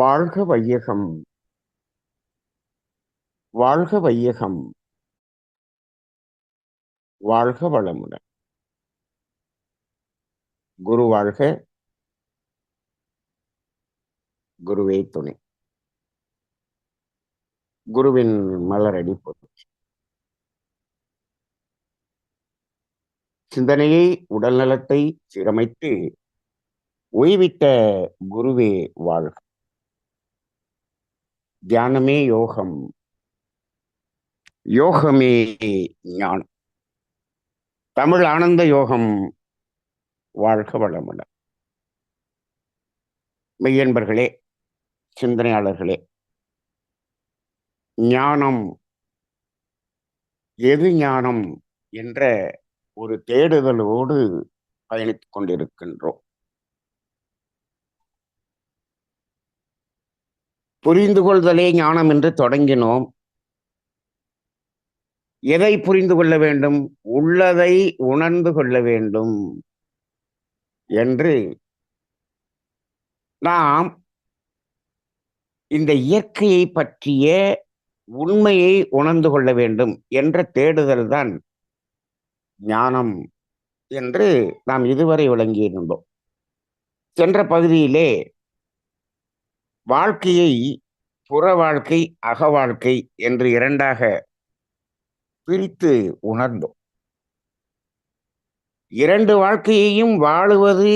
வாழ்க வையகம், வாழ்க வையகம், வாழ்க வளமுடன். குரு வாழ்க, குருவே துணை. குருவின் மலரடி போற்றி. சிந்தனையை, உடல் நலத்தை சீரமைத்து ஓய்விட்ட குருவே வாழ்க. தியானமே யோகம், யோகமே ஞானம். தமிழ் ஆனந்த யோகம். வாழ்க வளமுடன். மெய்யன்பர்களே, சிந்தனையாளர்களே, ஞானம் எது ஞானம் என்ற ஒரு தேடுதலோடு பயணித்துக் கொண்டிருக்கின்றோம். புரிந்து கொள்தலே ஞானம் என்று தொடங்கினோம். எதை புரிந்து கொள்ள வேண்டும்? உள்ளதை உணர்ந்து கொள்ள வேண்டும் என்று நாம் இந்த இயற்கையை பற்றிய உண்மையை உணர்ந்து கொள்ள வேண்டும் என்ற தேடுதல் தான் ஞானம் என்று நாம் இதுவரை விளங்கியிருந்தோம். சென்ற பகுதியிலே வாழ்க்கையை புற வாழ்க்கை, அக வாழ்க்கை என்று இரண்டாக பிரித்து உணர்ந்தோம். இரண்டு வாழ்க்கையையும் வாழுவது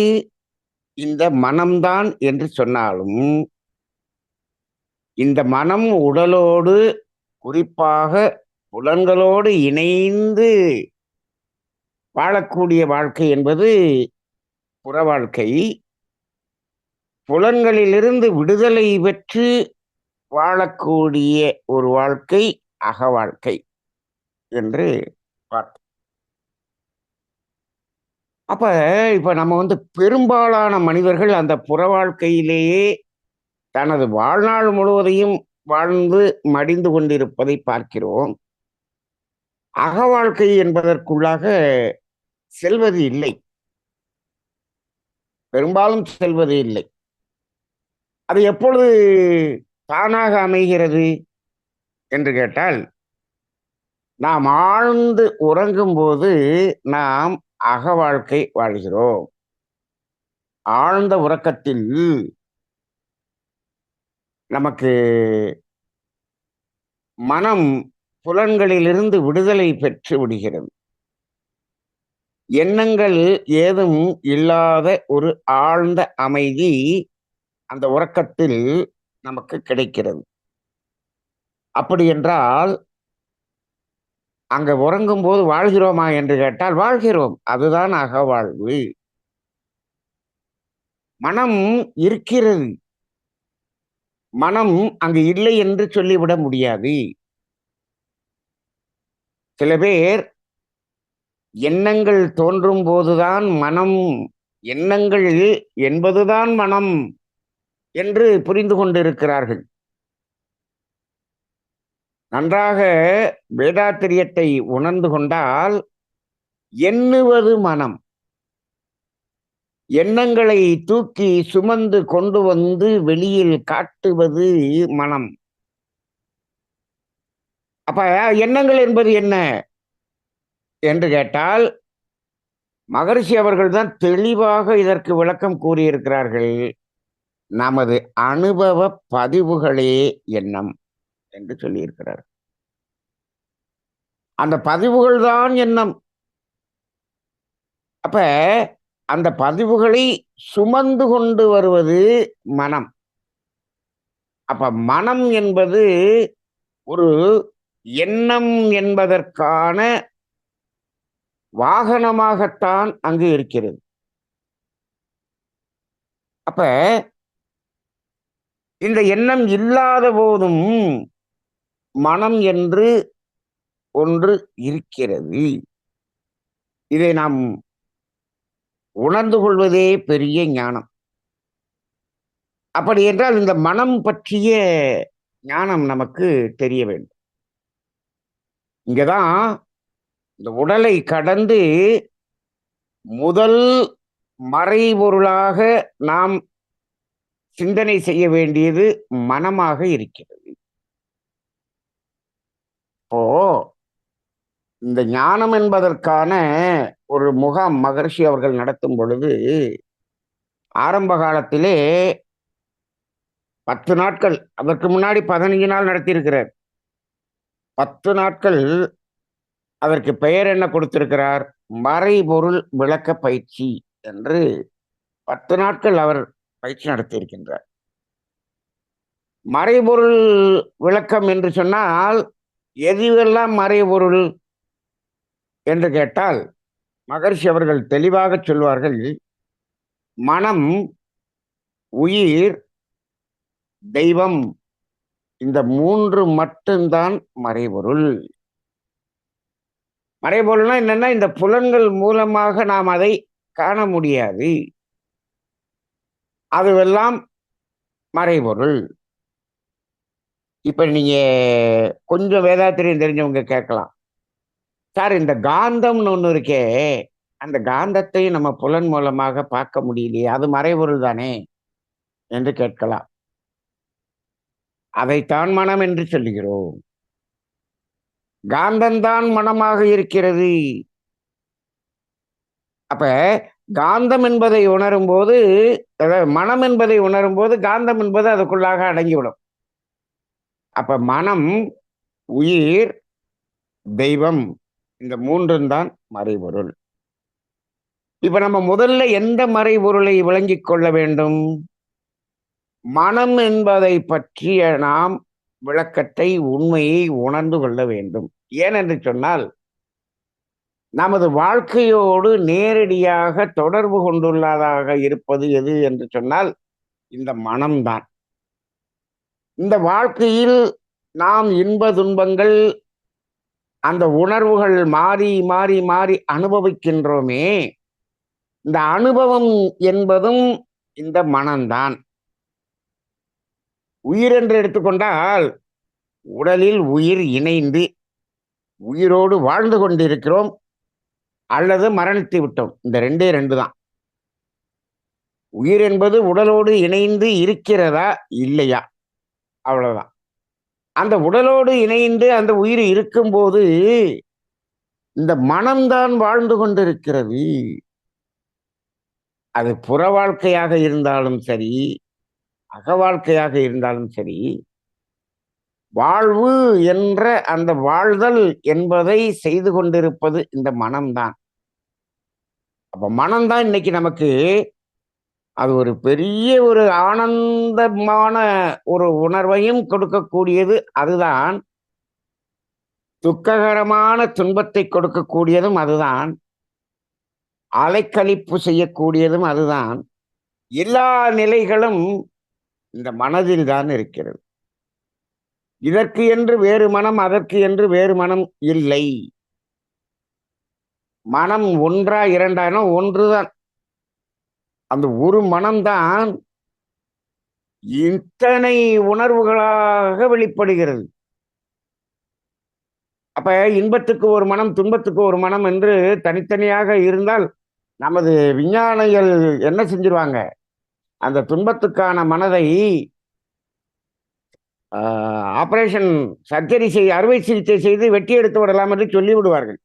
இந்த மனம்தான் என்று சொன்னாலும், இந்த மனம் உடலோடு, குறிப்பாக புலன்களோடு இணைந்து வாழக்கூடிய வாழ்க்கை என்பது புற வாழ்க்கை. புலன்களிலிருந்து விடுதலை பெற்று வாழக்கூடிய ஒரு வாழ்க்கை அக வாழ்க்கை என்று பார்த்தோம். இப்ப நம்ம பெரும்பாலான மனிதர்கள் அந்த புற வாழ்க்கையிலேயே தனது வாழ்நாள் முழுவதையும் வாழ்ந்து மடிந்து கொண்டிருப்பதை பார்க்கிறோம். அக வாழ்க்கை என்பதற்குள்ளாக செல்வது இல்லை, பெரும்பாலும் செல்வது இல்லை. அது எப்பொழுது தானாக அமைகிறது என்று கேட்டால், நாம் ஆழ்ந்து உறங்கும் போது நாம் அக வாழ்க்கை வாழ்கிறோம். ஆழ்ந்த உறக்கத்தில் நமக்கு மனம் புலன்களிலிருந்து விடுதலை பெற்று விடுகிறது. எண்ணங்கள் ஏதும் இல்லாத ஒரு ஆழ்ந்த அமைதி அந்த உறக்கத்தில் நமக்கு கிடைக்கிறது. அப்படி என்றால் அங்க உறங்கும் போது வாழ்கிறோமா என்று கேட்டால் வாழ்கிறோம். அதுதான் அகவாழ்வு. மனம் இருக்கிறது, மனம் அங்கு இல்லை என்று சொல்லிவிட முடியாது. சில பேர் எண்ணங்கள் தோன்றும் போதுதான் மனம், எண்ணங்கள் என்பதுதான் மனம் என்று புரிந்து கொண்டிருக்கிறார்கள். நன்றாக வேதாத்திரியத்தை உணர்ந்து கொண்டால், எண்ணுவது மனம், எண்ணங்களை தூக்கி சுமந்து கொண்டு வந்து வெளியில் காட்டுவது மனம். அப்ப எண்ணங்கள் என்பது என்ன என்று கேட்டால், மகரிஷி அவர்கள் தான் தெளிவாக இதற்கு விளக்கம் கூறியிருக்கிறார்கள். நமது அனுபவ பதிவுகளே எண்ணம் என்று சொல்லியிருக்கிறார். அந்த பதிவுகள் தான் எண்ணம். அப்ப அந்த பதிவுகளை சுமந்து கொண்டு வருவது மனம். அப்ப மனம் என்பது ஒரு எண்ணம் என்பதற்கான வாகனமாகத்தான் அங்கு இருக்கிறது. அப்ப இந்த எண்ணம் இல்லாத போதும் மனம் என்று ஒன்று இருக்கிறது. இதை நாம் உணர்ந்து கொள்வதே பெரிய ஞானம். அப்படி என்றால் இந்த மனம் பற்றிய ஞானம் நமக்கு தெரிய வேண்டும். இங்கதான் இந்த உடலை கடந்து முதல் மறைபொருளாக நாம் சிந்தனை செய்ய வேண்டியது மனமாக இருக்கிறது. இப்போ இந்த ஞானம் என்பதற்கான ஒரு முகாம் மகரிஷி அவர்கள் நடத்தும் பொழுது, ஆரம்ப காலத்திலே 10 நாட்கள், அதற்கு முன்னாடி 15 நாள் நடத்தியிருக்கிறார். 10 நாட்கள் அதற்கு பெயர் என்ன கொடுத்திருக்கிறார்? மறைபொருள் விளக்க பயிற்சி என்று 10 நாட்கள் அவர் பயிற்சி நடத்தியிருக்கின்றார். மறைபொருள் விளக்கம் என்று சொன்னால், எதுவெல்லாம் மறைபொருள் என்று கேட்டால், மகரிஷி அவர்கள் தெளிவாகச் சொல்வார்கள். மனம், உயிர், தெய்வம், இந்த 3 மட்டும்தான் மறைபொருள். மறைபொருள்னா என்னன்னா, இந்த புலன்கள் மூலமாக நாம் அதை காண முடியாது. அதுவெல்லாம் மறைபொருள். இப்ப நீங்க கொஞ்சம் வேதாத்திரியம் தெரிஞ்சவங்க கேட்கலாம். சார், இந்த காந்தம்னு ஒண்ணு இருக்கே, அந்த காந்தத்தை நம்ம புலன் மூலமாக பார்க்க முடியலையே, அது மறைபொருள் தானே என்று கேட்கலாம். அதைத்தான் மனம் என்று சொல்லுகிறோம். காந்தம்தான் மனமாக இருக்கிறது. அப்ப காந்தம் என்பதை உணரும்போது, அதாவது மனம் என்பதை உணரும்போது, காந்தம் என்பது அதுக்குள்ளாக அடங்கிவிடும். அப்ப மனம், உயிர், தெய்வம், இந்த 3ம் தான் மறைபொருள். இப்ப நம்ம முதல்ல எந்த மறைபொருளை விளங்கிக் கொள்ள வேண்டும்? மனம் என்பதை பற்றிய நாம் விளக்கத்தை, உண்மையை உணர்ந்து கொள்ள வேண்டும். ஏனென்று சொன்னால், நமது வாழ்க்கையோடு நேரடியாக தொடர்பு கொண்டுள்ளதாக இருப்பது எது என்று சொன்னால், இந்த மனம்தான். இந்த வாழ்க்கையில் நாம் இன்ப துன்பங்கள், அந்த உணர்வுகள் மாறி மாறி மாறி அனுபவிக்கின்றோமே, இந்த அனுபவம் என்பதும் இந்த மனம்தான். உயிர் என்று எடுத்துக்கொண்டால், உடலில் உயிர் இணைந்து உயிரோடு வாழ்ந்து கொண்டிருக்கிறோம், அல்லது மரணித்து விட்டோம். இந்த 2 தான். உயிர் என்பது உடலோடு இணைந்து இருக்கிறதா இல்லையா, அவ்வளவுதான். அந்த உடலோடு இணைந்து அந்த உயிர் இருக்கும்போது இந்த மனம்தான் வாழ்ந்து கொண்டிருக்கிறது. அது புற வாழ்க்கையாக இருந்தாலும் சரி, அக வாழ்க்கையாக இருந்தாலும் சரி, வாழ்வு என்ற அந்த வாழ்தல் என்பதை செய்து கொண்டிருப்பது இந்த மனம்தான். அப்ப மனம்தான் இன்னைக்கு நமக்கு அது ஒரு பெரிய ஒரு ஆனந்தமான ஒரு உணர்வையும் கொடுக்கக்கூடியது. அதுதான் துக்ககரமான துன்பத்தை கொடுக்கக்கூடியதும் அதுதான். அலைக்கழிப்பு செய்யக்கூடியதும் அதுதான். எல்லா நிலைகளும் இந்த மனதில் தான் இருக்கிறது. இதற்கு என்று வேறு மனம், அதற்கு என்று வேறு மனம் இல்லை. மனம் ஒன்றா இரண்டாயினா ஒன்றுதான். அந்த ஒரு மனம்தான் இத்தனை உணர்வுகளாக வெளிப்படுகிறது. அப்ப இன்பத்துக்கு ஒரு மனம், துன்பத்துக்கு ஒரு மனம் என்று தனித்தனியாக இருந்தால் நமது விஞ்ஞானிகள் என்ன செஞ்சிருவாங்க? அந்த துன்பத்துக்கான மனதை ஆபரேஷன் சர்ஜரி அறுவை சிகிச்சை செய்து வெட்டி எடுத்து விடலாம் என்று சொல்லி விடுவார்கள்.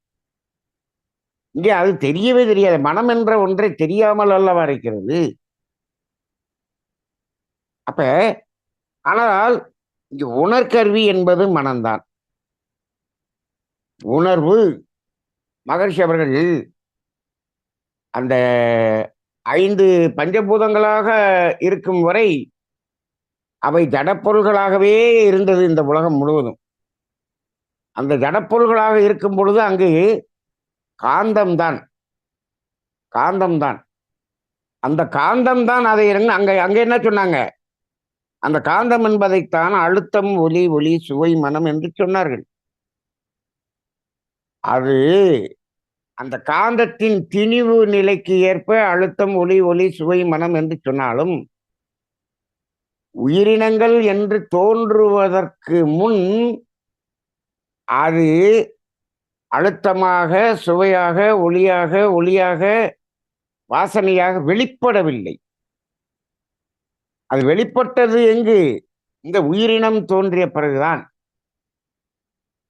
இங்கே அது தெரியவே தெரியாது. மனம் என்ற ஒன்றை தெரியாமல் அல்லவா இருக்கிறது. அப்ப ஆனால் இங்க உணர்கருவி என்பது மனம்தான். உணர்வு மகரிஷி அவர்கள் அந்த 5 பஞ்சபூதங்களாக இருக்கும் வரை அவை ஜடப்பொருள்களாகவே இருந்தது இந்த உலகம் முழுவதும். அந்த ஜடப்பொருள்களாக இருக்கும் பொழுது அங்கு காந்தம்தான். காந்தம்தான். அந்த காந்தம்தான் அதை அங்க அங்க என்ன சொன்னாங்க? அந்த காந்தம் என்பதைத்தான் அழுத்தம், ஒலி, ஒளி, சுவை, மனம் என்று சொன்னார்கள். அது அந்த காந்தத்தின் திணிவு நிலைக்கு ஏற்ப அழுத்தம், ஒலி, ஒளி, சுவை, மனம் என்று சொன்னாலும், உயிரினங்கள் என்று தோன்றுவதற்கு முன் அது அழுத்தமாக, சுவையாக, ஒளியாக, ஒளியாக, வாசனையாக வெளிப்படவில்லை. அது வெளிப்பட்டது எங்கு? இந்த உயிரினம் தோன்றிய பிறகுதான்.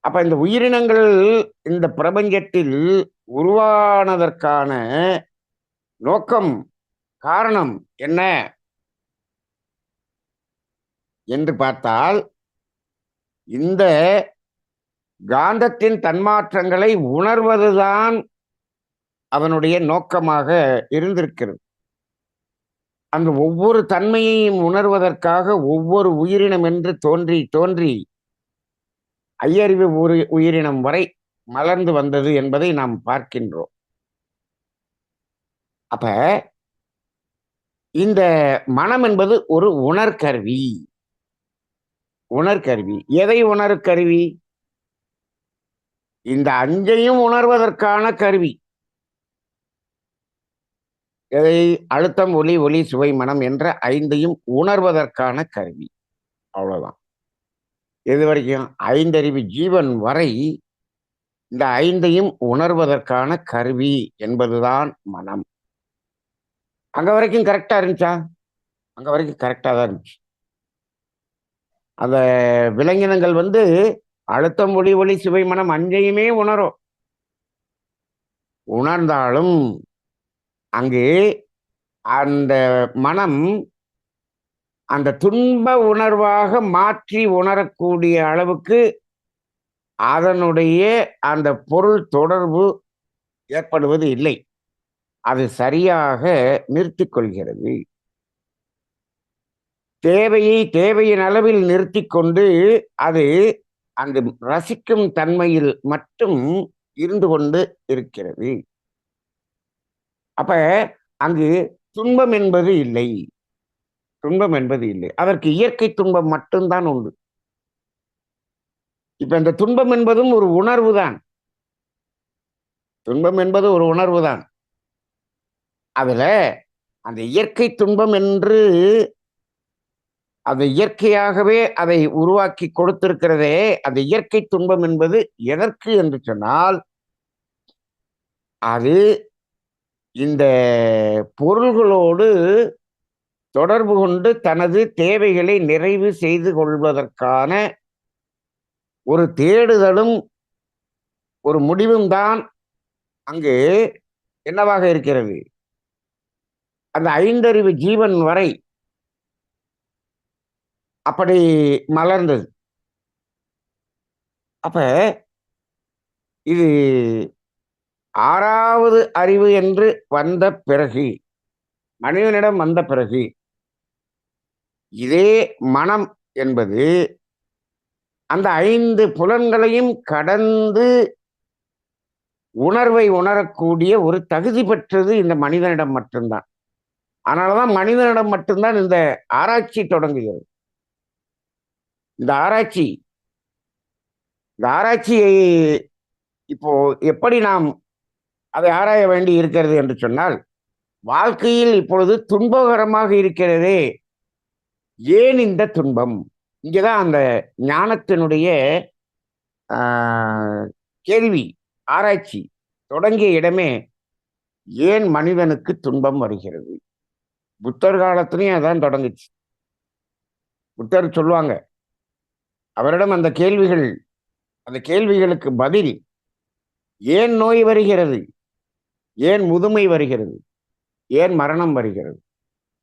அப்ப இந்த உயிரினங்கள் இந்த பிரபஞ்சத்தில் உருவானதற்கான நோக்கம், காரணம் என்ன என்று பார்த்தால், இந்த காந்தத்தின் தன்மாற்றங்களை உணர்வதுதான் அவனுடைய நோக்கமாக இருந்திருக்கிறது. அந்த ஒவ்வொரு தன்மையையும் உணர்வதற்காக ஒவ்வொரு உயிரினம் என்று தோன்றி தோன்றி ஐயறிவு உயிரினம் வரை மலர்ந்து வந்தது என்பதை நாம் பார்க்கின்றோம். அப்ப இந்த மனம் என்பது ஒரு உணர்கருவி. உணர்கருவி. எதை உணர்கருவி? இந்த அஞ்சையும் உணர்வதற்கான கருவி. எதை? அழுத்தம், ஒலி, ஒளி, சுவை, மனம் என்ற ஐந்தையும் உணர்வதற்கான கருவி. அவ்வளவுதான். எது வரைக்கும்? ஐந்தறிவு ஜீவன் வரை இந்த ஐந்தையும் உணர்வதற்கான கருவி என்பதுதான் மனம். அங்க வரைக்கும் கரெக்டா இருந்துச்சா? அங்க வரைக்கும் கரெக்டா தான் இருந்துச்சு. அந்த விலங்கினங்கள் அழுத்தம், ஒளி, ஒளி, சுவை, மனம் அஞ்சையுமே உணரும். உணர்ந்தாலும் அங்கு அந்த மனம் அந்த துன்ப உணர்வாக மாற்றி உணரக்கூடிய அளவுக்கு அதனுடைய அந்த பொருள் தொடர்பு ஏற்படுவது இல்லை. அது சரியாக நிறுத்திக் கொள்கிறது. தேவையை தேவையின் அளவில் நிறுத்தி கொண்டு அது அந்த ரசிக்கும் தன்மையில் மட்டும் இருந்து கொண்டு இருக்கிறது. அப்ப அங்கு துன்பம் என்பது இல்லை. துன்பம் என்பது இல்லை. அதற்கு இயற்கை துன்பம் மட்டும்தான் உண்டு. இப்ப இந்த துன்பம் என்பதும் ஒரு உணர்வு தான். துன்பம் என்பது ஒரு உணர்வு தான். அதுல அந்த இயற்கை துன்பம் என்று அது இயற்கையாகவே அதை உருவாக்கி கொடுத்திருக்கிறதே, அந்த இயற்கை துன்பம் என்பது எதற்கு என்று சொன்னால், அது இந்த பொருள்களோடு தொடர்பு கொண்டு தனது தேவைகளை நிறைவு செய்து கொள்வதற்கான ஒரு தேடுதலும் ஒரு முடிவும் தான் அங்கு என்னவாக இருக்கிறது? அந்த ஐந்தறிவு ஜீவன் வரை அப்படி மலர்ந்தது. அப்ப இது ஆறாவது அறிவு என்று வந்த பிறகு, மனிதனிடம் வந்த பிறகு, இதே மனம் என்பது அந்த ஐந்து புலன்களையும் கடந்து உணர்வை உணரக்கூடிய ஒரு தகுதி பெற்றது இந்த மனிதனிடம் மட்டும்தான். அதனாலதான் மனிதனிடம் மட்டும்தான் இந்த ஆராய்ச்சி தொடங்குகிறது. இந்த ஆராய்ச்சியை இப்போ எப்படி நாம் அதை ஆராய வேண்டி இருக்கிறது என்று சொன்னால், வாழ்க்கையில் இப்பொழுது துன்பகரமாக இருக்கிறதே, ஏன் இந்த துன்பம்? இங்கதான் அந்த ஞானத்தினுடைய கேள்வி, ஆராய்ச்சி தொடங்கிய இடமே. ஏன் மனிதனுக்கு துன்பம் வருகிறது? புத்தர் காலத்திலையும் அதான் தொடங்குச்சு. புத்தர் சொல்லுவாங்க, அவரிடம் அந்த கேள்விகளுக்கு பதில், ஏன் நோய் வருகிறது, ஏன் முதுமை வருகிறது, ஏன் மரணம் வருகிறது?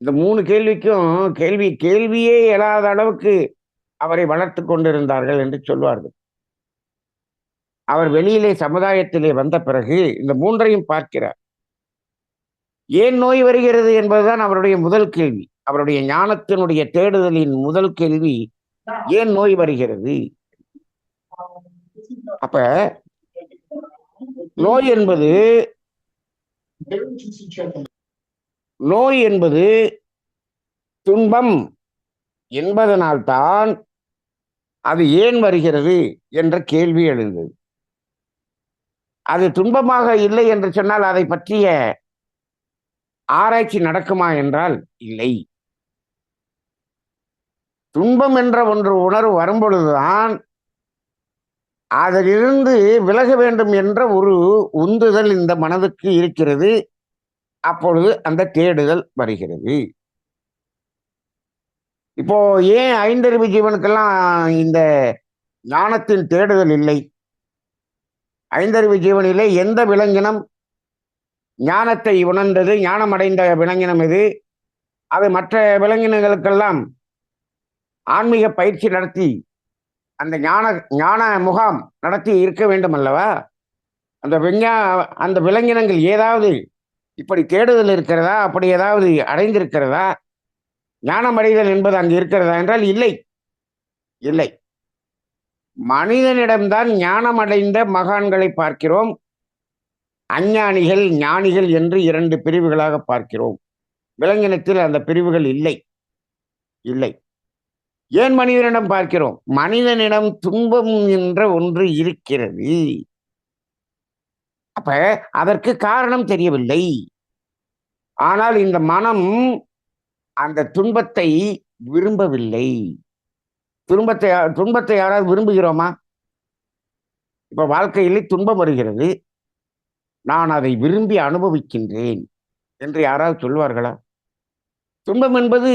இந்த 3 கேள்விக்கும் கேள்வியே எழாத அளவுக்கு அவரை வளர்த்து கொண்டிருந்தார்கள் என்று சொல்வார்கள். அவர் வெளியிலே சமுதாயத்திலே வந்த பிறகு இந்த 3ஐயும் பார்க்கிறார். ஏன் நோய் வருகிறது என்பதுதான் அவருடைய முதல் கேள்வி. அவருடைய ஞானத்தினுடைய தேடுதலின் முதல் கேள்வி, ஏன் நோய் வருகிறது? அப்ப நோய் என்பது துன்பம் என்பதனால்தான் அது ஏன் வருகிறது என்ற கேள்வி எழுந்தது. அது துன்பமாக இல்லை என்று சொன்னால் அதை பற்றிய ஆராய்ச்சி நடக்குமா என்றால் இல்லை. துன்பம் என்ற உணர்வு வரும்பொழுதுதான் அதிலிருந்து விலக வேண்டும் என்ற ஒரு உந்துதல் இந்த மனதுக்கு இருக்கிறது. அப்பொழுது அந்த தேடுதல் வருகிறது. இப்போ ஏன் ஐந்தறிவு ஜீவனுக்கெல்லாம் இந்த ஞானத்தின் தேடுதல் இல்லை? ஐந்தறிவு ஜீவனிலே எந்த விலங்கினம் ஞானத்தை உணர்ந்தது? ஞானம் அடைந்த விலங்கினம் எது? அது மற்ற விலங்கினங்களுக்கெல்லாம் ஆன்மீக பயிற்சி நடத்தி அந்த ஞான ஞான முகாம் நடத்தி இருக்க வேண்டும் அல்லவா? அந்த அந்த விலங்கினங்கள் ஏதாவது இப்படி தேடுதல் இருக்கிறதா? அப்படி ஏதாவது அடைந்திருக்கிறதா? ஞானம் அடைதல் என்பது அங்கு இருக்கிறதா என்றால் இல்லை, இல்லை. மனிதனிடம்தான் ஞானம் அடைந்த மகான்களை பார்க்கிறோம். அஞ்ஞானிகள், ஞானிகள் என்று 2 பிரிவுகளாக பார்க்கிறோம். விலங்கினத்தில் அந்த பிரிவுகள் இல்லை, இல்லை. ஏன் மனிதனிடம் பார்க்கிறோம்? மனிதனிடம் துன்பம் என்ற ஒன்று இருக்கிறது. அப்ப அதற்கு காரணம் தெரியவில்லை. ஆனால் இந்த மனம் அந்த துன்பத்தை விரும்பவில்லை. துன்பத்தை துன்பத்தை யாராவது விரும்புகிறோமா? இப்ப வாழ்க்கையில் துன்பம் வருகிறது, நான் அதை விரும்பி அனுபவிக்கின்றேன் என்று யாராவது சொல்வார்களா? துன்பம் என்பது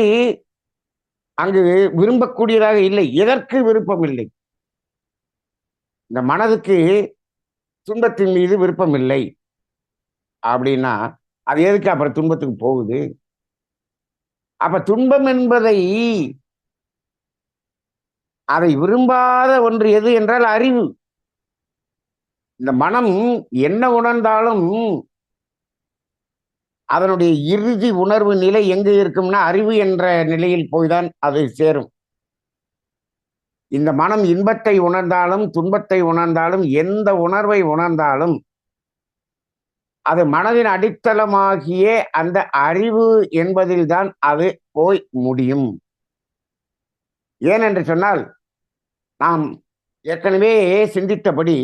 அங்கு விரும்பக்கூடியதாக இல்லை. எதற்கு விருப்பம் இல்லை? இந்த மனதுக்கு துன்பத்தின் மீது விருப்பம் இல்லை அப்படின்னா அது எதுக்கு அப்புறம் துன்பத்துக்கு போகுது? அப்ப துன்பம் என்பதை அதை விரும்பாத ஒன்று எது என்றால் அறிவு. இந்த மனம் என்ன உணர்ந்தாலும் அதனுடைய இறுதி உணர்வு நிலை எங்க இருக்கும்னா அறிவு என்ற நிலையில் போய்தான் அது சேரும். இந்த மனம் இன்பத்தை உணர்ந்தாலும் துன்பத்தை உணர்ந்தாலும் எந்த உணர்வை உணர்ந்தாலும் அது மனதின் அடித்தளமாகிய அந்த அறிவு என்பதில்தான் அது போய் முடியும். ஏனென்று சொன்னால் நாம் ஏற்கனவே சிந்தித்தபடி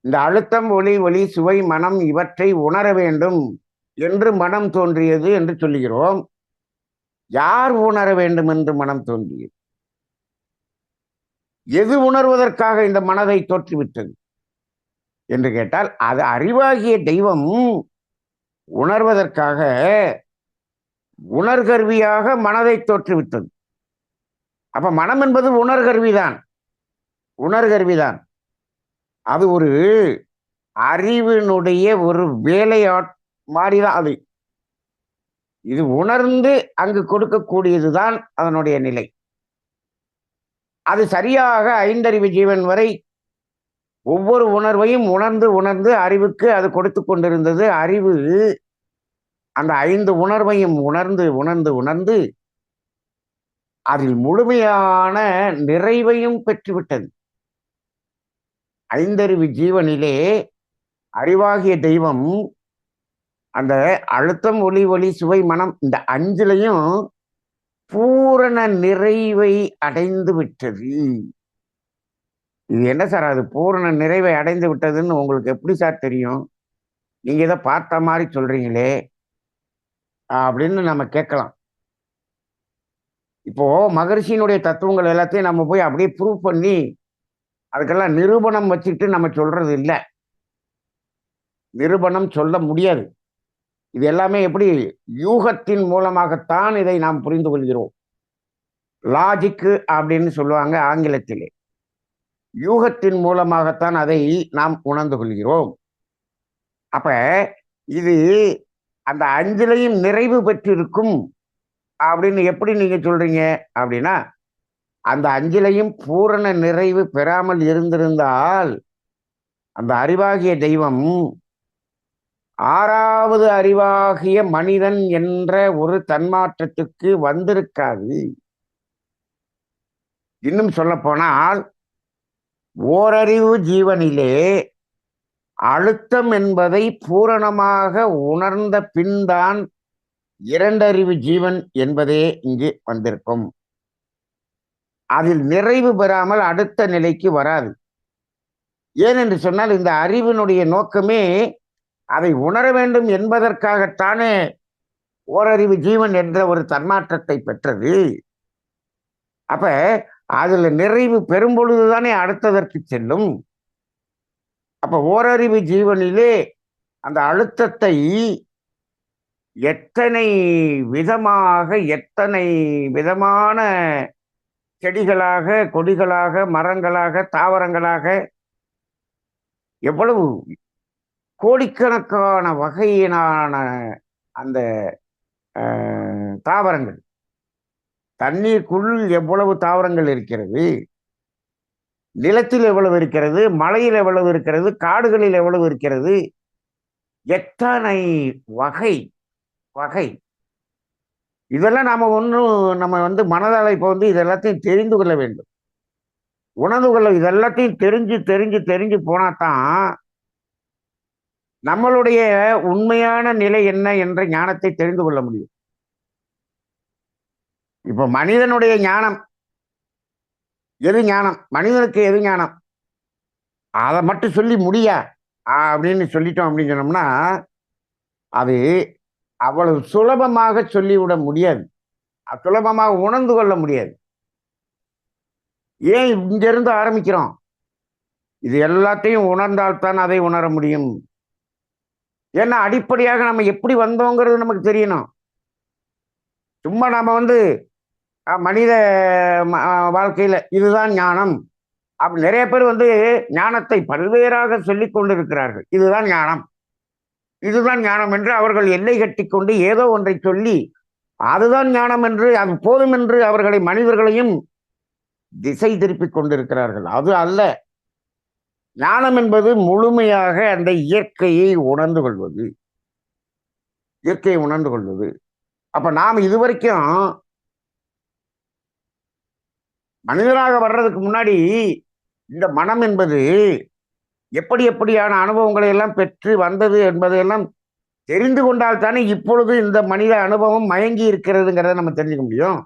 இந்த அழுத்தம், ஒளி, ஒளி, சுவை, மனம் இவற்றை உணர வேண்டும் என்று மனம் தோன்றியது என்று சொல்லுகிறோம். யார் உணர வேண்டும் என்று மனம் தோன்றியது? எது உணர்வதற்காக இந்த மனதை தோற்றுவிட்டது என்று கேட்டால் அது அறிவாகிய தெய்வம் உணர்வதற்காக உணர்கருவியாக மனதை தோற்றுவிட்டது. அப்ப மனம் என்பது உணர்கருவிதான், உணர்கருவிதான். அது ஒரு அறிவினுடைய ஒரு வேலையாட் மாறிதான் அது. இது உணர்ந்து அங்கு கொடுக்கக்கூடியதுதான் அதனுடைய நிலை. அது சரியாக ஐந்தறிவு ஜீவன் வரை ஒவ்வொரு உணர்வையும் உணர்ந்து உணர்ந்து அறிவுக்கு அது கொடுத்து கொண்டிருந்தது. அறிவு அந்த 5 உணர்வையும் உணர்ந்து உணர்ந்து உணர்ந்து அதில் முழுமையான நிறைவையும் பெற்றுவிட்டது. ஐந்தறிவு ஜீவனிலே அறிவாகிய தெய்வம் அந்த அழுத்தம், ஒளி, ஒளி, சுவை, மனம் இந்த 5லையும் பூரண நிறைவை அடைந்து விட்டது. இது என்ன சார் அது பூரண நிறைவை அடைந்து விட்டதுன்னு உங்களுக்கு எப்படி சார் தெரியும்? நீங்க இதை பார்த்த மாதிரி சொல்றீங்களே அப்படின்னு நம்ம கேட்கலாம். இப்போ மகரிஷியினுடைய தத்துவங்கள் எல்லாத்தையும் நம்ம போய் அப்படியே ப்ரூவ் பண்ணி அதுக்கெல்லாம் நிரூபணம் வச்சுக்கிட்டு நம்ம சொல்றது இல்லை. நிரூபணம் சொல்ல முடியாது. இது எல்லாமே எப்படி யூகத்தின் மூலமாகத்தான் இதை நாம் புரிந்து கொள்கிறோம். லாஜிக்கு அப்படின்னு சொல்லுவாங்க ஆங்கிலத்திலே. யூகத்தின் மூலமாகத்தான் அதை நாம் உணர்ந்து கொள்கிறோம். அப்ப இது அந்த 5லையும் நிறைவு பெற்றிருக்கும் அப்படின்னு எப்படி நீங்க சொல்றீங்க அப்படின்னா, அந்த 5லையும் பூரண நிறைவு பெறாமல் இருந்திருந்தால் அந்த அறிவாகிய தெய்வம் 6வது அறிவாகிய மனிதன் என்ற ஒரு தன்மாற்றத்துக்கு வந்திருக்காது. இன்னும் சொல்ல போனால் ஓரறிவு ஜீவனிலே அழுத்தம் என்பதை பூரணமாக உணர்ந்த பின்தான் 2 அறிவு ஜீவன் என்பதே இங்கு வந்திருக்கும். அதில் நிறைவு பெறாமல் அடுத்த நிலைக்கு வராது. ஏனென்று சொன்னால் இந்த அறிவினுடைய நோக்கமே அதை உணர வேண்டும் என்பதற்காகத்தானே ஓரறிவு ஜீவன் என்ற ஒரு தன்மாற்றத்தை பெற்றது. அப்ப அதுல நிறைவு பெறும் பொழுதுதானே அடுத்ததற்கு செல்லும். அப்ப ஓரறிவு ஜீவனிலே அந்த அழுத்தத்தை எத்தனை விதமாக, எத்தனை விதமான செடிகளாக, கொடிகளாக, மரங்களாக, தாவரங்களாக, எவ்வளவு கோடிக்கணக்கான வகையினான அந்த தாவரங்கள். தண்ணீருக்குள் எவ்வளவு தாவரங்கள் இருக்கிறது, நிலத்தில் எவ்வளவு இருக்கிறது, மலையில் எவ்வளவு இருக்கிறது, காடுகளில் எவ்வளவு இருக்கிறது, எத்தனை வகை வகை. இதெல்லாம் நம்ம மனதால இப்போ இதெல்லாத்தையும் தெரிந்து கொள்ள வேண்டும், உணர்ந்து கொள்ள. இதெல்லாத்தையும் தெரிஞ்சு தெரிஞ்சு தெரிஞ்சு போனாதான் நம்மளுடைய உண்மையான நிலை என்ன என்ற ஞானத்தை தெரிந்து கொள்ள முடியும். இப்ப மனிதனுடைய ஞானம் எது? ஞானம் மனிதனுக்கு எது ஞானம்? அதை மட்டும் சொல்லி முடியா அப்படின்னு சொல்லிட்டோம் அப்படின்னு சொன்னோம்னா அது அவ்வளவு சுலபமாக சொல்லிவிட முடியாது, சுலபமாக உணர்ந்து கொள்ள முடியாது. ஏன் இங்கிருந்து ஆரம்பிக்கிறோம்? இது எல்லாத்தையும் உணர்ந்தால்தான் அதை உணர முடியும். ஏன்னா அடிப்படையாக நம்ம எப்படி வந்தோங்கிறது நமக்கு தெரியணும். சும்மா நாம மனித வாழ்க்கையில இதுதான் ஞானம் அப்படி நிறைய பேர் ஞானத்தை பல்வேறாக சொல்லிக் கொண்டிருக்கிறார்கள். இதுதான் ஞானம், இதுதான் ஞானம் என்று அவர்கள் எல்லை கட்டி கொண்டு ஏதோ ஒன்றை சொல்லி அதுதான் ஞானம் என்று, அது போதும் என்று அவர்களை, மனிதர்களையும் திசை திருப்பிக் கொண்டிருக்கிறார்கள். அது அல்ல. ஞானம் என்பது முழுமையாக அந்த இயற்கையை உணர்ந்து கொள்வது, இயற்கையை உணர்ந்து கொள்வது. அப்ப நாம் இதுவரைக்கும் மனிதனாக வர்றதுக்கு முன்னாடி இந்த மனம் என்பது எப்படி எப்படியான அனுபவங்களை எல்லாம் பெற்று வந்தது என்பதையெல்லாம் தெரிந்து கொண்டால் தானே இப்பொழுது இந்த மனித அனுபவம் மயங்கி இருக்கிறதுங்கிறத நம்ம தெரிஞ்சுக்க முடியும்.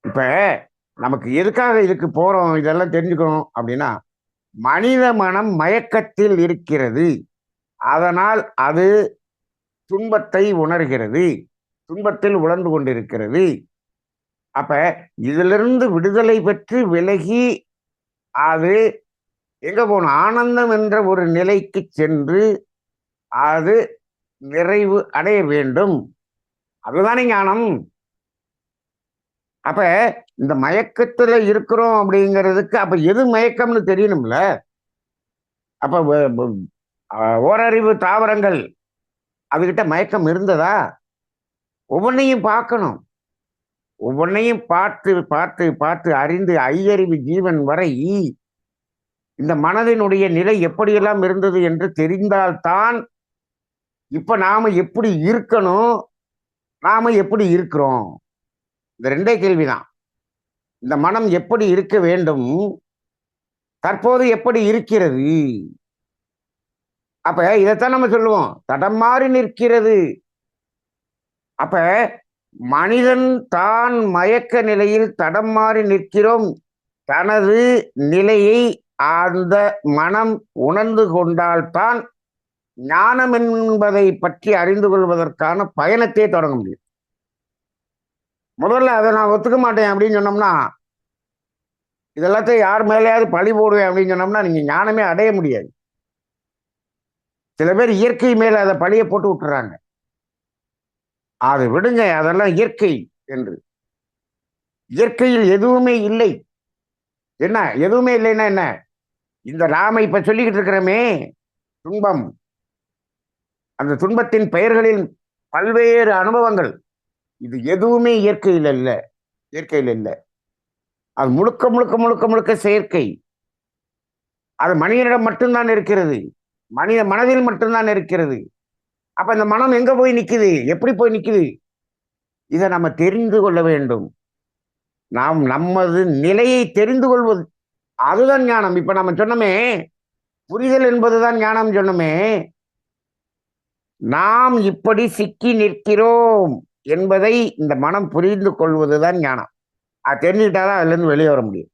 இப்ப நமக்கு எதுக்காக இதுக்கு போறோம், இதெல்லாம் தெரிஞ்சுக்கணும் அப்படின்னா, மனித மனம் மயக்கத்தில் இருக்கிறது, அதனால் அது துன்பத்தை உணர்கிறது, துன்பத்தில் உணர்ந்து கொண்டிருக்கிறது. அப்ப இதிலிருந்து விடுதலை பெற்று விலகி அது எங்க போகணும்? ஆனந்தம் என்ற ஒரு நிலைக்கு சென்று அது நிறைவு அடைய வேண்டும். அதுதானே ஞானம். அப்ப இந்த மயக்கத்துல இருக்கிறோம் அப்படிங்கிறதுக்கு அப்ப எது மயக்கம்னு தெரியணும்ல. அப்ப ஓரறிவு தாவரங்கள் அதுகிட்ட மயக்கம் இருந்ததா? ஒவ்வொன்னையும் பார்க்கணும், ஒவ்வொன்னையும் பார்த்து பார்த்து பார்த்து அறிந்து ஐயறிவு ஜீவன் வரை இந்த மனதினுடைய நிலை எப்படியெல்லாம் இருந்தது என்று தெரிந்தால்தான் இப்ப நாம எப்படி இருக்கணும், நாம எப்படி இருக்கிறோம். இந்த ரெண்டே கேள்விதான். இந்த மனம் எப்படி இருக்க வேண்டும், தற்போது எப்படி இருக்கிறது. அப்ப இதைத்தான் நம்ம சொல்லுவோம், தடம் மாறி நிற்கிறது. அப்ப மனிதன் தான் மயக்க நிலையில் தடம் மாறி நிற்கிறோம். தனது நிலையை அந்த மனம் உணர்ந்து கொண்டால்தான் ஞானம் என்பதை பற்றி அறிந்து கொள்வதற்கான பயணத்தை தொடங்க முடியும். முதல்ல அதை நான் ஒத்துக்க மாட்டேன் அப்படின்னு சொன்னோம்னா, இதெல்லாத்தையும் யார் மேலேயாவது பழி போடுவேன் அப்படின்னு சொன்னோம்னா நீங்க ஞானமே அடைய முடியாது. சில பேர் இயற்கை மேல அதை பழிய போட்டு விட்டுறாங்க. அது விடுங்க, அதெல்லாம் இயற்கை என்று. இயற்கையில் எதுவுமே இல்லை. என்ன எதுவுமே இல்லைன்னா என்ன? இந்த நாம இப்ப சொல்லிக்கிட்டு இருக்கிறோமே துன்பம், அந்த துன்பத்தின் பெயர்களில் பல்வேறு அனுபவங்கள், இது எதுவுமே இயற்கையில் இல்லை, இயற்கையில் இல்லை. அது முழுக்க முழுக்க முழுக்க முழுக்க செயற்கை. அது மனிதனிடம் மட்டும்தான் இருக்கிறது, மனித மனதில் மட்டும்தான் இருக்கிறது. அப்ப இந்த மனம் எங்க போய் நிக்குது, எப்படி போய் நிக்குது? இதை நம்ம தெரிந்து கொள்ள வேண்டும். நாம் நமது நிலையை தெரிந்து கொள்வது அதுதான் ஞானம். இப்ப நம்ம சொன்னோமே புரிதல் என்பதுதான் ஞானம் சொன்னோமே. நாம் இப்படி சிக்கி நிற்கிறோம் என்பதை இந்த மனம் புரிந்து கொள்வதுதான் ஞானம். அது தெரிஞ்சுக்கிட்டாதான் அதுல இருந்து வெளியே வர முடியும்.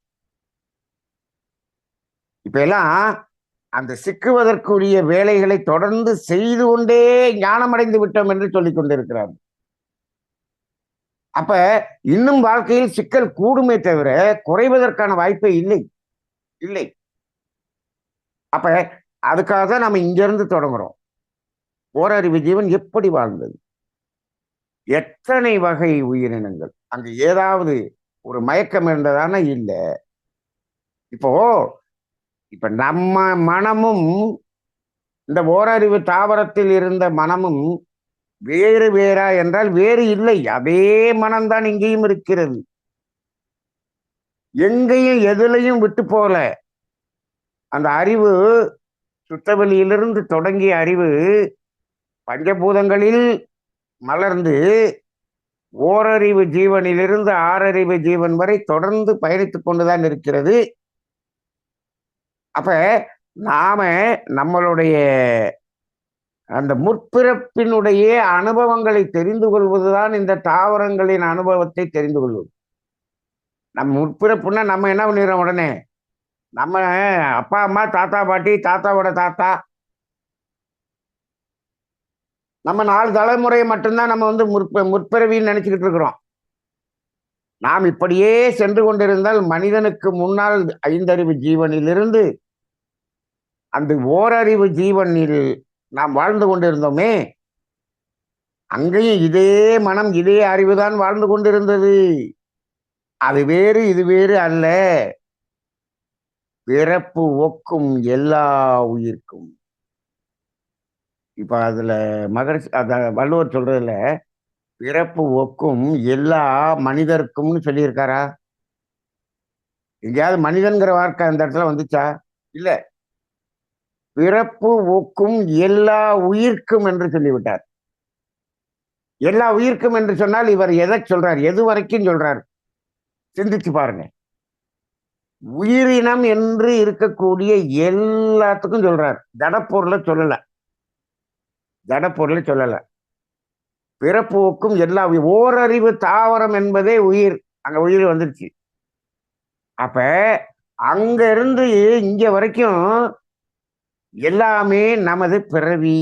இப்ப எல்லாம் அந்த சிக்குவதற்குரிய வேலைகளை தொடர்ந்து செய்து கொண்டே ஞானம் அடைந்து விட்டோம் என்று சொல்லிக் கொண்டிருக்கிறார். அப்ப இன்னும் வாழ்க்கையில் சிக்கல் கூடுமே தவிர குறைவதற்கான வாய்ப்பே இல்லை, இல்லை. அப்ப அதுக்காக தான் நம்ம இங்கிருந்து தொடங்குறோம். ஓரறிவு ஜீவன் எப்படி வாழ்ந்தது, எத்தனை வகை உயிரினங்கள் அங்க ஏதாவது ஒரு மயக்கம் இருந்ததான இல்ல. இப்போ இப்ப நம்ம மனமும் இந்த ஓரறிவு தாவரத்தில் இருந்த மனமும் வேறு வேறா என்றால் வேறு இல்லை. அதே மனம்தான் இங்கேயும் இருக்கிறது. எங்கேயும் எதுலையும் விட்டு போல. அந்த அறிவு சுத்தவெளியிலிருந்து தொடங்கிய அறிவு பஞ்சபூதங்களில் மலர்ந்து ஓரறிவு ஜீவனிலிருந்து ஆறறிவு ஜீவன் வரை தொடர்ந்து பயணித்துக் கொண்டுதான் இருக்கிறது. அப்ப நாம நம்மளுடைய அந்த முற்பிறப்பினுடைய அனுபவங்களை தெரிந்து கொள்வதுதான் இந்த தாவரங்களின் அனுபவத்தை தெரிந்து கொள்வது. நம்ம முற்பிறப்புன்னா நம்ம என்ன பண்ணிடுறோம் உடனே, நம்ம அப்பா அம்மா தாத்தா பாட்டி தாத்தாவோட தாத்தா, நம்ம 4 தலைமுறையை மட்டும்தான் நம்ம வந்து முற்பிறவின்னு நினைச்சுக்கிட்டு இருக்கிறோம். நாம் இப்படியே சென்று கொண்டிருந்தால் மனிதனுக்கு முன்னால் 5 அறிவு ஜீவனிலிருந்து அந்த ஓரறிவு ஜீவனில் நாம் வாழ்ந்து கொண்டிருந்தோமே, அங்கேயும் இதே மனம் இதே அறிவுதான் வாழ்ந்து கொண்டிருந்தது. அது வேறு இது வேறு அல்ல. பிறப்பு ஒக்கும் எல்லா உயிர்க்கும். இப்ப அதுல மகர்ஷி வள்ளுவர் சொல்றதுல பிறப்பு ஒக்கும் எல்லா மனிதருக்கும்னு சொல்லியிருக்காரா? எங்கேயாவது மனிதன்கிற வார்த்தை அந்த இடத்துல வந்துச்சா? இல்ல. பிறப்பு ஒக்கும் எல்லா உயிர்க்கும் என்று சொல்லிவிட்டார். எல்லா உயிர்க்கும் என்று சொன்னால் இவர் எதை சொல்றார்? எது வரைக்கும் சொல்றார்? சிந்திச்சு பாருங்க. உயிரினம் என்று இருக்கக்கூடிய எல்லாத்துக்கும் சொல்றார். ஜடப்பொருளை சொல்லல. ஜடப்பொருளை சொல்லல. பிறப்போக்கும் எல்லா ஓரறிவு தாவரம் என்பதே உயிர். அங்க உயிர் வந்துருச்சு. அப்ப அங்க இருந்து இங்க வரைக்கும் எல்லாமே நமது பிறவி.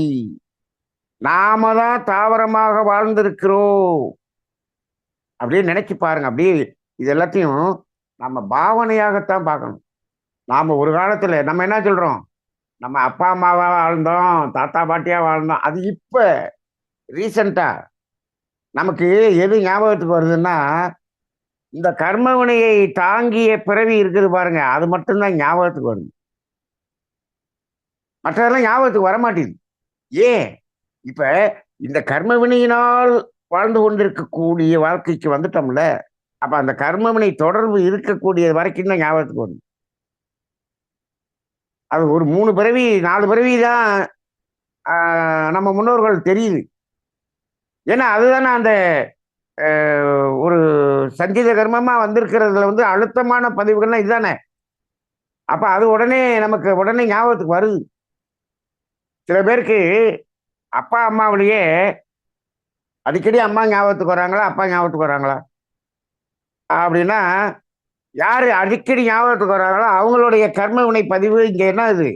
நாம தான் தாவரமாக வாழ்ந்திருக்கிறோம். அப்படியே நினைச்சு பாருங்க. அப்படியே இது எல்லாத்தையும் நம்ம பாவனையாகத்தான் பார்க்கணும். நாம ஒரு காலத்துல நம்ம என்ன சொல்றோம், நம்ம அப்பா அம்மாவா வாழ்ந்தோம், தாத்தா பாட்டியா வாழ்ந்தோம். அது இப்ப ரீசண்டா நமக்கு எது ஞாபகத்துக்கு வருதுன்னா, இந்த கர்மவினையை தாங்கிய பிறவி இருக்குது பாருங்க, அது மட்டும்தான் ஞாபகத்துக்கு வருது. மற்றதெல்லாம் ஞாபகத்துக்கு வரமாட்டேங்குது. ஏன்? இப்ப இந்த கர்மவினையினால் வாழ்ந்து கொண்டிருக்கக்கூடிய வாழ்க்கைக்கு வந்துட்டோம்ல, அப்ப அந்த கர்மவினை தொடர்பு இருக்கக்கூடிய வரைக்கும் தான் ஞாபகத்துக்கு வருது. அது ஒரு 3 பிறவி 4 பிறவி தான் நம்ம முன்னோர்கள் தெரியுது. ஏன்னா அதுதானே அந்த ஒரு சஞ்சித கர்மமா வந்திருக்கிறதுல வந்து அழுத்தமான பதிவுகள்லாம் இதுதானே. அப்ப அது உடனே நமக்கு உடனே ஞாபகத்துக்கு வருது. சில பேருக்கு அப்பா அம்மாவிலேயே அடிக்கடி அம்மா ஞாபகத்துக்கு வராங்களா, அப்பா ஞாபகத்துக்கு வராங்களா அப்படின்னா, யாரு அடிக்கடி ஞாபகத்துக்கு வராங்களோ அவங்களுடைய கர்ம வினை பதிவு இங்க என்ன இது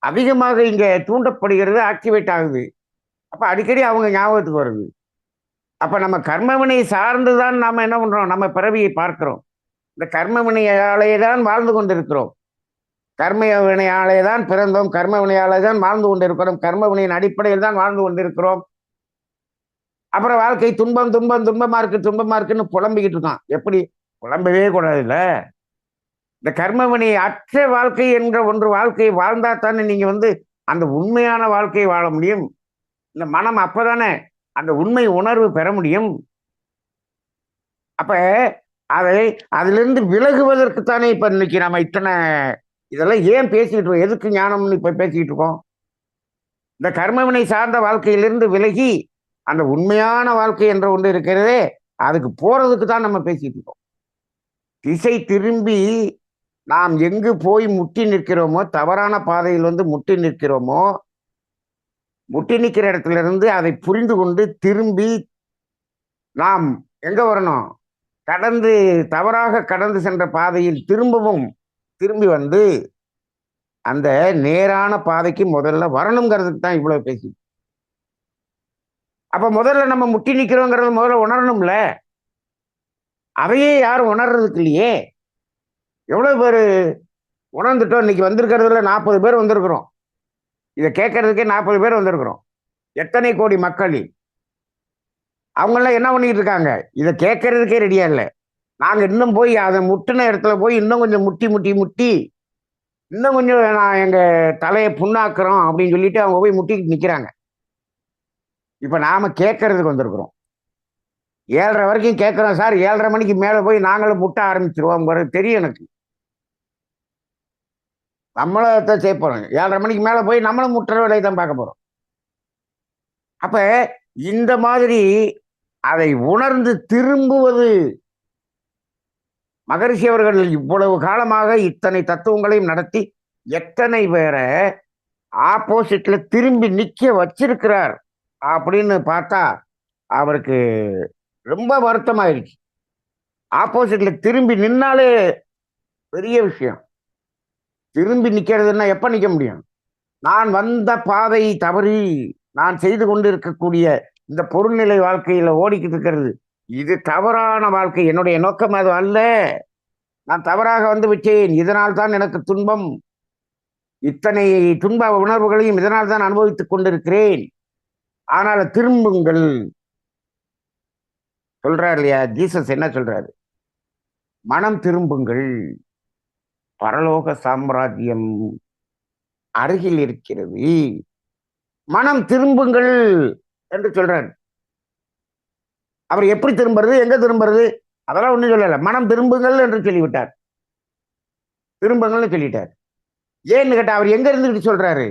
அதிகமாக இங்க தூண்டப்படுகிறது, ஆக்டிவேட் ஆகுது. அப்ப அடிக்கடி அவங்க ஞாபகத்துக்கு வருது. அப்ப நம்ம கர்மவினை சார்ந்துதான் நாம என்ன பண்றோம், நம்ம பிறவியை பார்க்கிறோம். இந்த கர்ம வினையாலே தான் வாழ்ந்து கொண்டிருக்கிறோம். கர்ம வினையாலே தான் பிறந்தோம், கர்ம வினையாலே தான் வாழ்ந்து கொண்டிருக்கிறோம், கர்ம வினையின் அடிப்படையில் தான் வாழ்ந்து கொண்டிருக்கிறோம். அப்புறம் வாழ்க்கை துன்பம் துன்பம் துன்பமா இருக்குன்னு புலம்பிக்கிட்டு இருக்கான். எப்படி? புலம்பவே கூடாது இல்ல. இந்த கர்மவினை அற்ற வாழ்க்கை என்ற ஒன்று வாழ்க்கையை வாழ்ந்தா தானே நீங்க வந்து அந்த உண்மையான வாழ்க்கையை வாழ முடியும். இந்த மனம் அப்பதானே அந்த உண்மை உணர்வு பெற முடியும். அப்ப அதை அதிலிருந்து விலகுவதற்குத்தானே இப்ப இன்னைக்கு நம்ம இத்தனை இதெல்லாம் ஏன் பேசிக்கிட்டு இருக்கோம்? எதுக்கு ஞானம்னு இப்ப பேசிக்கிட்டு இருக்கோம்? இந்த கர்மவினை சார்ந்த வாழ்க்கையிலிருந்து விலகி அந்த உண்மையான வாழ்க்கை என்ற ஒன்று இருக்கிறதே, அதுக்கு போறதுக்கு தான் நம்ம பேசிட்டு இருக்கோம். திசை திரும்பி நாம் எங்கு போய் முட்டி நிற்கிறோமோ, தவறான பாதையில் வந்து முட்டி நிற்கிறோமோ, முட்டி நிற்கிற இடத்துல இருந்து அதை புரிந்து கொண்டு திரும்பி நாம் எங்க வரணும், கடந்து தவறாக கடந்து சென்ற பாதையில் திரும்பவும் திரும்பி வந்து அந்த நேரான பாதைக்கு முதல்ல வரணுங்கிறதுக்கு தான் இவ்வளவு பேசி. அப்ப முதல்ல நம்ம முட்டி நிக்கிறோங்கிறத முதல்ல உணரணும்ல. அதையே யாரும் உணர்றதுக்கு இல்லையே. எவ்வளவு பேரு உணர்ந்துட்டோம். இன்னைக்கு வந்திருக்கிறதுல 40 பேர் வந்திருக்கிறோம். இதை கேட்கறதுக்கே 40 பேர் வந்திருக்கிறோம். எத்தனை கோடி மக்களில் அவங்கெல்லாம் என்ன பண்ணிட்டு இருக்காங்க? இதை கேட்கறதுக்கே ரெடியா இல்லை. நாங்க இன்னும் போய் அதை முட்டின இடத்துல போய் இன்னும் கொஞ்சம் முட்டி முட்டி முட்டி இன்னும் கொஞ்சம் நான் எங்க தலையை புண்ணாக்குறோம் அப்படின்னு சொல்லிட்டு அவங்க போய் முட்டிக்கிட்டு நிக்கிறாங்க. இப்ப நாம கேட்கறதுக்கு வந்திருக்கிறோம். 7:30 வரைக்கும் கேட்கிறோம் சார். 7:30 மணிக்கு மேல போய் நாங்களும் முட்ட ஆரம்பிச்சிருவோம் தெரியும் எனக்கு. நம்மளத்தான் செய்ய போறோம். 7:30 மணிக்கு மேல போய் நம்மளும் முட்டுற வேலையை தான் பார்க்க போறோம். அப்ப இந்த மாதிரி அதை உணர்ந்து திரும்புவது, மகரிஷி அவர்கள் இவ்வளவு காலமாக இத்தனை தத்துவங்களையும் நடத்தி எத்தனை பேரை ஆப்போசிட்ல திரும்பி நிக்க வச்சிருக்கிறார் அப்படின்னு பார்த்தா அவருக்கு ரொம்ப வருத்தமாயிருச்சு. ஆப்போசிட்ல திரும்பி நின்னாலே பெரிய விஷயம். திரும்பி நிக்கிறதுன்னா எப்ப நிக்க முடியும்? நான் வந்த பாதை தவறி நான் செய்து கொண்டு இருக்கக்கூடிய இந்த பொருள்நிலை வாழ்க்கையில ஓடிக்கிட்டு இருக்கிறது இது தவறான வாழ்க்கை. என்னுடைய நோக்கம் அது அல்ல. நான் தவறாக வந்து விட்டேன். இதனால் தான் எனக்கு துன்பம். இத்தனை துன்ப உணர்வுகளையும் இதனால் தான் அனுபவித்துக் கொண்டிருக்கிறேன். ஆனால் திரும்புங்கள் சொல்றாரு இல்லையா? ஜீசஸ் என்ன சொல்றாரு? மனம் திரும்புங்கள், பரலோக சாம்ராஜ்யம் அருகில் இருக்கிறது. மனம் திரும்புங்கள் என்று சொல்றாரு. அவர் எப்படி திரும்புறது, எங்க திரும்புறது, அதெல்லாம் ஒண்ணும் சொல்லல. மனம் திரும்புங்கள் என்று சொல்லிவிட்டார். திரும்புங்கள்னு சொல்லிட்டார். ஏன்னு கேட்டா அவர் எங்க இருந்துகிட்டு சொல்றாரு?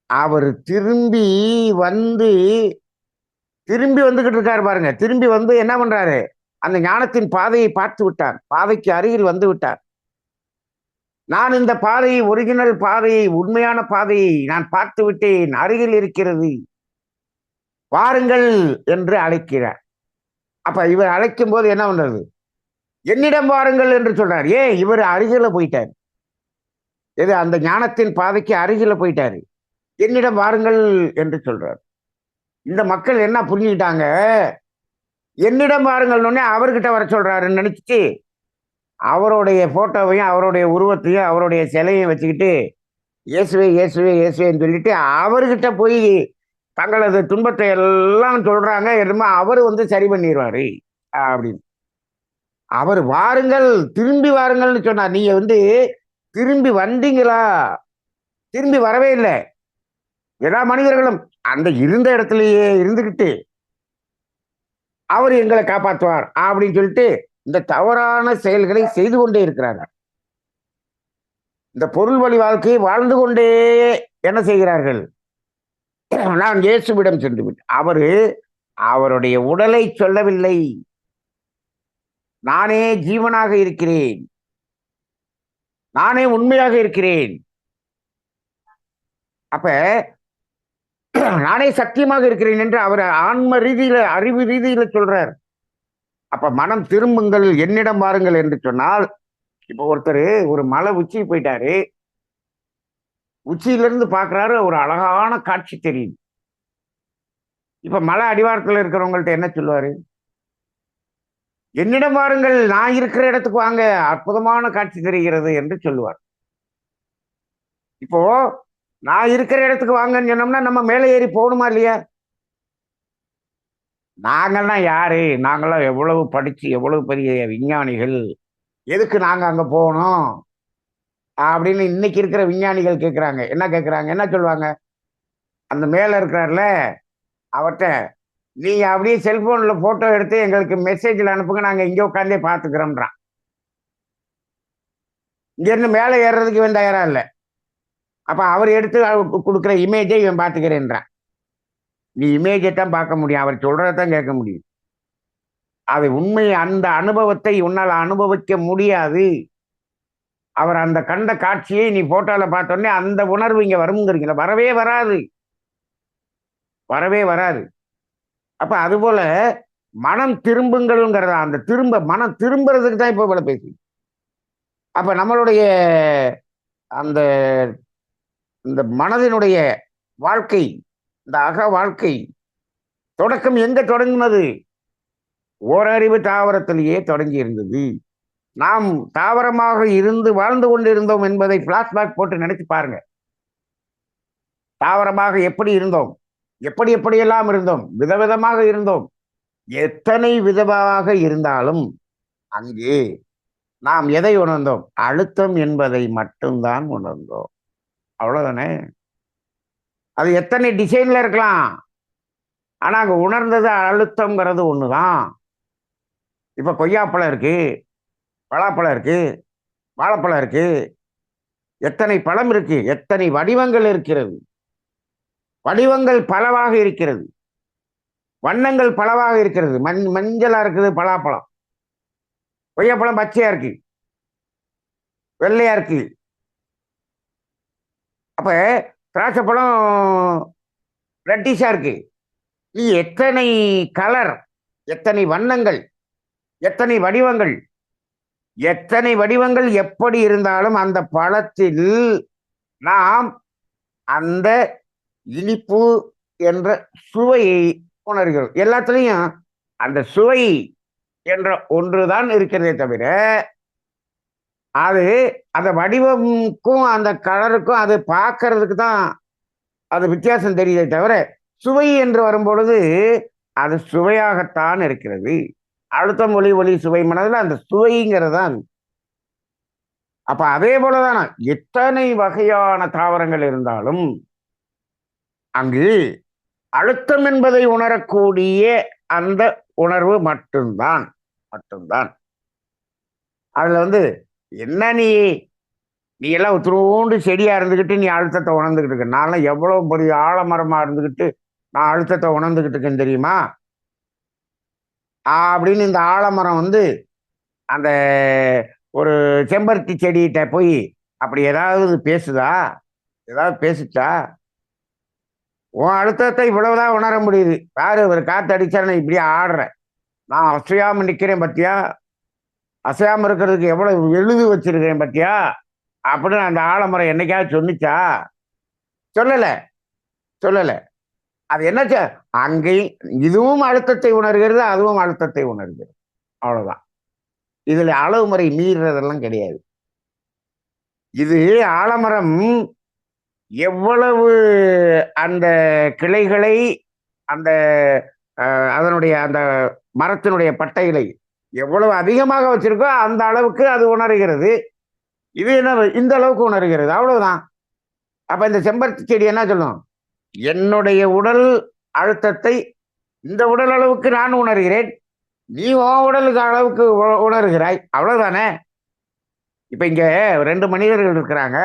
அவர் திரும்பி வந்துகிட்டு இருக்காரு பாருங்க. திரும்பி வந்து என்ன பண்றாரு? அந்த ஞானத்தின் பாதையை பார்த்து விட்டார். பாதைக்கு அருகில் வந்து விட்டார். நான் இந்த பாதையை, ஒரிஜினல் பாதையை, உண்மையான பாதையை நான் பார்த்து விட்டேன். அருகில் இருக்கிறது, வாருங்கள் என்று அழைக்கிறார். அப்ப இவர் அழைக்கும் போது என்ன பண்றது? என்னிடம் வாருங்கள் என்று சொல்றார். ஏன்? இவர் அருகில போயிட்டார். எது? அந்த ஞானத்தின் பாதைக்கு அருகில போயிட்டாரு. என்னிடம் வாருங்கள் என்று சொல்றார். இந்த மக்கள் என்ன புரிஞ்சுக்கிட்டாங்க? என்னிடம் வாருங்கள்னு அவர்கிட்ட வர சொல்றாருன்னு நினைச்சிட்டு அவருடைய போட்டோவையும் அவருடைய உருவத்தையும் அவருடைய சிலையும் வச்சுக்கிட்டு இயேசுவே இயேசுவே இயேசுவேன்னு சொல்லிட்டு அவர்கிட்ட போய் தங்களது துன்பத்தை எல்லாம் சொல்றாங்க. என்னமோ அவர் வந்து சரி பண்ணிடுவாரு அப்படின்னு. அவர் வாருங்கள், திரும்பி வாருங்கள்னு சொன்னார். நீங்க வந்து திரும்பி வந்தீங்களா? திரும்பி வரவே இல்லை. எல்லா மனிதர்களும் அந்த இருந்த இடத்துலயே இருந்துகிட்டு அவர் எங்களை காப்பாற்றுவார் அப்படின்னு சொல்லிட்டு இந்த தவறான செயல்களை செய்து கொண்டே இருக்கிறார்கள். இந்த பொருள் வழி வாழ்க்கையை வாழ்ந்து கொண்டே என்ன செய்கிறார்கள்? நான் இயேசுவிடம் சென்று விட்டேன். அவருடைய உடலை சொல்லவில்லை. நானே ஜீவனாக இருக்கிறேன், நானே உண்மையாக இருக்கிறேன், அப்ப நானே சத்தியமாக இருக்கிறேன் என்று அவர் ஆன்ம ரீதியில, அறிவு ரீதியில சொல்றார். அப்ப மனம் திரும்புங்கள், என்னிடம் வாருங்கள் என்று சொன்னால், இப்ப ஒருத்தர் ஒரு மலை உச்சி போயிட்டாரு. உச்சியிலிருந்து பாக்குறாரு, ஒரு அழகான காட்சி தெரியுது. இப்ப மலை அடிவாரத்துல இருக்கிறவங்கள்ட்ட என்ன சொல்லுவாரு? என்னிடம் வாருங்கள், நான் இருக்கிற இடத்துக்கு வாங்க, அற்புதமான காட்சி தெரிகிறது என்று சொல்லுவார். இப்போ நான் இருக்கிற இடத்துக்கு வாங்கன்னு சொன்னோம்னா நம்ம மேலே ஏறி போகணுமா இல்லையா? நாங்கள்லாம் யாரு? நாங்களாம் எவ்வளவு படிச்சு, எவ்வளவு பெரிய விஞ்ஞானிகள், எதுக்கு நாங்க அங்க போகணும் அப்படின்னு இன்னைக்கு இருக்கிற விஞ்ஞானிகள் கேட்கிறாங்க. என்ன கேட்கிறாங்க? என்ன சொல்லுவாங்க? அந்த மேல இருக்கிறார்ல அவர்கிட்ட, நீங்க அப்படியே செல்போன்ல போட்டோ எடுத்து எங்களுக்கு மெசேஜ்ல அனுப்புங்க, நாங்க இங்க உட்காந்தே பாத்துக்கிறோம்ன்றான். இங்க இருந்து மேலே ஏறுறதுக்கு இவன் தயாரா இல்லை. அப்ப அவர் எடுத்து கொடுக்குற இமேஜை இவன் பாத்துக்கிறேன்றான். நீ இமேஜை தான் பார்க்க முடியும், அவர் சொல்றதான் கேட்க முடியும். அதை உண்மையை, அந்த அனுபவத்தை உன்னால் அனுபவிக்க முடியாது. அவர் அந்த கண்ட காட்சியை நீ போட்டோல பார்த்தோன்னே அந்த உணர்வு இங்க வருங்கிறீங்களா? வரவே வராது, வரவே வராது. அப்ப அது போல மனம் திரும்புங்கள்ங்கிறதா, அந்த மனம் திரும்புறதுக்கு தான் இப்போ போல பேசி. அப்ப நம்மளுடைய அந்த இந்த மனதினுடைய வாழ்க்கை, இந்த அக வாழ்க்கை தொடக்கம் எங்க தொடங்கினது? ஓரறிவு தாவரத்திலேயே தொடங்கி இருந்தது. நாம் தாவரமாக இருந்து வாழ்ந்து கொண்டிருந்தோம் என்பதை பிளாஷ்பேக் போட்டு நினைச்சு பாருங்க. தாவரமாக எப்படி இருந்தோம், எப்படியெல்லாம் இருந்தோம், விதவிதமாக இருந்தோம். எத்தனை விதமாக இருந்தாலும் அங்கே நாம் எதை உணர்ந்தோம்? அழுத்தம் என்பதை மட்டும்தான் உணர்ந்தோம். அவ்வளவுதானே. அது எத்தனை டிசைன்ல இருக்கலாம். ஆனா அங்க உணர்ந்தது அழுத்தம்ங்கிறது ஒண்ணுதான். இப்ப கொய்யாப்பழம் இருக்கு, பலாப்பழம் இருக்கு, வாழைப்பழம் இருக்கு. எத்தனை பழம் இருக்கு, எத்தனை வடிவங்கள் இருக்கிறது. வடிவங்கள் பலவாக இருக்கிறது, வண்ணங்கள் பலவாக இருக்கிறது. மஞ்சளா இருக்குது பலாப்பழம், கொய்யாப்பழம் பச்சையா இருக்கு, வெள்ளையா இருக்கு. அப்ப திராட்சை பழம் ரெட்டிஷா இருக்கு. நீ எத்தனை கலர், எத்தனை வண்ணங்கள், எத்தனை வடிவங்கள், எத்தனை வடிவங்கள் எப்படி இருந்தாலும் அந்த பழத்தில் நாம் அந்த இனிப்பு என்ற சுவையை உணர்கிறோம். எல்லாத்துலயும் அந்த சுவை என்ற ஒன்றுதான் இருக்கிறதே தவிர அது அந்த வடிவமுக்கும் அந்த கலருக்கும் அது பார்க்கறதுக்கு தான் அது வித்தியாசம் தெரியுதே தவிர சுவை என்று வரும்பொழுது அது சுவையாகத்தான் இருக்கிறது. அழுத்தம் ஒளி ஒளி சுவை மனதில் அந்த சுவைங்கிறது தான். அப்ப அதே போலதான எத்தனை வகையான தாவரங்கள் இருந்தாலும் அங்கு அழுத்தம் என்பதை உணரக்கூடிய அந்த உணர்வு மட்டும்தான். அதுல என்ன நீ நீ எல்லாம் உத்தரவோண்டு செடியா இருந்துகிட்டு நீ அழுத்தத்தை உணர்ந்துகிட்டு இருக்க. நான்லாம் எவ்வளவு பெரிய ஆலமரமா இருந்துகிட்டு நான் அழுத்தத்தை உணர்ந்துகிட்டு இருக்கேன்னு தெரியுமா அப்படின்னு இந்த ஆலமரம் அந்த ஒரு செம்பருத்தி செடிகிட்ட போய் அப்படி ஏதாவது பேசுதா? ஏதாவது பேசுச்சா? உன் அழுத்தத்தை இவ்வளவுதான் உணர முடியுது. பாரு, ஒரு காத்து அடிச்சா நான் இப்படி ஆடுறேன், நான் அசையாம நிக்கிறேன் பத்தியா, அசையாம இருக்கிறதுக்கு எவ்வளவு எழுது வச்சிருக்கேன் பத்தியா அப்படின்னு அந்த ஆலமரம் என்னைக்காவது சொன்னிச்சா? சொல்லல, சொல்லல. அது என்னச்சா அங்கேயும் இதுவும் அழுத்தத்தை உணர்கிறது, அதுவும் அழுத்தத்தை உணர்கிறது. அவ்வளவுதான். இதுல அளவு முறை மீறுறதெல்லாம் கிடையாது. இது ஆலமரம் எவ்வளவு அந்த கிளைகளை அந்த அதனுடைய அந்த மரத்தினுடைய பட்டைகளை எவ்வளவு அதிகமாக வச்சிருக்கோ அந்த அளவுக்கு அது உணர்கிறது. இது என்ன இந்த அளவுக்கு உணர்கிறது, அவ்வளவுதான். அப்ப இந்த செம்பருத்தி செடி என்ன சொல்லும்? என்னுடைய உடல் அழுத்தத்தை இந்த உடல் அளவுக்கு நான் உணர்கிறேன், நீ உன் உடலுக்கு அளவுக்கு உணர்கிறாய், அவ்வளவுதானே. இப்ப இங்க 2 மனிதர்கள் இருக்கிறாங்க.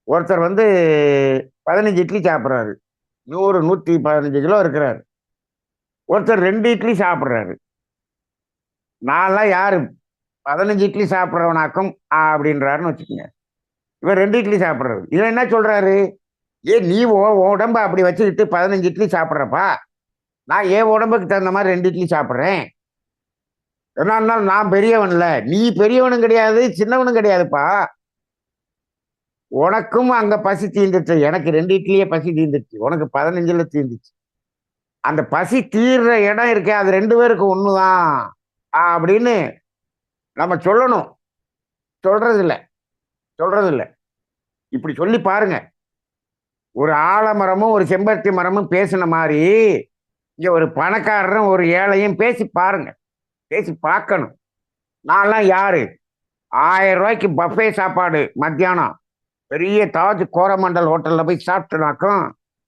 ஒருத்தர் 15 இட்லி சாப்பிட்றாரு, 115 கிலோ இருக்கிறாரு. ஒருத்தர் 2 இட்லி சாப்பிட்றாரு. நான்லாம் யாரு 15 இட்லி சாப்பிட்றவனாக்கும் அப்படின்றாருன்னு வச்சுக்கோங்க. இவர் 2 இட்லி சாப்பிட்றாரு. இவன் என்ன சொல்றாரு? நீ உடம்ப அப்படி வச்சுக்கிட்டு 15 இட்லி சாப்பிட்றப்பா, நான் என் உடம்புக்கு தகுந்த மாதிரி 2 இட்லி சாப்பிட்றேன். என்ன இருந்தாலும் நான் பெரியவன் இல்ல, நீ பெரியவனும் கிடையாது சின்னவனும் கிடையாதுப்பா. உனக்கும் அங்க பசி தீர்ந்துச்சு, எனக்கு 2 இட்லியே பசி தீர்ந்துச்சு, உனக்கு 15ல தீர்ந்துச்சு. அந்த பசி தீர்ற இடம் இருக்கே அது 2 பேருக்கு ஒண்ணுதான் அப்படின்னு நம்ம சொல்லணும். சொல்றது இல்ல. இப்படி சொல்லி பாருங்க. ஒரு ஆலமரமும் ஒரு செம்பருத்தி மரமும் பேசின மாதிரி இங்க ஒரு பணக்காரரும் ஒரு ஏழையும் பேசி பாருங்க, பேசி பார்க்கணும். நான்லாம் யாரு 1000 ரூபாய்க்கு பஃபே சாப்பாடு மத்தியானம் பெரிய தாஜ் கோரமண்டல் ஹோட்டல்ல போய் சாப்பிட்டுனாக்கும்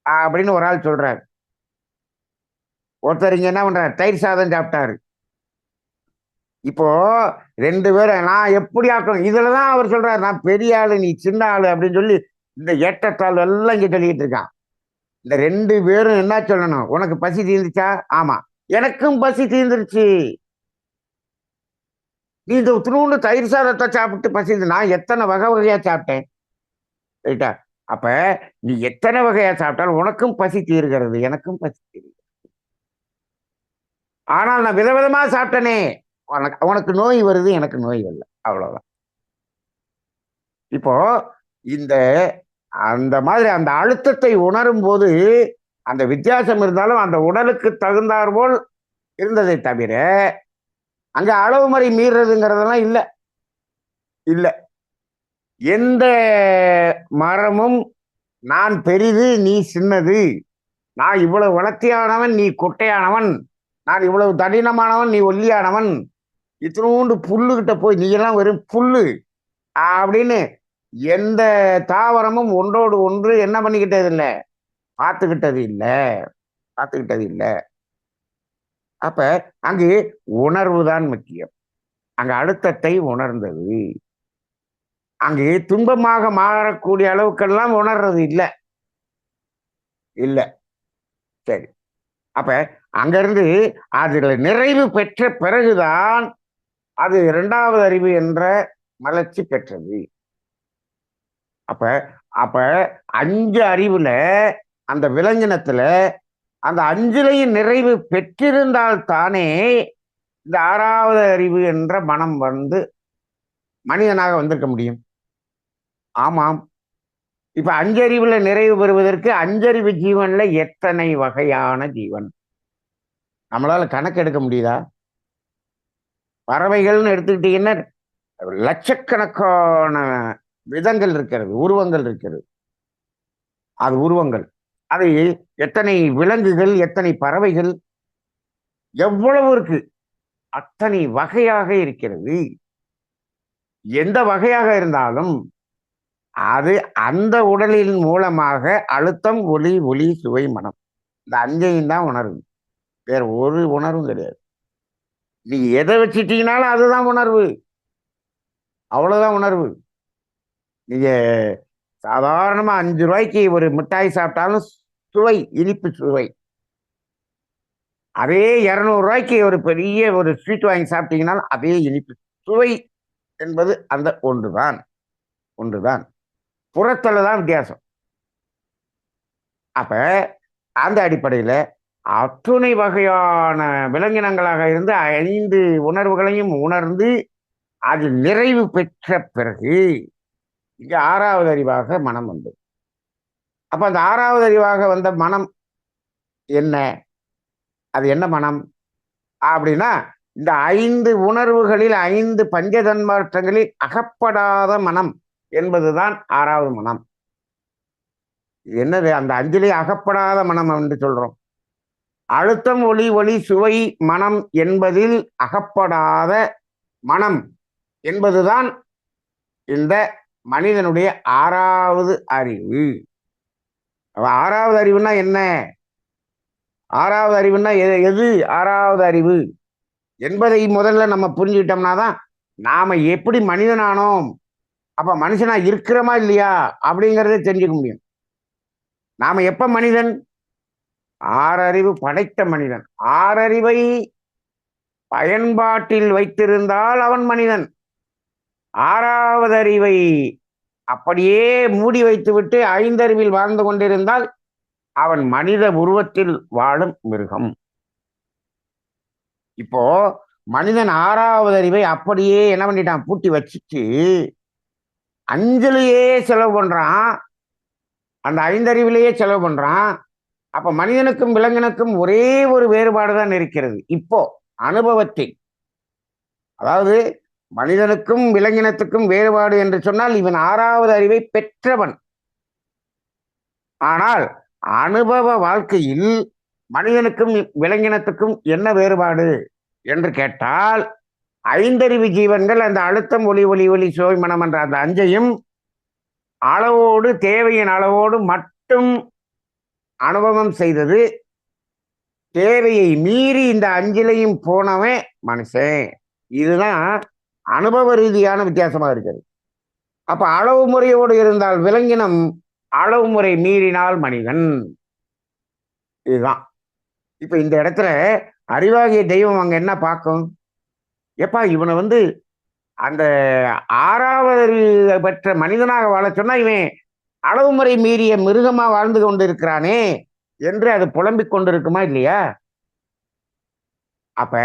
அப்படின்னு ஒரு ஆள் சொல்றாரு. ஒருத்தர் இங்க என்ன பண்றாரு? தயிர் சாதம் சாப்பிட்டாரு. இப்போ 2 பேரும் நான் எப்படி ஆக்கணும் இதுலதான் அவர் சொல்றாரு, நான் பெரிய ஆளு நீ சின்ன ஆளு அப்படின்னு சொல்லி இந்த ஏற்றத்தாள் எல்லாம் இங்க சொல்லிட்டு இருக்கான். இந்த 2 பேரும் என்ன சொல்லணும்? உனக்கு பசி தீர்ந்துச்சா? ஆமா, எனக்கும் பசி தீர்ந்துருச்சு. நீ இந்த உத்துணூண்டு தயிர் சாதத்தை சாப்பிட்டு பசி, நான் எத்தனை வகை வகையா சாப்பிட்டேன், ரைட்டா? அப்ப நீ எத்தனை வகையா சாப்பிட்டாலும் உனக்கும் பசி தீர்கிறது, எனக்கும் பசி தீர்கிறது. ஆனால் நான் விதவிதமா சாப்பிட்டனே, உனக்கு நோய் வருது, எனக்கு நோய் வரல, அவ்வளவுதான். இப்போ இந்த அந்த மாதிரி அந்த அழுத்தத்தை உணரும் போது அந்த வித்தியாசம் இருந்தாலும் அந்த உடலுக்கு தகுந்தார் போல் இருந்ததை தவிர அங்க அளவு முறை மீறுறதுங்கிறதெல்லாம் இல்ல. எந்த மரமும் நான் பெரிது நீ சின்னது, நான் இவ்வளவு வளர்த்தியானவன் நீ குட்டையானவன் நான் இவ்வளவு தடினமானவன், நீ ஒல்லியானவன், இத்தினூண்டு புல்லுகிட்ட போய் நீ எல்லாம் வெறும் புல்லு அப்படின்னு எந்த தாவரமும் ஒன்றோடு ஒன்று என்ன பண்ணிக்கிட்டது இல்லை, பார்த்துக்கிட்டது இல்லை, பார்த்துக்கிட்டது இல்லை. அப்ப அங்கு உணர்வு தான் முக்கியம். அங்க அழுத்தத்தை உணர்ந்தது. அங்கு துன்பமாக மாறக்கூடிய அளவுக்கெல்லாம் உணர்றது இல்லை. இல்ல. சரி. அப்ப அங்கிருந்து அதுல நிறைவு பெற்ற பிறகுதான் அது இரண்டாவது அறிவு என்ற மலர்ச்சி பெற்றது. அப்ப அப்ப 5 அறிவுல அந்த விலங்கினத்துல அந்த 5லையும் நிறைவு பெற்றிருந்தால் தானே இந்த 6வது அறிவு என்ற மனம் மனிதனாக வந்திருக்க முடியும். ஆமாம். இப்ப 5 அறிவுல நிறைவு பெறுவதற்கு 5 அறிவு ஜீவன்ல எத்தனை வகையான ஜீவன் நம்மளால கணக்கு எடுக்க முடியுதா? பறவைகள்னு எடுத்துக்கிட்டீங்கன்னா லட்சக்கணக்கான விதங்கள் இருக்கிறது, உருவங்கள் இருக்கிறது. அது உருவங்கள். அது எத்தனை விலங்குகள், எத்தனை பறவைகள், எவ்வளவு இருக்கு, அத்தனை வகையாக இருக்கிறது. எந்த வகையாக இருந்தாலும் அது அந்த உடலின் மூலமாக அழுத்தம், ஒளி, ஒளி, சுவை, மனம், இந்த 5ஐயும் தான் உணர்வு. வேற ஒரு உணர்வும் கிடையாது. நீ எதை வச்சுட்டீங்கனாலும் அதுதான் உணர்வு, அவ்வளவுதான் உணர்வு. நீங்க சாதாரணமா 5 ரூபாய்க்கு ஒரு மிட்டாய் சாப்பிட்டாலும் சுவை, இனிப்பு சுவை. அதே 200 ரூபாய்க்கு ஒரு பெரிய ஒரு ஸ்வீட் வாங்கி சாப்பிட்டீங்கன்னாலும் அதே இனிப்பு சுவை என்பது அந்த ஒன்றுதான், ஒன்றுதான். புறத்துல தான் வித்தியாசம். அப்ப அந்த அடிப்படையில அத்துணை வகையான விலங்கினங்களாக இருந்து 5 உணர்வுகளையும் உணர்ந்து அது நிறைவு பெற்ற பிறகு இங்க 6வது அறிவாக மனம் வந்தது. அப்ப அந்த 6வது அறிவாக வந்த மனம் என்ன? அது என்ன மனம் அப்படின்னா, இந்த 5 உணர்வுகளில் 5 பஞ்சதன்மாற்றங்களில் அகப்படாத மனம் என்பதுதான் 6வது மனம். என்னது அந்த 5லே அகப்படாத மனம் என்று சொல்றோம்? அழுத்தம், ஒளி, ஒளி, சுவை, மனம் என்பதில் அகப்படாத மனம் என்பதுதான் இந்த மனிதனுடைய 6வது அறிவு. 6வது அறிவுன்னா என்ன? 6வது அறிவுன்னா எது 6வது அறிவு என்பதை முதல்ல நம்ம புரிஞ்சுக்கிட்டோம்னா தான் நாம எப்படி மனிதனானோம், அப்ப மனுஷனா இருக்கிறோமா இல்லையா அப்படிங்கிறத தெரிஞ்சுக்க முடியும். நாம எப்ப மனிதன்? 6 அறிவு படைத்த மனிதன். 6 அறிவை பயன்பாட்டில் வைத்திருந்தால் அவன் மனிதன். 6வது அறிவை அப்படியே மூடி வைத்துவிட்டு 5 அறிவில் வாழ்ந்து கொண்டிருந்தால் அவன் மனித உருவத்தில் வாழும் மிருகம். இப்போ மனிதன் 6வது அறிவை அப்படியே என்ன பண்ணிட்டான், பூட்டி வச்சுட்டு 5லேயே செலவு பண்றான், அந்த 5 அறிவிலேயே செலவு பண்றான். அப்ப மனிதனுக்கும் விலங்கினுக்கும் ஒரே ஒரு வேறுபாடு தான் இருக்கிறது இப்போ அனுபவத்தில். அதாவது மனிதனுக்கும் விலங்கினத்துக்கும் வேறுபாடு என்று சொன்னால் இவன் 6வது அறிவை பெற்றவன். ஆனால் அனுபவ வாழ்க்கையில் மனிதனுக்கும் விலங்கினத்துக்கும் என்ன வேறுபாடு என்று கேட்டால் 5 அறிவு ஜீவன்கள் அந்த அழுத்தம், ஒளி, ஒளி, ஒளி, சுவை, மனம் என்ற அந்த 5ஐயும் அளவோடு, தேவையின் அளவோடு மட்டும் அனுபவம் செய்தது. தேவையை மீறி இந்த 5லையும் போனவன் மனுஷன். இதுதான் அனுபவ ரீதியான வித்தியாசமா இருக்கிறது. அப்ப அளவு முறையோடு இருந்தால் விலங்கினம், அளவு முறை மீறினால் மனிதன். இதுதான். இப்ப இந்த இடத்துல அறிவாகிய தெய்வம் அங்க என்ன பார்க்கும்? எப்பா இவனை அந்த 6வது அறிவு பெற்ற மனிதனாக வாழ சொன்னா இவன் அளவு முறை மீறிய மிருகமா வாழ்ந்து கொண்டிருக்கிறானே என்று அது புலம்பிக் கொண்டிருக்குமா இல்லையா? அப்ப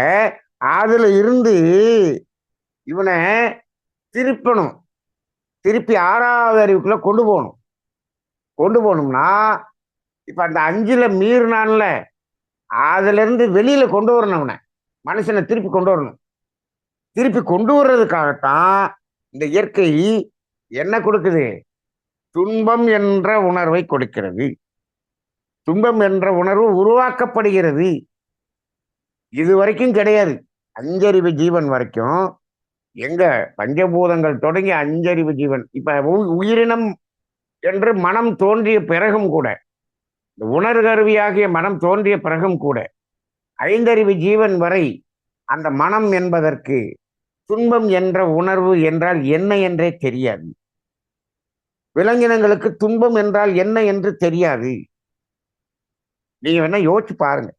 அதுல இருந்து இவனை திருப்பணும், திருப்பி 6வது அறிவுக்குள்ள கொண்டு போகணும்னா இப்ப அந்த 5ல மீறினான்ல அதுல இருந்து வெளியில கொண்டு வரணும். அவனை மனுஷனை திருப்பி கொண்டு வரணும். திருப்பி கொண்டு வர்றதுக்காகத்தான் இந்த இயற்கை என்ன கொடுக்குது? துன்பம் என்ற உணர்வை கொடுக்கிறது. துன்பம் என்ற உணர்வு உருவாக்கப்படுகிறது. இது வரைக்கும் கிடையாது. அஞ்சறிவு ஜீவன் வரைக்கும் எங்க பஞ்சபூதங்கள் தொடங்கி அஞ்சறிவு ஜீவன் இப்ப உயிரினம் என்று மனம் தோன்றிய பிறகும் கூட, இந்த உணர்கருவியாகிய மனம் தோன்றிய பிறகும் கூட, ஐந்தறிவு ஜீவன் வரை அந்த மனம் என்பதற்கு துன்பம் என்ற உணர்வு என்றால் என்ன என்றே தெரியாது. விலங்கினங்களுக்கு துன்பம் என்றால் என்ன என்று தெரியாது. நீங்க வேணா யோசிச்சு பாருங்க,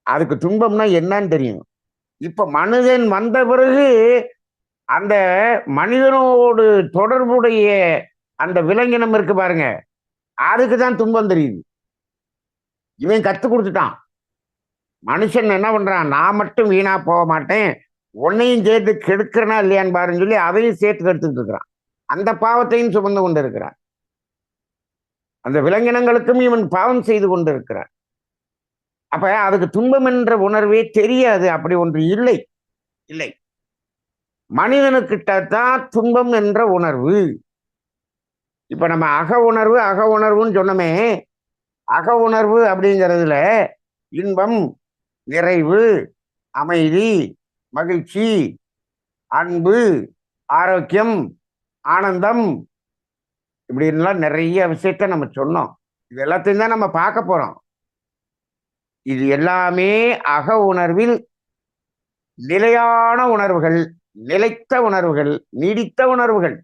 அதுக்கு துன்பம்னா என்னன்னு தெரியும். இப்ப மனிதன் வந்த பிறகு அந்த மனிதனோடு தொடர்புடைய அந்த விலங்கினம் இருக்கு பாருங்க, அதுக்கு தான் துன்பம் தெரியுது. இவன் கத்து கொடுத்துட்டான். மனுஷன் என்ன பண்றான், நான் மட்டும் வீணா போக மாட்டேன், உன்னையும் சேர்த்து கெடுக்கிறனா இல்லையான்னு பாருன்னு சொல்லி அதையும் சேர்த்து கெடுத்துட்டு இருக்கிறான். அந்த பாவத்தையும் சுமந்து கொண்டு இருக்கிறான். அந்த விலங்கினங்களுக்கும் இவன் பாவம் செய்து கொண்டு இருக்கிறான். அப்ப அதுக்கு துன்பம் என்ற உணர்வே தெரியாது. அப்படி ஒன்று இல்லை. இல்லை, மனிதனுக்கிட்டதான் துன்பம் என்ற உணர்வு. இப்ப நம்ம அக உணர்வு அக உணர்வுன்னு சொன்னோமே, அக உணர்வு அப்படிங்கிறதுல இன்பம், நிறைவு, அமைதி, மகிழ்ச்சி, அன்பு, ஆரோக்கியம், ஆனந்தம், இப்படின்லாம் நிறைய விஷயத்த நம்ம சொன்னோம். இது எல்லாத்தையும் தான் நம்ம பார்க்க போறோம். இது எல்லாமே அக உணர்வில் நிலையான உணர்வுகள், நிலைத்த உணர்வுகள், நீடித்த உணர்வுகள்.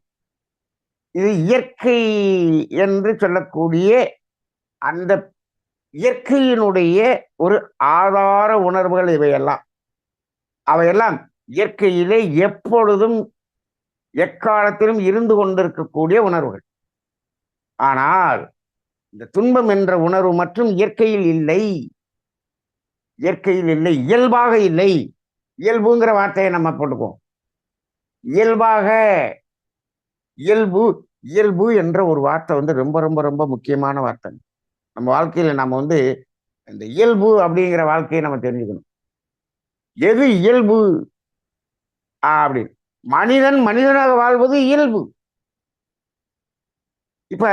இது இயற்கை என்று சொல்லக்கூடிய அந்த இயற்கையினுடைய ஒரு ஆதார உணர்வுகள் இவையெல்லாம். அவையெல்லாம் இயற்கையிலே எப்பொழுதும் எக்காலத்திலும் இருந்து கொண்டிருக்கக்கூடிய உணர்வுகள். ஆனால் இந்த துன்பம் என்ற உணர்வு மற்றும் இயற்கையில் இல்லை. இயற்கையில் இல்லை, இயல்பாக இல்லை. இயல்புங்கிற வார்த்தையை நம்ம போட்டுக்குவோம். இயல்பாக, இயல்பு, இயல்பு என்ற ஒரு வார்த்தை ரொம்ப ரொம்ப ரொம்ப முக்கியமான வார்த்தை. நம்ம வாழ்க்கையில நம்ம இந்த இயல்பு அப்படிங்கிற வாழ்க்கையை நம்ம தெரிஞ்சுக்கணும். எது இயல்பு அப்படி, மனிதன் மனிதனாக வாழ்வது இயல்பு. இப்ப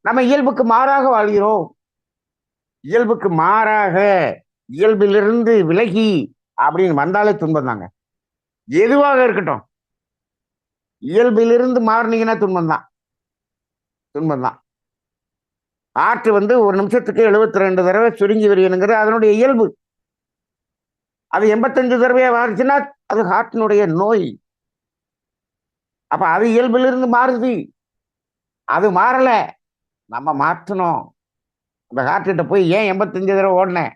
நம்ம இயல்புக்கு மாறாக வாழ்கிறோம். இயல்புக்கு மாறாக, இயல்பிலிருந்து விலகி அப்படின்னு வந்தாலே துன்பம் தாங்க. எதுவாக இருக்கட்டும், இயல்பிலிருந்து மாறினீங்கன்னா துன்பம் தான். துன்பம் தான். ஆற்று ஒரு நிமிஷத்துக்கு 72 தடவை சுருங்கி வருகிறது அதனுடைய இயல்பு. அது 85 தடவையா மாறுச்சுன்னா அது ஹார்ட்டினுடைய நோய். அப்ப அது இயல்பிலிருந்து மாறுது. அது மாறல, நம்ம மாற்றணும். அந்த ஹார்ட்டிட்ட போய் ஏன் 85 தடவை ஓடினேன்,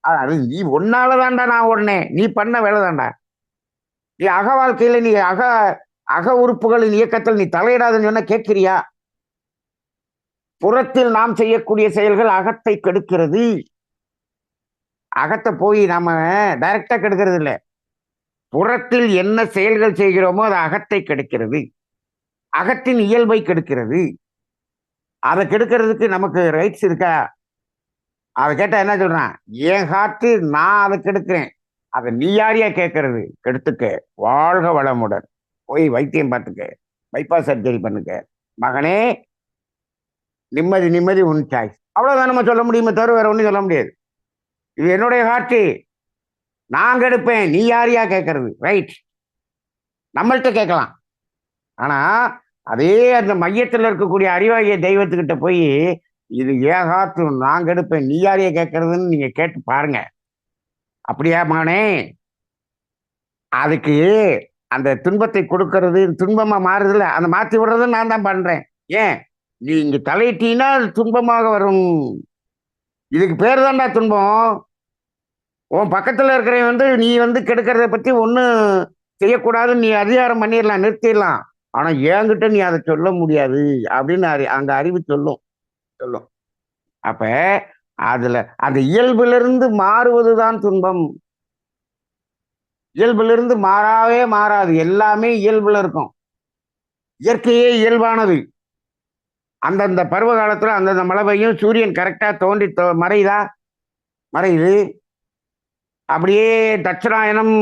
அது நீ ஒன்னாலதான்டா நான் ஓடினேன், நீ பண்ண வேலை தான்டா. நீ அக வாழ்க்கையில நீ அக உறுப்புகளின் இயக்கத்தில் நீ தலையிடாதுன்னு சொன்ன கேட்கிறியா? புறத்தில் நாம் செய்யக்கூடிய செயல்கள் அகத்தை கெடுக்கிறது. அகத்தை போய் நாம டைரக்டா கெடுக்கிறது இல்லை. புறத்தில் என்ன செயல்கள் செய்கிறோமோ அது அகத்தை கெடுக்கிறது, அகத்தின் இயல்பை கெடுக்கிறது. அதை கெடுக்கிறதுக்கு நமக்கு ரைட்ஸ் இருக்கா? அதை கேட்டா என்ன சொல்றான், என் ஹார்ட்டு நான் அதை கெடுக்கிறேன், அதை நீ யாரையா கேட்கறது? கெடுத்துக்க, வாழ்க வளமுடன், போய் வைத்தியம் பார்த்துக்க, பைபாஸ் சர்ஜரி பண்ணுங்க மகனே, நிம்மதி நிம்மதி உன் சாய்ஸ். அவ்வளவுதான் நம்ம சொல்ல முடியுமே தவிர வேற ஒன்றும் சொல்ல முடியாது. இது என்னுடைய ஹார்ட்டு, நான் கெடுப்பேன், நீ யாரையா கேட்கறது? ரைட், நம்மள்கிட்ட கேட்கலாம். ஆனா அதே அந்த மையத்தில் இருக்கக்கூடிய அறிவாகிய தெய்வத்துக்கிட்ட போய் இது ஏன் ஹார்ட்டு, நான் கெடுப்பேன், நீ யாரையா கேட்கறதுன்னு நீங்க கேட்டு பாருங்க. அப்படியா மகனே? அதுக்கு அந்த துன்பத்தை கொடுக்கறது துன்பமா மாறுதுல, அந்த மாற்றி விடுறது நான் தான் பண்றேன். ஏன் நீ இங்க தலையிட்டீங்கன்னா அது துன்பமாக வரும். இதுக்கு பேர் தான்டா துன்பம். உன் பக்கத்துல இருக்கிறவன் நீ கெடுக்கிறத பத்தி ஒன்றும் செய்யக்கூடாதுன்னு நீ அதிகாரம் பண்ணிடலாம், நிறுத்திடலாம். ஆனா என்கிட்ட நீ அதை சொல்ல முடியாது அப்படின்னு அங்க அறிவு சொல்லும் சொல்லும். அப்ப அதுல அந்த இயல்பிலிருந்து மாறுவதுதான் துன்பம். இயல்பிலிருந்து மாறாவே மாறாது, எல்லாமே இயல்புல இருக்கும். இயற்கையே இயல்பானது. அந்தந்த பருவ காலத்துல அந்தந்த மழை பெய்யும், சூரியன் கரெக்டா தோன்றி மறையுதா? மறையுது. அப்படியே தட்சிணாயனம்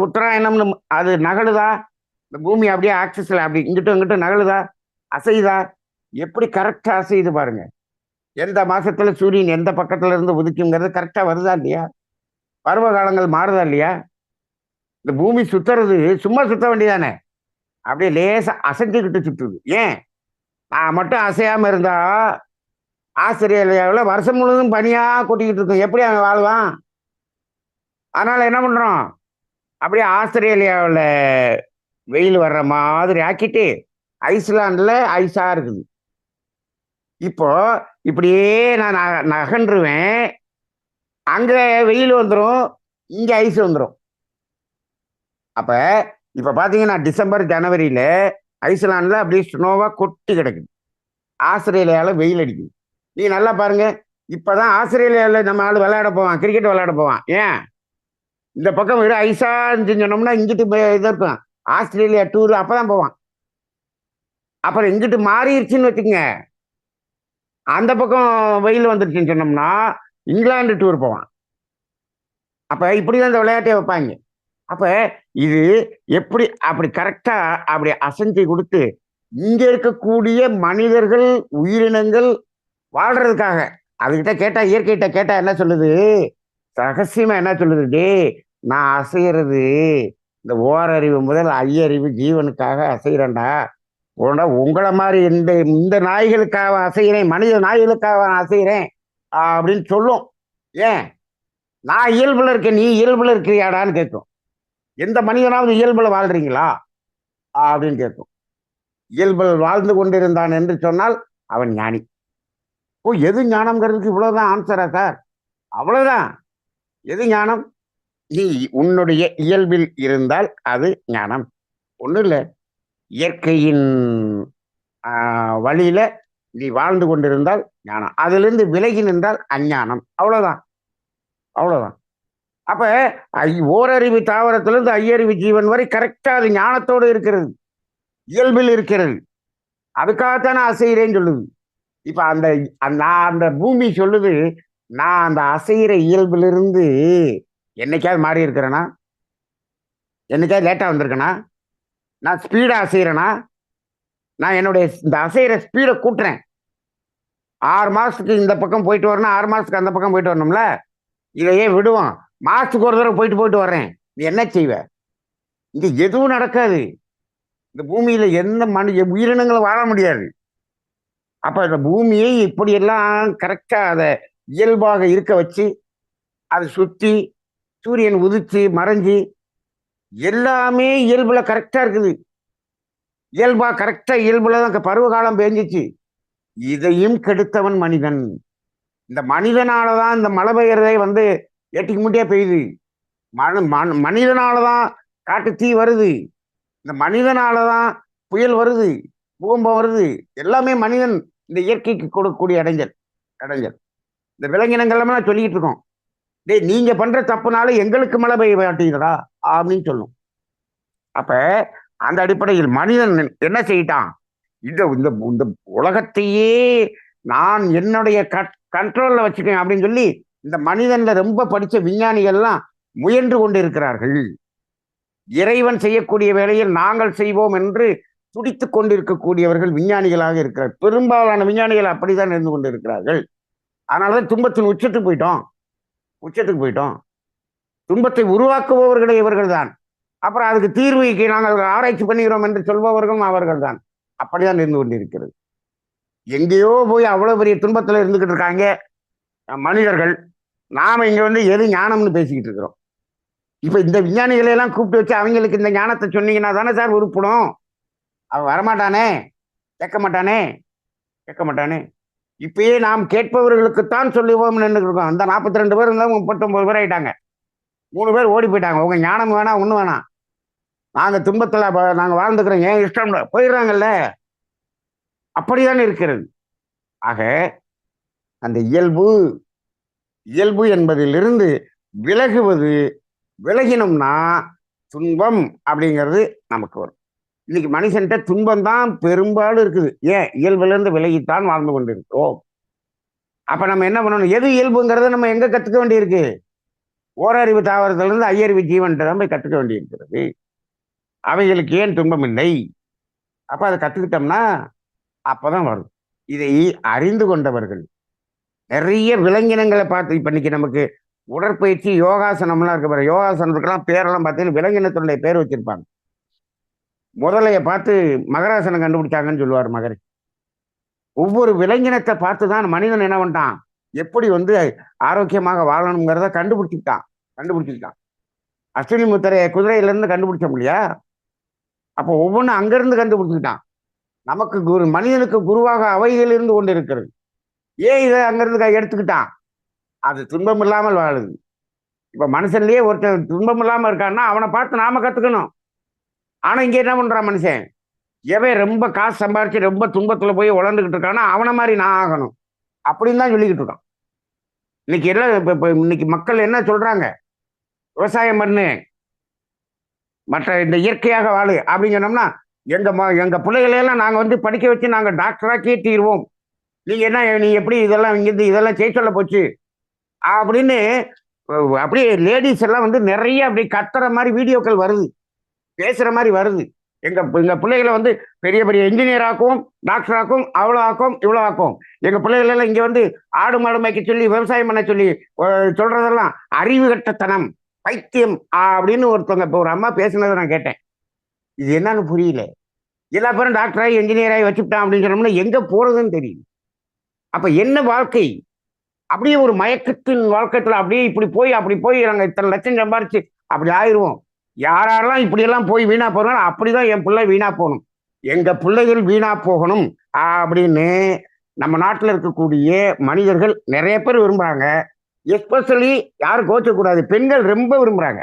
உத்தராயணம் அது நகழுதா? இந்த பூமி அப்படியே ஆக்சிஸ்ல அப்படி இங்கிட்டும் இங்கிட்டும் நகழுதா, அசையுதா? எப்படி கரெக்டா அசையுது பாருங்க. எந்த மாசத்துல சூரியன் எந்த பக்கத்துல இருந்து உதிக்குங்கிறது கரெக்டா வருதா இல்லையா? பருவ காலங்கள் மாறுதா இல்லையா? இந்த பூமி சுத்துறது சும்மா சுத்த வேண்டியதானே? அப்படியே லேசா அசைஞ்சுக்கிட்டு சுத்துது. ஏன்? நான் மட்டும் அசையாம இருந்தா ஆஸ்திரேலியாவுல வருஷம் முழுவதும் பனியா கொட்டிக்கிட்டு இருக்கும். எப்படி அவன் வாழ்வான்? அதனால என்ன பண்றோம்? அப்படியே ஆஸ்திரேலியாவுல வெயில் வர்ற மாதிரி ஆக்கிட்டு, ஐஸ்லாந்துல ஐஸா இருக்குது. இப்போ இப்படியே நான் நகன்றுவேன். அங்க வெயில் வந்துரும். இங்க ஐஸ் வந்துரும். அப்ப இப்ப பாத்தீங்கன்னா டிசம்பர், ஜனவரியில ஐஸ்லாந்துல அப்படியே ஸ்னோவா கொட்டி கிடக்குது. ஆஸ்திரேலியால வெயில் அடிக்குது. நீங்க நல்லா பாருங்க. இப்பதான் ஆஸ்திரேலியால நம்ம ஆளு விளையாட போவான். கிரிக்கெட் விளையாட போவான். ஏன்? இந்த பக்கம் வெறும் ஐஸா இருந்துச்சுன்னு சொன்னோம்னா இங்கிட்டு இது இருக்கும். ஆஸ்திரேலியா டூர் அப்பதான் போவான். அப்புறம் இங்கிட்டு மாறிடுச்சுன்னு வச்சுக்கங்க. அந்த பக்கம் வெயில் வந்துருச்சுன்னு சொன்னோம்னா இங்கிலாந்து டூர் போவான். அப்ப இப்படிதான் இந்த விளையாட்டை வைப்பாங்க. அப்ப இது எப்படி அப்படி கரெக்டா அப்படி அசைஞ்சு கொடுத்து இங்க இருக்கக்கூடிய மனிதர்கள், உயிரினங்கள் வாழ்றதுக்காக அதுகிட்ட கேட்டா, இயற்கைகிட்ட கேட்டா என்ன சொல்லுது? ரகசியமா என்ன சொல்லுது? டேய், நான் அசைகிறது இந்த ஓரறிவு முதல் ஐயறிவு ஜீவனுக்காக அசைகிறேன்டா. உங்களை மாதிரி இந்த இந்த நாய்களுக்காக அசைகிறேன், மனித நாய்களுக்காக நான் அசைகிறேன் அப்படின்னு சொல்லும். ஏன்? நான் இயல்புல இருக்கேன், நீ இயல்புல இருக்கிறியாடான்னு கேட்கும். எந்த மனிதனாவது இயல்புல வாழ்றீங்களா அப்படின்னு கேட்கும். இயல்பில் வாழ்ந்து கொண்டிருந்தான் என்று சொன்னால் அவன் ஞானி. ஓ, எது ஞானம்ங்கிறதுக்கு இவ்வளவுதான் ஆன்சரா சார்? அவ்வளவுதான். எது ஞானம்? நீ உன்னுடைய இயல்பில் இருந்தால் அது ஞானம். ஒண்ணும் இல்லை, இயற்கையின் வழியில நீ வாழ்ந்து கொண்டிருந்தால் ஞானம். அதிலிருந்து விலகி நின்றால் அஞ்ஞானம். அவ்வளவுதான், அவ்வளவுதான். அப்ப ஓரறிவு தாவரத்திலிருந்து ஐயறிவு ஜீவன் வரை கரெக்டா அது ஞானத்தோடு இருக்கிறது, இயல்பில் இருக்கிறது. அதுக்காகத்தான் நான் அசைகிறேன்னு சொல்லுது. இப்ப அந்த நான் அந்த பூமி சொல்லுது, நான் அந்த அசைகிற இயல்பிலிருந்து என்னைக்காவது மாறி இருக்கிறேனா? என்னைக்காவது லேட்டா வந்திருக்கேனா? நான் ஸ்பீடா அசைகிறேனா? நான் என்னுடைய இந்த அசைகிற ஸ்பீடை கூட்டுறேன். 6 மாசத்துக்கு இந்த பக்கம் போயிட்டு வரணும், 6 மாசத்துக்கு அந்த பக்கம் போயிட்டு வரணும்ல. இதையே விடுவோம். மாசத்துக்கு ஒரு தடவை போயிட்டு போயிட்டு வர்றேன். நீ என்ன செய்வ? இங்க எதுவும் நடக்காது. இந்த பூமியில எந்த உயிரினங்களும் வாழ முடியாது. அப்ப இந்த பூமியை இப்படியெல்லாம் கரெக்டா அதை இயல்பாக இருக்க வச்சு, அதை சுத்தி சூரியன் உதிச்சு மறைஞ்சு எல்லாமே இயல்புல கரெக்டா இருக்குது. இயல்பா கரெக்டா இயல்புலதான் பருவ காலம் பெஞ்சிச்சு. இதையும் கெடுத்தவன் மனிதன். இந்த மனிதனாலதான் இந்த மழை பெய்யறதை எட்டிக்கு முட்டியா பெய்யுது. மனிதனாலதான் காட்டு தீ வருது. இந்த மனிதனாலதான் புயல் வருது, பூகம்பம் வருது. எல்லாமே மனிதன் இந்த இயற்கைக்கு கொடுக்கக்கூடிய இடைஞ்சல். இந்த விலங்கினங்கள் எல்லாம் சொல்லிக்கிட்டு இருக்கோம், டேய் நீங்க பண்ற தப்புனால எங்களுக்கு மழை பெய்ய மாட்டீங்களா அப்படின்னு சொல்லும். அப்ப அந்த அடிப்படையில் மனிதன் என்ன செய்யிட்டான்? இந்த இந்த உலகத்தையே நான் என்னுடைய கண்ட்ரோல்ல வச்சுக்கேன் அப்படின்னு சொல்லி இந்த மனிதன்ல ரொம்ப படிச்ச விஞ்ஞானிகள்லாம் முயன்று கொண்டு இருக்கிறார்கள். இறைவன் செய்யக்கூடிய வேலையில் நாங்கள் செய்வோம் என்று துடித்துக் கொண்டிருக்கக்கூடியவர்கள் விஞ்ஞானிகளாக இருக்கிறார். பெரும்பாலான விஞ்ஞானிகள் அப்படித்தான் இருந்து கொண்டிருக்கிறார்கள். அதனாலதான் துன்பத்தின் உச்சத்துக்கு போயிட்டோம். துன்பத்தை உருவாக்குபவர்களே இவர்கள் தான். அப்புறம் அதுக்கு தீர்வுக்கு நாங்கள் ஆராய்ச்சி பண்ணுகிறோம் என்று சொல்பவர்களும் அவர்கள் தான். அப்படிதான் இருந்து கொண்டிருக்கிறது. எங்கேயோ போய் அவ்வளவு பெரிய துன்பத்துல இருந்துகிட்டு இருக்காங்க மனிதர்கள். நாம இங்க எது ஞானம்னு பேசிக்கிட்டு இருக்கிறோம். இப்ப இந்த விஞ்ஞானிகளை எல்லாம் கூப்பிட்டு வச்சு அவங்களுக்கு இந்த ஞானத்தை சொன்னீங்கன்னா தானே சார் உருப்படும். அவன் வரமாட்டானே, கேட்க மாட்டானே. இப்பயே நாம் கேட்பவர்களுக்குத்தான் சொல்லுவோம் இருக்கோம். அந்த 42 பேர் இருந்தா 39 பேர் ஆயிட்டாங்க. 3 பேர் ஓடி போயிட்டாங்க. உங்க ஞானம் வேணாம், ஒண்ணு வேணாம், நாங்க துன்பத்துல நாங்க வாழ்ந்துக்கிறோம், ஏன் இஷ்டம் போயிடுறாங்கல்ல. அப்படிதான் இருக்கிறது. ஆக அந்த இயல்பு என்பதிலிருந்து விலகினோம்னா துன்பம் அப்படிங்கிறது நமக்கு வரும். இன்னைக்கு மனுஷன்ட்ட துன்பம் தான் பெரும்பாலும் இருக்குது. ஏன்? இயல்பிலிருந்து விலகித்தான் வாழ்ந்து கொண்டிருக்கிறோம். அப்ப நம்ம என்ன பண்ணணும்? எது இயல்புங்கிறத நம்ம எங்க கத்துக்க வேண்டியிருக்கு? ஓரறிவு தாவரத்திலிருந்து ஐயறிவு ஜீவன் தான் போய் கத்துக்க வேண்டியிருக்கிறது. அவைகளுக்கு ஏன் துன்பம் இல்லை? அப்ப அதை கத்துக்கிட்டோம்னா அப்பதான் வரும். இதை அறிந்து கொண்டவர்கள் நிறைய விலங்கினங்களை பார்த்து, இப்ப இன்னைக்கு நமக்கு உடற்பயிற்சி யோகாசனம்லாம் இருக்கு பாரு. யோகாசனத்துக்கெல்லாம் பேரெல்லாம் பார்த்தீங்கன்னா விலங்கினத்தினுடைய பேர் வச்சிருப்பாங்க. முதலைய பார்த்து மகராசனம் கண்டுபிடிச்சாங்கன்னு சொல்லுவார் மகரி. ஒவ்வொரு விலங்கினத்தை பார்த்து தான் மனிதன் என்ன பண்ணிட்டான், எப்படி வந்து ஆரோக்கியமாக வாழணுங்கிறத கண்டுபிடிச்சிட்டான். அஸ்வினி முத்திரைய குதிரையில இருந்து கண்டுபிடிச்சோம் இல்லையா? அப்போ ஒவ்வொன்றும் அங்கிருந்து கண்டுபிடிச்சுக்கிட்டான். நமக்கு குரு, மனிதனுக்கு குருவாக அவைகள் இருந்து கொண்டு இருக்கிறது. ஏன் இதை அங்கிருந்து எடுத்துக்கிட்டான்? அது துன்பம் இல்லாமல் வாழுது. இப்ப மனுஷன்லயே ஒருத்தன் துன்பம் இல்லாம இருக்கான்னா அவனை பார்த்து நாம கத்துக்கணும். ஆனா இங்க என்ன பண்றான் மனுஷன், எவன் ரொம்ப காசு சம்பாரிச்சு ரொம்ப துன்பத்துல போய் உழந்துகிட்டு இருக்கானா அவனை மாதிரி நான் ஆகணும் அப்படின்னு தான் சொல்லிக்கிட்டு இருக்கான். இன்னைக்கு எல்லாம் இன்னைக்கு மக்கள் என்ன சொல்றாங்க, விவசாயம் பண்ணு, மற்ற இந்த இயற்கையாக வாழு அப்படின்னு சொன்னோம்னா, எங்க பிள்ளைகளெல்லாம் நாங்க வந்து படிக்க வச்சு நாங்க டாக்டராக்கே தீர்வோம், நீங்க என்ன நீ எப்படி இதெல்லாம் இங்கிருந்து இதெல்லாம் செய்ய சொல்ல போச்சு அப்படின்னு அப்படியே லேடிஸ் எல்லாம் வந்து நிறைய அப்படி கத்துற மாதிரி வீடியோக்கள் வருது, பேசுற மாதிரி வருது. எங்க எங்க பிள்ளைகளை வந்து பெரிய பெரிய இன்ஜினியர் ஆக்கும், டாக்டர் ஆக்கும், அவ்வளோ ஆக்கும், இவ்வளோ ஆக்கும். எங்க பிள்ளைகள் எல்லாம் இங்க வந்து ஆடு மாடு மேய்க்க சொல்லி விவசாயம் பண்ண சொல்லி சொல்றதெல்லாம் அறிவு கட்டத்தனம், பைத்தியம் அப்படின்னு ஒருத்தவங்க இப்போ ஒரு அம்மா பேசுனதை நான் கேட்டேன். இது என்னன்னு புரியல. எல்லா பேரும் டாக்டராகி இன்ஜினியராகி வச்சுக்கிட்டான் அப்படின்னு சொன்னோம்னா எங்க போறதுன்னு தெரியும். அப்ப என்ன வாழ்க்கை? அப்படியே ஒரு மயக்கத்தின் வாழ்க்கத்துல அப்படியே இப்படி போய் அப்படி போய் நாங்க இத்தனை லட்சம் சம்பாரிச்சு அப்படி ஆயிடுவோம். யாரெல்லாம் இப்படியெல்லாம் போய் வீணா போறோம், அப்படிதான் என் பிள்ளை வீணா போகணும், எங்க பிள்ளைகள் வீணா போகணும் அப்படின்னு நம்ம நாட்டில் இருக்கக்கூடிய மனிதர்கள் நிறைய பேர் விரும்புறாங்க. எஸ்பெஷலி யாரும் கோச்சக்கூடாது, பெண்கள் ரொம்ப விரும்புறாங்க.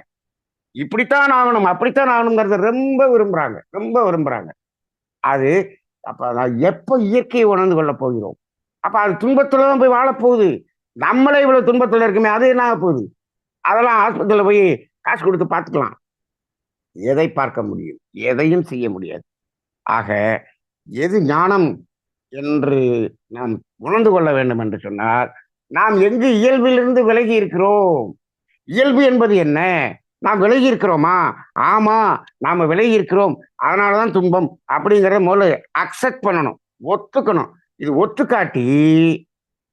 இப்படித்தான் ஆகணும் அப்படித்தான் ஆகணுங்கிறத ரொம்ப விரும்புறாங்க. அது அப்ப எப்ப இயற்கையை உணர்ந்து கொள்ள போகிறோம்? அப்ப அது துன்பத்துலதான் போய் வாழப்போகுது. நம்மளே இவ்வளவு துன்பத்துல இருக்குமே, அது என்ன ஆக போகுது? அதெல்லாம் ஆஸ்பத்திரியில போய் காசு கொடுத்து பார்த்துக்கலாம். எதை பார்க்க முடியும்? எதையும் செய்ய முடியாது. ஆக எது ஞானம் என்று நாம் உணர்ந்து கொள்ள வேண்டும் என்று சொன்னால், நாம் எங்கு இயல்பிலிருந்து விலகி இருக்கிறோம். இயல்பு என்பது என்ன? நாம் விலகி இருக்கிறோமா? ஆமா, நாம விலகி இருக்கிறோம், அதனாலதான் துன்பம் அப்படிங்கிறத முதல்ல அக்செப்ட் பண்ணணும், ஒத்துக்கணும். இது ஒத்துக்காட்டி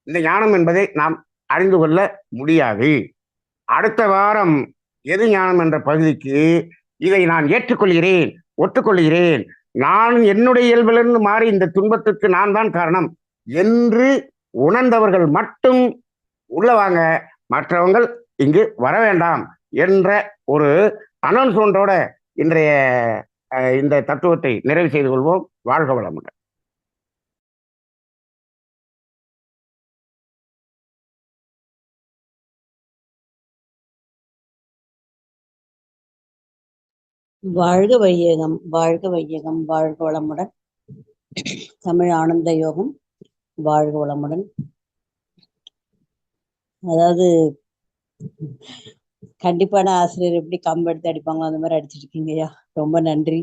இந்த ஞானம் என்பதை நாம் அறிந்து கொள்ள முடியாது. அடுத்த வாரம் எது ஞானம் என்ற பகுதிக்கு இதை நான் ஏற்றுக்கொள்கிறேன், ஒத்துக்கொள்கிறேன், நான் என்னுடைய இயல்பிலிருந்து மாறி இந்த துன்பத்துக்கு நான் தான் காரணம் என்று உணர்ந்தவர்கள் மட்டும் உள்ளவாங்க, மற்றவங்கள் இங்கு வர வேண்டாம் என்ற ஒரு அனௌன்ஸ்மெண்டோட இன்றைய இந்த தத்துவத்தை நிறைவு செய்து கொள்வோம். வாழ்க வளமுடன். வாழ்க வையகம், வாழ்க வையகம், வாழ்க வளமுடன். தமிழ் ஆனந்த யோகம், வாழ்க வளமுடன். அதாவது கண்டிப்பான ஆசிரியர் எப்படி கம்பெடுத்து அடிப்பாங்களோ அந்த மாதிரி அடிச்சிட்டு இருக்கீங்கய்யா, ரொம்ப நன்றி.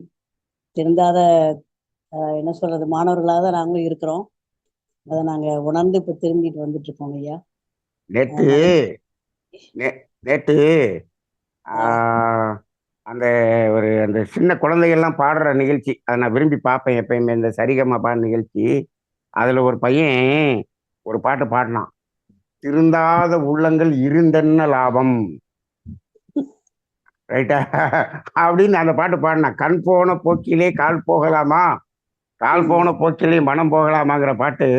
திருந்தாத என்ன சொல்றது, மாணவர்களாக தான் நாங்களும் இருக்கிறோம். அதை நாங்க உணர்ந்து இப்ப திரும்பிட்டு வந்துட்டு இருக்கோம் ஐயா. நேற்று அந்த ஒரு அந்த சின்ன குழந்தைகள்லாம் பாடுற நிகழ்ச்சி, அதை நான் விரும்பி பார்ப்பேன் எப்பயுமே, இந்த சரிகமா பாடுற நிகழ்ச்சி. அதுல ஒரு பையன் ஒரு பாட்டு பாடினான், திருந்தாத உள்ளங்கள் இருந்தென்ன லாபம், ரைட்டா அப்படின்னு அந்த பாட்டு பாடினான். கண் போன போக்கிலே கால் போகலாமா, கால் போன போக்கிலே மனம் போகலாமாங்கிற பாட்டு.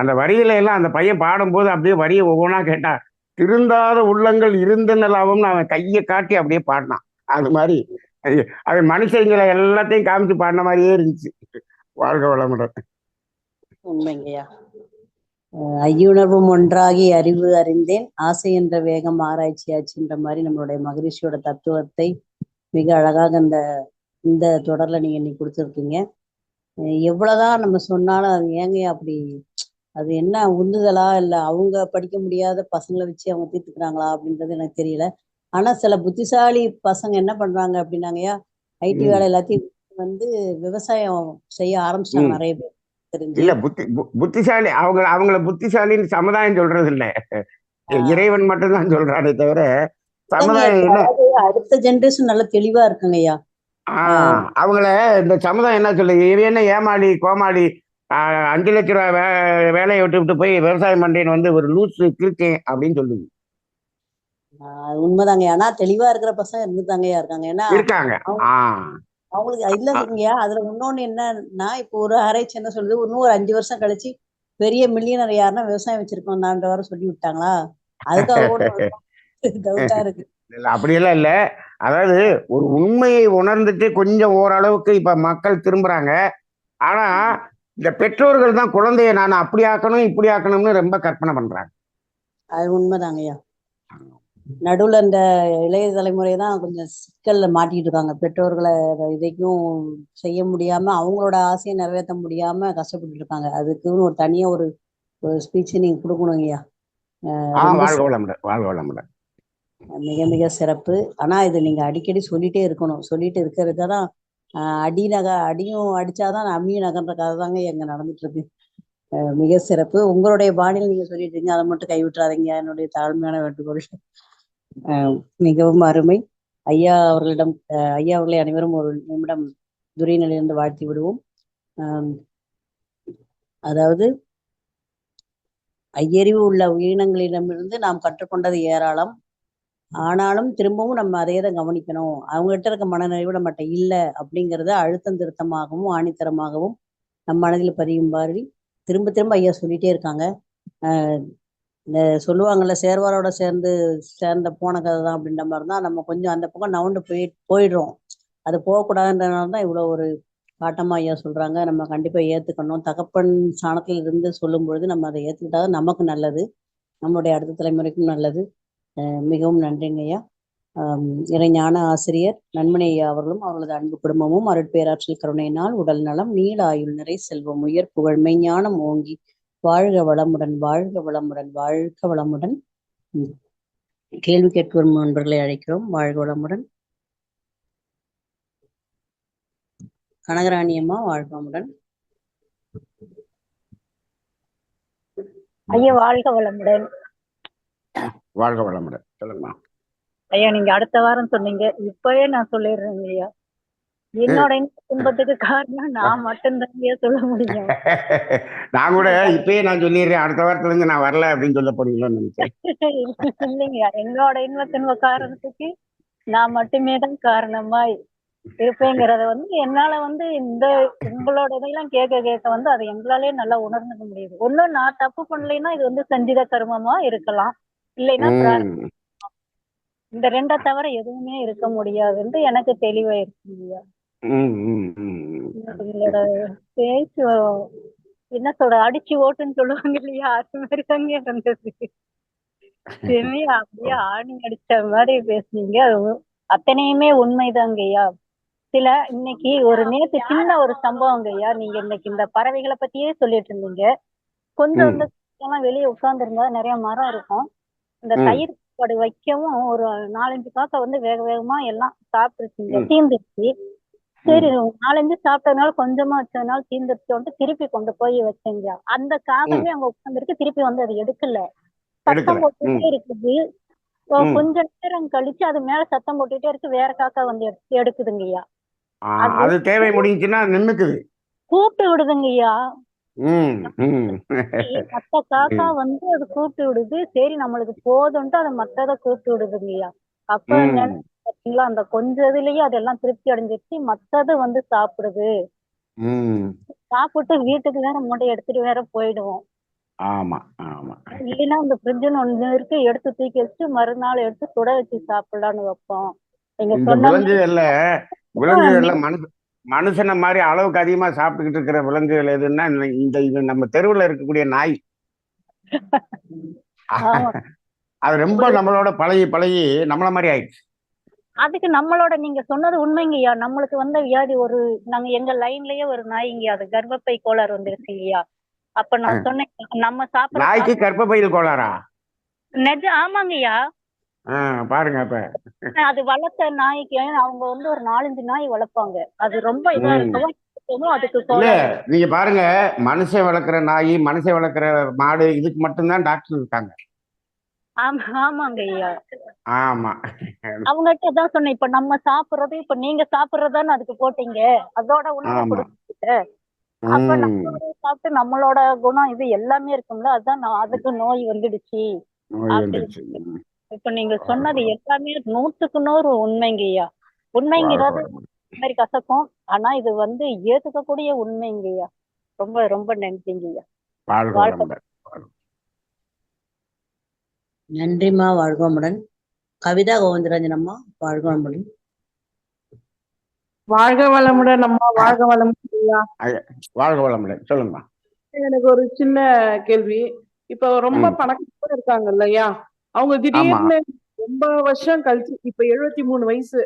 அந்த வரியில எல்லாம் அந்த பையன் பாடும்போது அப்படியே வரியை ஒவ்வொன்றா கேட்டா, திருந்தாத உள்ளங்கள் இருந்தென்ன லாபம்னு அவன் கையை காட்டி அப்படியே பாடினான். அது மாதிரி அது மனுஷங்களை எல்லாத்தையும் காமிச்சு பாடின மாதிரியே இருந்துச்சு. வாழ்க வளமுடன். உண்மைங்கய்யா. ஐயுணர்வும் ஒன்றாகி அறிவு அறிந்தேன், ஆசை என்ற வேகம் ஆராய்ச்சியாச்சுன்ற மாதிரி நம்மளுடைய மகரிஷியோட தத்துவத்தை மிக அழகாக இந்த தொடர்ல நீங்க இன்னைக்கு கொடுத்துருக்கீங்க. எவ்வளவுதான் நம்ம சொன்னாலும் அது ஏங்க அப்படி, அது என்ன உந்துதலா இல்ல அவங்க படிக்க முடியாத பசங்களை வச்சு அவங்க தீர்த்துக்கிறாங்களா அப்படின்றது எனக்கு தெரியல. ஆனா சில புத்திசாலி பசங்க என்ன பண்றாங்க அப்படின்னாங்கய்யா, ஐடி வேலை எல்லாத்தையும் வந்து விவசாயம் செய்ய ஆரம்பிச்சிட்டாங்க நிறைய பேர். இல்ல புத்திசாலி அவங்கள புத்திசாலின்னு சமுதாயம் சொல்றது இல்ல, இறைவன் மட்டும்தான் சொல்றானே தவிர சமுதாயம் அடுத்த ஜெனரேஷன் நல்ல தெளிவா இருக்குங்கய்யா. அவங்கள இந்த சமுதாயம் என்ன சொல்லுது, என்ன ஏமாளி கோமாளி 5 லட்ச ரூபாய் வேலையை விட்டு போய் விவசாயம் பண்றேன்னு வந்து ஒரு லூசு கிருக்கேன் அப்படின்னு சொல்லுது. உண்மைதாங்க. ஆனா தெளிவா இருக்கிற பசங்க இருந்துதாங்கய்யா இருக்காங்க. ஏன்னா இருக்காங்க. அவங்க ஆ அவங்களுக்கு அ இல்லைங்கய்யா. அதுல இன்னொன்னு என்னன்னா, இப்போ ஒரு ஆராய்ச்சி என்ன சொல்லுது, இன்னும் ஒரு 5 வருஷம் கழிச்சு பெரிய மில்லியனர் யாருன்னா விவசாயம் வச்சிருக்கோம்னான்ற வர சொல்லி விட்டாங்களா? அதுக்காக கூட டவுட்டா இருக்கு. இல்ல அப்படியெல்லாம் இல்ல. அதாவது ஒரு உண்மையை உணர்ந்துட்டு கொஞ்சம் ஓரளவுக்கு இப்ப மக்கள் திரும்புறாங்க. ஆனா, இந்த பெற்றோர்கள் தான் குழந்தைய நான் அப்படி ஆக்கணும், இப்படி ஆக்கணும்னு ரொம்ப கற்பனை பண்றாங்க. அது உண்மைதாங்கய்யா. நடுவுல இந்த இளைய தலைமுறை தான் கொஞ்சம் சிக்கல்ல மாட்டிட்டு இருக்காங்க. பெற்றோர்களை இதைக்கும் செய்ய முடியாம அவங்களோட ஆசையை நிறைவேற்ற முடியாம கஷ்டப்பட்டு இருக்காங்க. அதுக்குன்னு ஒரு தனியா ஒரு ஸ்பீச் நீங்க கொடுக்கணுங்கய்யா. ரொம்ப வாழ்க வளமுடன், வாழ்க வளமுடன். மிக மிக சிறப்பு. ஆனா இது நீங்க அடிக்கடி சொல்லிட்டே இருக்கணும். சொல்லிட்டு இருக்கிறதுக்காக தான் அடியும் அடிச்சாதான் அம்மியும் நகர்ன்ற கதை தாங்க எங்க நடந்துட்டு இருக்கு. மிக சிறப்பு. உங்களுடைய பாணியில் நீங்க சொல்லிட்டு இருக்கீங்க, அதை மட்டும் கைவிட்டுறாதீங்க, என்னுடைய தாழ்மையான வேண்டுகோள். மிகவும் அருமை. ஐயா அவர்களை அனைவரும் ஒரு நிமிடம் துரை நிலையிலிருந்து வாழ்த்தி விடுவோம். ஆஹ் அதாவது ஐயறிவு உள்ள உயிரினங்களிடமிருந்து நாம் கற்றுக்கொண்டது ஏராளம். ஆனாலும் திரும்பவும் நம்ம அதே தான் கவனிக்கணும். அவங்ககிட்ட இருக்க மனநிறைவு நம்மகிட்ட இல்லை அப்படிங்கிறத அழுத்தம் திருத்தமாகவும் ஆணித்தரமாகவும் நம் மனதில் பதியும் மாதிரி திரும்ப திரும்ப ஐயா சொல்லிட்டே இருக்காங்க. இந்த சொல்லுவாங்கல்ல, சேர்வாரோட சேர்ந்த போன கதை தான் அப்படின்ற மாதிரி தான் நம்ம கொஞ்சம் அந்த பக்கம் நவுண்டு போயிடுறோம். அது போகக்கூடாதுன்றதுனால தான் இவ்வளோ ஒரு காட்டமா ஐயா சொல்றாங்க. நம்ம கண்டிப்பா ஏத்துக்கணும். தகப்பன் ஸ்தானத்தில் இருந்து சொல்லும் பொழுது நம்ம அதை ஏத்துக்கிட்டா நமக்கு நல்லது, நம்மளுடைய அடுத்த தலைமுறைக்கும் நல்லது. மிகவும் நன்றிங்க ஐயா. இறைஞான ஆசிரியர் நன்மணி ஐயா அவர்களும் அவர்களது அன்பு குடும்பமும் அருட்பேராற்றல் கருணையினால் உடல் நலம், நீள ஆயுள் நிறை செல்வம், உயர் புகழ், மெய்ஞானம் ஓங்கி வாழ்க வளமுடன், வாழ்க வளமுடன், வாழ்க வளமுடன். கேள்வி கேட்கும் நண்பர்களை அழைக்கிறோம். வாழ்க வளமுடன். கனகராணி அம்மா, வாழ்க வளமுடன். ஐயா வாழ்க வளமுடன். வாழ்க வளமுடன். சொல்லுங்கம்மா. ஐயா நீங்க அடுத்த வாரம் சொன்னீங்க, இப்பவே நான் சொல்லிடுறேங்க ஐயா. என்னோட துன்பத்துக்கு காரணம் நான் மட்டும்தான் சொல்ல முடியும். நான் கூட இப்பயே நான் சொல்லிடுறேன், அடுத்த வாரத்துல இருந்து நான் வரல அப்படின்னு சொல்ல போறீங்களோன்னு நினைச்சேன். இல்லைங்க, என்னோட இன்ப காரணத்துக்கு நான் மட்டுமே தான் காரணமா இருப்பேங்கிறத என்னால இந்த உங்களோட இதெல்லாம் கேட்க அதை எங்களாலே நல்லா உணர்ந்துக்க முடியுது. ஒண்ணும் நான் தப்பு பண்ணலைன்னா இது சஞ்சித கர்மமா இருக்கலாம், இல்லைன்னா இந்த ரெண்டை தவிர எதுவுமே இருக்க முடியாதுன்னு எனக்கு தெளிவாயிருச்சு இல்லையா. உங்களோட பேச்சு என்ன சொல்ற, அடிச்சு ஓட்டுன்னு சொல்லுவாங்க இல்லையா, அது மாதிரி தாங்க இருந்தது. அப்படியே ஆணி அடிச்ச மாதிரி பேசுனீங்க. அது அத்தனையுமே உண்மைதாங்கய்யா. இன்னைக்கு நேத்து சின்ன ஒரு சம்பவங்கய்யா. நீங்க இன்னைக்கு இந்த பறவைகளை பத்தியே சொல்லிட்டு இருந்தீங்க. கொஞ்சம் வெளியே உட்கார்ந்து இருந்தா நிறைய மரம் இருக்கும். இந்த தயிர் சாப்பாடு வைக்கவும் ஒரு 4-5 காக்கை வேக வேகமா எல்லாம் சாப்பிட்டுருச்சுங்க, தீர்ந்துருச்சு. சரி 4-5 சாப்பிட்டதுனால கொஞ்சமா வச்சதுனால தீர்ந்துருச்சு, திருப்பி கொண்டு போய் வச்சேங்க. அந்த காகமே அங்க உட்கார்ந்துருக்கு, திருப்பி அது எடுக்கல, சத்தம் போட்டுட்டே இருக்குது. கொஞ்ச நேரம் கழிச்சு அது மேல சத்தம் போட்டுட்டே இருக்கு, வேற காக்கா எடுக்குதுங்கய்யா. அது தேவை முடிஞ்சுன்னா நின்னுக்குது, கூப்பிட்டு விடுதுங்கய்யா. மத்த காக்கா அது கூப்பிட்டு விடுது. சரி நம்மளுக்கு போதும்ட்டு அதை மத்ததை கூப்பிட்டு விடுதுங்கய்யா. அப்ப பாத்தீங்களா, அந்த கொஞ்ச இதுலயே அதெல்லாம் திருப்தி அடைஞ்சிருச்சு, மத்தது சாப்பிடுது. சாப்பிட்டு வீட்டுக்கு வேற மூட்டை எடுத்துட்டு வேற போயிடுவோம். ஆமா ஆமா. இல்லைன்னா இந்த ஃப்ரிட்ஜ்னு ஒண்ணு இருக்கு, எடுத்து தூக்கி வச்சு மறுநாள் எடுத்து சுட வச்சு சாப்பிடலான்னு வைப்போம். நீங்க சொன்ன விலங்குகள்ல மனுஷன மாதிரி அளவுக்கு அதிகமா சாப்பிட்டுக்கிட்டு இருக்கிற விலங்குகள் எதுன்னா இது நம்ம தெருவுல இருக்கக்கூடிய நாய். அது ரொம்ப நம்மளோட பழகி பழகி நம்மள மாதிரி ஆயிடுச்சு. அதுக்கு நம்மளோட நீங்க சொன்னது உண்மைங்கய்யா. நம்மளுக்கு வந்த வியாதி நாங்க எங்க லைன்லயே ஒரு நாய்ங்கய்யா, அது கர்ப்பப்பை கோளாறு வந்துருச்சு இல்லையா. அப்ப நான் சொன்னேன், நம்ம சாப்பிடுற நாய்க்கு கர்ப்பப்பையில் கோளாறா? நிஜம், ஆமாங்கய்யா. பாருங்க. அப்ப அது வளர்த்த நாய்க்கு அவங்க ஒரு 4-5 நாய் வளர்ப்பாங்க. அது ரொம்ப இதா இருக்கவும் அதுக்கு கோளாறு. நீங்க பாருங்க, மனுஷன் வளர்க்குற நாய், மனுஷன் வளர்க்குற மாடு, இதுக்கு மட்டும்தான் டாக்டர் இருக்காங்க. ஆமாங்க ஐயா. ஆமா. அவங்ககிட்ட தான் சொன்னேன், இப்ப நம்ம சாப்பிடுறது, இப்ப நீங்க சாப்பிடுறதான்னு அதுக்கு போட்டீங்க, அதோட உணவு கொடுத்து அப்ப நம்ம சாப்பிட்டு நம்மளோட குணம் இது எல்லாமே இருக்கும்ல, அதான் அதுக்கு நோய் வந்துடுச்சு. இப்ப நீங்க வாழ்க சொன்னது வளமுடன். எல்லாமே 100க்கு 100 உண்மைங்கய்யா. வாழ்க உண்மைங்கிறது வளமுடன். இந்த மாதிரி கசக்கும். ஆனா இது வந்து ஏத்துக்கக்கூடிய உண்மைங்கய்யா. ரொம்ப ரொம்ப நன்றிங்கய்யா. வாழ்க வாழ்க்கை வளமுடன். நன்றிம்மா, வாழ்வோமுடன். கவிதா கோவிந்தராஜன் அம்மா, வாழ்வோமுடன். வாழ்க வளமுடன் அம்மா, வாழ்க வளமுடன் ஐயா. வாழ்க வளமுடன். சொல்லுங்கம்மா. எனக்கு ஒரு சின்ன கேள்வி. இப்ப ரொம்ப ம். பணக்காரங்க இருக்காங்க இல்லையா, அவங்க ஆமா. திடீர்னு ரொம்ப வருஷம் கழிச்சு, இப்ப 73 வயசு,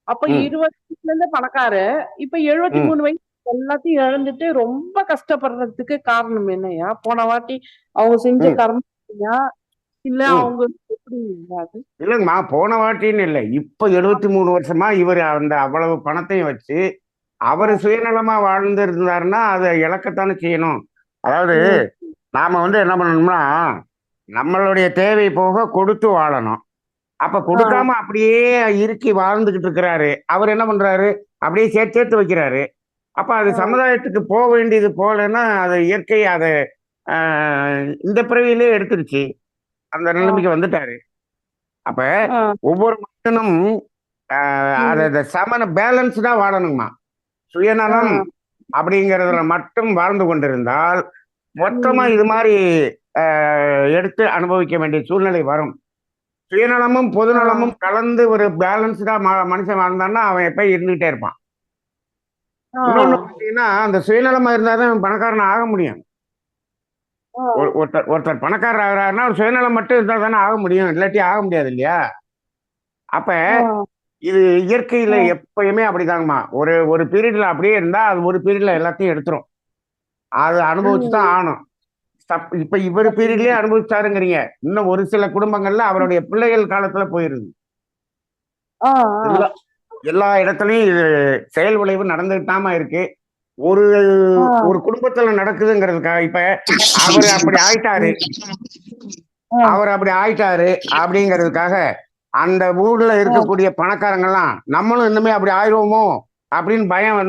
அப்ப ம். 20 வயசுல இருந்து பணக்காரு, இப்ப ம். 73 வயசு எல்லாத்தையும் இழந்துட்டு ரொம்ப கஷ்டப்படுறதுக்கு காரணம் என்னய்யா? போன வாட்டி அவங்க செஞ்ச ம். கர்மயா, இல்ல ம். அவங்க எப்படி அது? இல்லைங்கம்மா, போன வாட்டின்னு இல்லை, இப்ப 73 வருஷமா இவர் அந்த அவ்வளவு பணத்தையும் வச்சு அவர் சுயநலமா வாழ்ந்து இருந்தாருன்னா அதை இழக்கத்தானே செய்யணும். அதாவது நாம என்ன பண்ணணும்னா, நம்மளுடைய தேவை போக கொடுத்து வாழணும். அப்ப கொடுக்காம அப்படியே இறுக்கி வாழ்ந்துகிட்டு இருக்கிறாரு. அவர் என்ன பண்றாரு, அப்படியே சேர்த்து சேர்த்து வைக்கிறாரு. அப்ப அது சமுதாயத்துக்கு போக வேண்டியது போகலைன்னா அது இயற்கை அதை இந்த பிறவியிலே எடுத்துருச்சு. அந்த நிலைமைக்கு வந்துட்டாரு. அப்ப ஒவ்வொரு மனிதனும் அதை சமன பேலன்ஸ்டா வாழணுமா. சுயநலம் அப்படிங்கிறதுல மட்டும் வாழ்ந்து கொண்டிருந்தால் மொத்தமா இது மாதிரி எடுத்து அனுபவிக்க வேண்டிய சூழ்நிலை வரும். சுயநலமும் பொதுநலமும் கலந்து ஒரு பேலன்ஸ்டா மனுஷன் வாழ்ந்தான்னா அவன் எப்ப இருந்துகிட்டே இருப்பான். இன்னொன்னு பார்த்தீங்கன்னா, அந்த சுயநலமா இருந்தாதான் பணக்காரன் ஆக முடியும். ஒருத்தர் பணக்காரர் ஆகிறாருன்னா ஒரு சுயநலம் மட்டும் இருந்தா தானே ஆக முடியும், இல்லாட்டி ஆக முடியாது இல்லையா? அப்ப இது இயற்கையில எப்பயுமே அப்படிதாங்கம்மா. ஒரு ஒரு பீரியட்ல அப்படியே இருந்தா அது ஒரு பீரியட்ல எல்லாத்தையும் எடுத்துரும். அது அனுபவிச்சுதான் ஆகணும். இப்ப இவர் பீரியட்லயே அனுபவிச்சாருங்கிறீங்க, இன்னும் ஒரு சில குடும்பங்கள்ல அவருடைய பிள்ளைகள் காலத்துல போயிருது. எல்லா எல்லா இடத்துலயும் இது செயல் விளைவு நடந்துகிட்டாம இருக்கு. ஒரு ஒரு குடும்பத்துல நடக்குதுங்கிறதுக்காக இப்ப அவர் அப்படி ஆயிட்டாரு, அவர் அப்படி ஆயிட்டாரு அப்படிங்கிறதுக்காக அந்த ஊர்ல இருக்கக்கூடிய பணக்காரங்கெல்லாம் நம்மளும் இன்னுமே அப்படி ஆயிடுவோமோ அப்படின்னு பயம்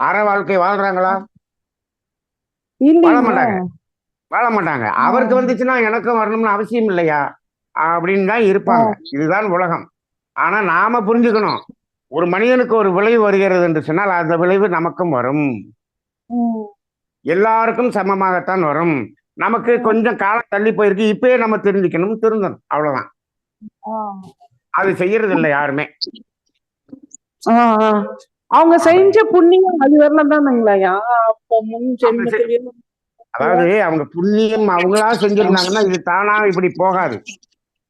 அற வாழ்க்கை வாழ்றாங்களா? வாழ மாட்டாங்க, வாழ மாட்டாங்க. அவருக்கு வந்துச்சுன்னா எனக்கும் வரணும்னு அவசியம் இல்லையா அப்படின்னு தான் இருப்பாங்க. இதுதான் உலகம். ஆனா நாம புரிஞ்சுக்கணும், ஒரு மனிதனுக்கு ஒரு விளைவு வருகிறது என்று சொன்னால் அந்த விளைவு நமக்கும் வரும். எல்லாருக்கும் சமமாகத்தான் வரும். நமக்கு கொஞ்சம் காலம் தள்ளி போயிருக்கு, இப்பயே நம்ம தெரிஞ்சுக்கணும், திருந்தணும், அவ்வளவுதான். அது செய்யறது இல்லை யாருமே. அவங்க செஞ்ச புண்ணியம் அது வரலாம் தானுங்களாயா? அப்போ முன் ஜென்மத்திலேயே அதாவது அவங்க புண்ணியம் அவங்களா செஞ்சிருந்தாங்கன்னா இது தானா இப்படி போகாது.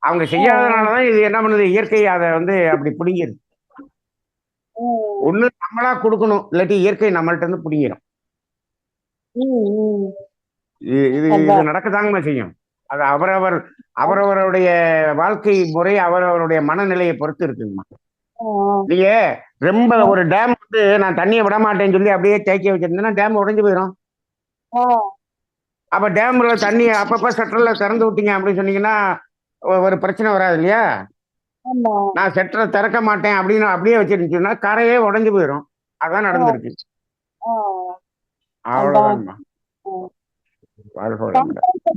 அவங்க செய்யாதனாலதான் இது என்ன பண்ணுது, இயற்கை அதை அப்படி பிடிங்கிருது. ஒண்ணு நம்மளா கொடுக்கணும், இல்லாட்டி இயற்கை நம்மள்ட்ட இருந்து பிடிங்கிடும். இது இது நடக்கத்தாங்கம்மா செய்யும். அது அவரவருடைய வாழ்க்கை முறை அவரவருடைய மனநிலையை பொறுத்து இருக்குங்கம்மா. நீங்க ரொம்ப ஒரு டேம் நான் தண்ணியை விட மாட்டேன்னு சொல்லி அப்படியே தேக்கி வச்சிருந்தேன்னா டேம் உடைஞ்சு போயிடும். அப்ப டேம்ல தண்ணி அப்பப்ப ஷட்டர்ல திறந்து விட்டீங்க அப்படின்னு சொன்னீங்கன்னா ஒரு பிரச்சனை வராது இல்லையா? நான் ஷட்டரை திறக்க மாட்டேன் அப்படின்னு அப்படியே வச்சிருந்துச்சுன்னா கரையே உடைஞ்சு போயிடும். அதான் நடந்திருக்கு. அவ்வளவுதான்மா.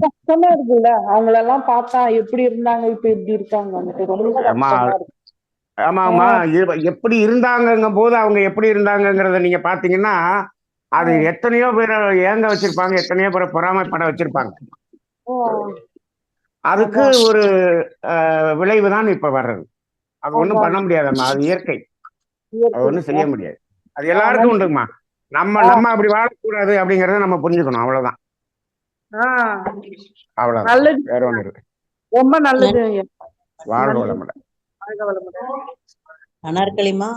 கஷ்டமா இருக்குல்ல, அவங்களெல்லாம் பார்த்தா எப்படி இருந்தாங்க இப்ப எப்படி இருக்காங்க. ஆமாமா, எப்படி இருந்தாங்கங்கும் போது அவங்க எப்படி இருந்தாங்கங்கிறத நீங்க பாத்தீங்கன்னா அது எத்தனையோ பேரை ஏங்க வச்சிருப்பாங்க, எத்தனையோ பேரை பொறாமைப்பட வச்சிருப்பாங்க. அதுக்கு ஒரு விளைவு தான் இப்ப வர்றது. அது ஒண்ணும் பண்ண முடியாதம்மா, அது இயற்கை. அது ஒண்ணும் செய்ய முடியாது. அது எல்லாருக்கும் உண்டுங்கம்மா. நம்ம அப்படி வாழக்கூடாது அப்படிங்கறத நம்ம புரிஞ்சுக்கணும், அவ்வளவுதான். அவ்வளவுதான், வேற ஒண்ணு இருக்கு. ரொம்ப நல்லது. வாழ்க வளமுடன். அனார்கலிமா,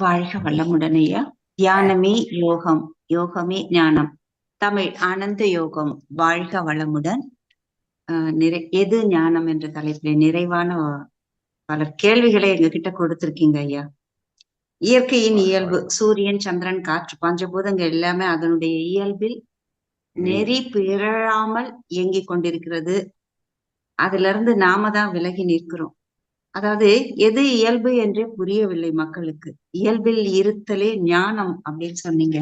வாழ்க வளமுடன் ஐயா. தியானமே யோகம், யோகமே ஞானம். தமிழ் ஆனந்த யோகம். வாழ்க வளமுடன். எது ஞானம் என்ற தலைப்பில் நிறைவான பல கேள்விகளை எங்ககிட்ட கொடுத்திருக்கீங்க ஐயா. இயற்கையின் இயல்பு, சூரியன், சந்திரன், காற்று, பஞ்சபூதங்கள் எல்லாமே அதனுடைய இயல்பில் நெறி பிறழாமல் இயங்கிக் கொண்டிருக்கிறது. அதுல இருந்து நாம தான் விலகி நிற்கிறோம். அதாவது எது இயல்பு என்றே புரியவில்லை மக்களுக்கு. இயல்பில் இருத்தலே ஞானம் அப்படின்னு சொன்னீங்க.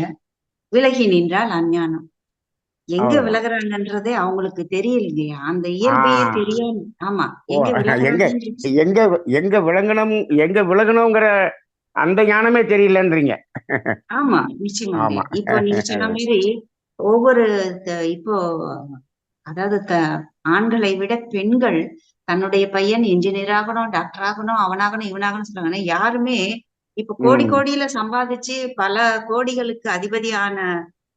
விலகி நின்றால் அஞ்ஞானம். எங்க அவ்வளவுதான். விலகுறாங்கன்றதே அவங்களுக்கு தெரியலைங்கய்யா. அந்த ஆ இயல்பையே தெரியாம. ஆமா, ஓ எங்க எங்க விலகுறாங்கன்றது. எங்க எங்க விளங்கணும் எங்க விலகணுங்கிற அந்த ஞானமே தெரியலன்றீங்க. ஆமா, நிச்சயமாங்கய்யா. ஆமா. இப்போ நீங்க சொன்ன மாதிரி ஒவ்வொரு இப்போ அதாவது ஆண்களை விட பெண்கள் தன்னுடைய பையன் இன்ஜினியர் ஆகணும், டாக்டர் ஆகணும், அவனாகணும், இவனாகணும் சொல்றாங்க. ஆனா யாருமே இப்ப கோடி ம் கோடியில சம்பாதிச்சு பல கோடிகளுக்கு அதிபதியான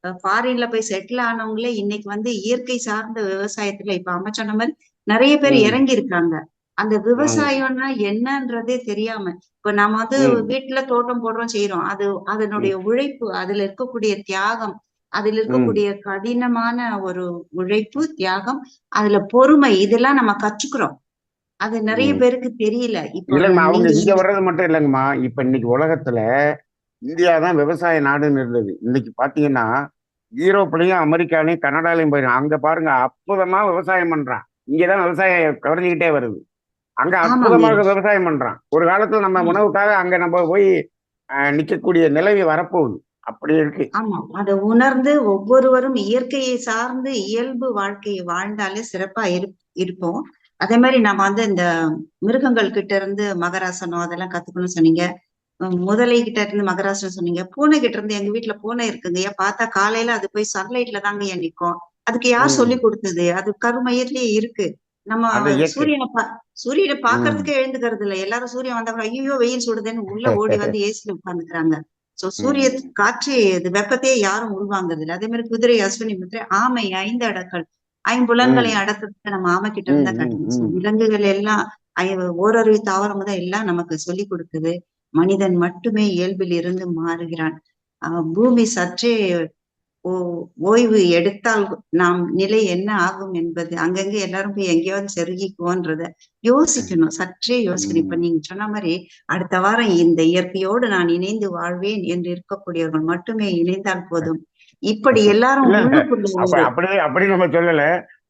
ஃபாரின்ல போய் செட்டில் ஆனவங்களே இன்னைக்கு வந்து இயற்கை சார்ந்த விவசாயத்துல இப்ப அம்மா சொன்ன மாதிரி நிறைய பேர் ம் இறங்கி இருக்காங்க. அந்த ம் விவசாயம்னா என்னன்றதே தெரியாம இப்ப நம்ம வந்து ம் வீட்டுல தோட்டம் போடுறோம் செய்யறோம். அதனுடைய ம் உழைப்பு, அதுல இருக்கக்கூடிய தியாகம், அதுல ம். இருக்கக்கூடிய கடினமான ஒரு உழைப்பு, தியாகம், அதுல பொறுமை, இதெல்லாம் நம்ம கற்றுக்கிறோம். அது நிறைய ம். பேருக்கு தெரியல. இப்போ இல்லைங்கம்மா, அவங்க நீங்க இங்க வர்றது மட்டும் இல்லைங்கம்மா. இப்ப இன்னைக்கு உலகத்துல இந்தியா தான் விவசாய நாடுன்னு இருந்தது. இன்னைக்கு பாத்தீங்கன்னா யூரோப்லயும் அமெரிக்காலையும் கனடாலையும் போயிடும். அங்க பாருங்க அற்புதமா விவசாயம் பண்றான். இங்கதான் விவசாயம் குறைஞ்சிக்கிட்டே வருது. அங்க ஆமாங்கய்யா. அற்புதமாக விவசாயம் பண்றான். ஒரு காலத்துல நம்ம ஆமா, உணவுக்காக அங்க நம்ம போய் நிக்கக்கூடிய நிலைமை வரப்போகுது. அப்படி இருக்கு. ஆமா. அதை உணர்ந்து ஒவ்வொருவரும் இயற்கையை சார்ந்து இயல்பு வாழ்க்கையை வாழ்ந்தாலே சிறப்பா இருப்போம். அதே மாதிரி நம்ம வந்து இந்த மிருகங்கள் கிட்ட இருந்து மகராசனம் அதெல்லாம் கத்துக்கணும்னு சொன்னீங்க. முதலை கிட்ட இருந்து மகராசனம் சொன்னீங்க. பூனை கிட்ட இருந்து எங்க வீட்டுல பூனை இருக்குங்கய்யா. பார்த்தா காலையில அது போய் சன்லைட்ல தாங்க ஏன் நிக்கும். அதுக்கு யார் சொல்லி ம். கொடுத்தது? அது கருமயிர்லயே இருக்கு. நம்ம அது இயற்கை. சூரியனை ம். பாக்குறதுக்கே எழுந்துக்கிறது இல்ல. எல்லாரும் சூரியன் வந்தா கூட ஐயோ வெயில் சுடுதுன்னு உள்ள ஓடி வந்து ஏசில உட்கார்ந்துக்கிறாங்க. சோ சூரிய ம். காற்று இது வெப்பத்தையே யாரும் உள்வாங்குறது இல்ல. அதே மாதிரி குதிரை, அஸ்வினி முத்திரை, ஆமை, 5 அடக்கல், ஐம்புலன்களை ம். அடக்கிறதுக்கு நம்ம ஆமை கிட்ட ம். இருந்தா ம். கட்டணும். சோ ம். விலங்குகள் எல்லாம் ஓரறிவு தாவரம் தான் எல்லாம் நமக்கு சொல்லி கொடுக்குது. மனிதன் மட்டுமே இயல்பில் இருந்து மாறுகிறான். பூமி சற்றே ஓய்வு எடுத்தால் நாம் நிலை என்ன ஆகும் என்பது அங்கங்க எல்லாரும் போய் எங்கேயாவது செருகிக்குவோன்றத யோசிக்கணும். சற்றே யோசிக்கணும். இப்ப ம். நீங்க சொன்ன மாதிரி அடுத்த வாரம் இந்த இயற்கையோடு நான் இணைந்து வாழ்வேன் என்று இருக்கக்கூடியவர்கள் மட்டுமே இணைந்தால் போதும். இப்படி எல்லாரும் இல்ல உள்ளுக்குள்ள ஒரு அப்படி நம்ம சொல்லல.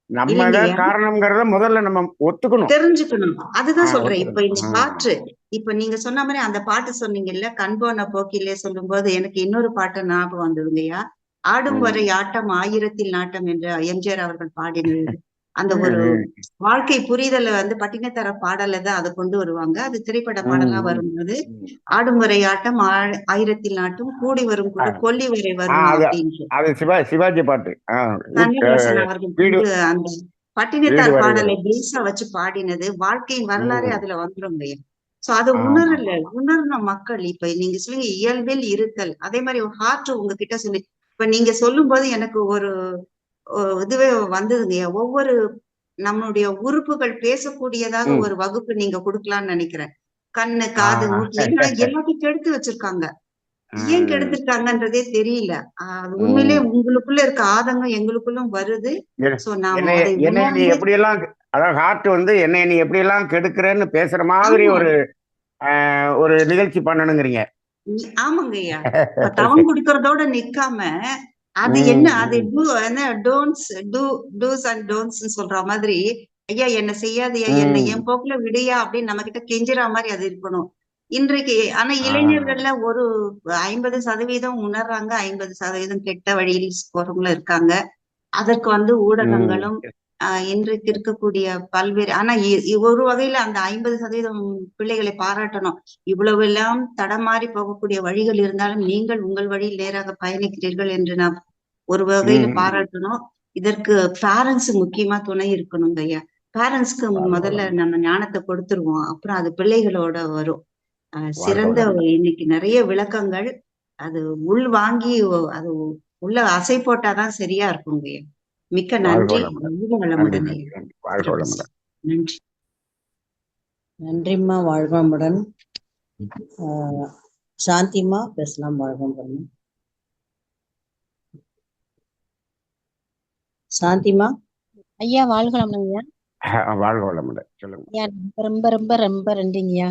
நம்ம தான் இல்லைங்கய்யா, காரணம்ங்கிறத முதல்ல நம்ம ஒத்துக்கணும். தெரிஞ்சுக்கணும். அதுதான் சொல்றேன். இப்ப ஒத்துக்கணும். இந்த காற்று, இப்ப நீங்க சொன்ன மாதிரி அந்த பாட்டு சொன்னீங்கல்ல, கண்போன போக்கிலே சொல்லும்போது எனக்கு இன்னொரு பாட்டு ஞாபகம் வந்ததுங்கய்யா. ஆடும் ம். வரை ஆட்டம் ஆயிரத்தில் நாட்டம் என்று எம்ஜிஆர் அவர்கள் பாடினது. அந்த ஒரு ம். வாழ்க்கை புரிதலை வந்து பட்டினத்தர பாடல தான் அதை கொண்டு வருவாங்க. அது திரைப்பட பாடலா ம். வரும்போது ம். ஆடும் வரை ஆட்டம் ஆயிரத்தில் நாட்டம் கூடி வரும் ஆ, கூட்டு கொல்லி வரை ஆ, வருமா அது அப்படின்ட்டு அது சிவாஜி பாட்டு. கண்ணதாசன் அவர்கள் வீடு கொண்டு அந்த வீடு பட்டினத்தார் வரை பாடலை வரும். பேஸா வச்சு பாடினது வாழ்க்கையின் வரலாறே ம். அதுல வந்துருங்கய்யா. சோ அதை ஆமா. உணர்ன மக்கள் இப்ப நீங்க சொல்லுங்க இயல்பில் இருத்தல். அதே மாதிரி ஒரு ஹார்ட் உங்ககிட்ட சொல்லி இப்ப நீங்க சொல்லும் போது எனக்கு ஒரு இதுவே வந்ததுங்கய்யா. ஒவ்வொரு நம்மளுடைய உறுப்புகள் பேசக்கூடியதாக ம். ஒரு வகுப்பு நீங்க கொடுக்கலாம்னு நினைக்கிறேன். கண்ணு, ஆ. காது, மூக்கு, ஏன்னா எல்லாத்தையும் கெடுத்து வச்சிருக்காங்க. ஏன் ம். கெடுத்திருக்காங்கன்றதே தெரியல. அது உண்மையிலே ம். உங்களுக்குள்ள இருக்க ஆதங்கம் எங்களுக்குள்ளும் வருது. என்ன- சோ நாம என்னைய அதை என்னைய நீ உணர்ந்து எப்படியெல்லாம், அதாவது ஹார்ட் வந்து என்னைய நீ எப்படியெல்லாம் கெடுக்கிறேன்னு பேசுற மாதிரி ஆமா, ஒரு நிகழ்ச்சி பண்ணணுங்கிறீங்க. ஆமாங்கய்யா. இப்ப தவம் கொடுக்கறதோட நிக்காம அது என்ன, ம். அது ம். என்ன டோன்ட்ஸ் டூஸ் அண்ட் டோன்ட்ஸ் சொல்ற மாதிரி ஐயா என்ன செய்யாதயா, என்ன ம். என் போக்குல விடையா அப்படின்னு நம்ம கிட்ட கெஞ்சுற மாதிரி அது இருக்கணும் இன்றைக்கு. ஆனா ஆ. இளைஞர்கள்ல ஒரு 50% உணர்றாங்க, 50% கெட்ட வழியில் போறவங்களும் இருக்காங்க. அதற்கு வந்து ம். ஊடகங்களும் இன்றைக்கு இருக்கக்கூடிய பல்வேறு ஆனா ஒரு வகையில அந்த 50% பிள்ளைகளை பாராட்டணும். இவ்வளவு எல்லாம் தடமாறி போகக்கூடிய வழிகள் இருந்தாலும் நீங்கள் உங்கள் வழியில் நேராக பயணிக்கிறீர்கள் என்று நாம் ஒரு வகையில ம். பாராட்டணும். இதற்கு பேரண்ட்ஸ் முக்கியமா துணை இருக்கணுங்க ஐயா. பேரண்ட்ஸ்க்கு வாழ்க முதல்ல வளமுடன். நம்ம ஞானத்தை கொடுத்துருவோம். அப்புறம் அது பிள்ளைகளோட வரும். வாழ்க சிறந்த வளமுடன். இன்னைக்கு நிறைய விளக்கங்கள். அது உள் வாங்கி அது உள்ள அசை போட்டாதான் சரியா இருக்குங்க ஐயா. மிக்க வாழ்க நன்றி. வளமுடன். வாழ்க நன்றி, வளமுடன் ஐயா. நன்றி, நன்றி. வாழ்க சிறப்பு வளமுடன். சார். நன்றி. நன்றிம்மா, வாழ்வமுடன். சாந்திமா பேசலாம். வாழ்வமுடன். சாந்திமா. ஐயா வாழ்கலாம் ஐயா. வாழ்க வளமுடன். சொல்லுங்க. ஐயா ரொம்ப ரொம்ப ரொம்ப நன்றிங்கய்யா.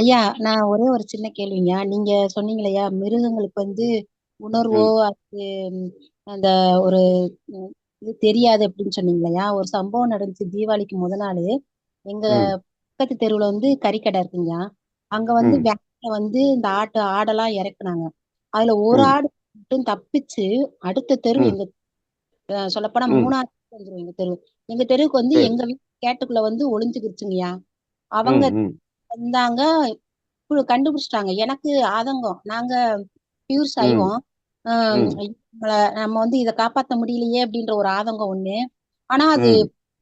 ஐயா நான் ஒரே ஒரு சின்ன கேள்விங்க. நீங்க சொன்னீங்களையா மிருகங்களுக்கு வந்து உணர்வோ ம். அது அந்த ஒரு இது தெரியாது அப்படின்னு சொன்னீங்களையா. ஒரு சம்பவம் நடந்துச்சு தீபாவளிக்கு முத நாள். எங்க ம். பக்கத்து தெருவுல வந்து கறிக்கடை இருக்குங்க. அங்க வந்து ம். வேன்ல வந்து இந்த ஆடெல்லாம் இறக்குனாங்க. அதுல ஒரு ம். ஆடு மட்டும் தப்பிச்சு அடுத்த தெரு ம் எங்க சொல்லப்போனா ம் 3வது வந்துரும் எங்க தெரு. எங்க தெருவுக்கு வந்து சரி எங்க வீட்டு கேட்டுக்குள்ள வந்து ஒளிஞ்சுக்கிருச்சுங்கய்யா. அவங்க ம் ம் வந்தாங்க, கண்டுபிடிச்சிட்டாங்க. எனக்கு ஆதங்கம். நாங்க பியூர் ம் சைவம். ஆஹ் ம் நம்ம வந்து இதை காப்பாத்த முடியலையே அப்படின்ற ஒரு ஆதங்கம் ஒண்ணு. ஆனா அது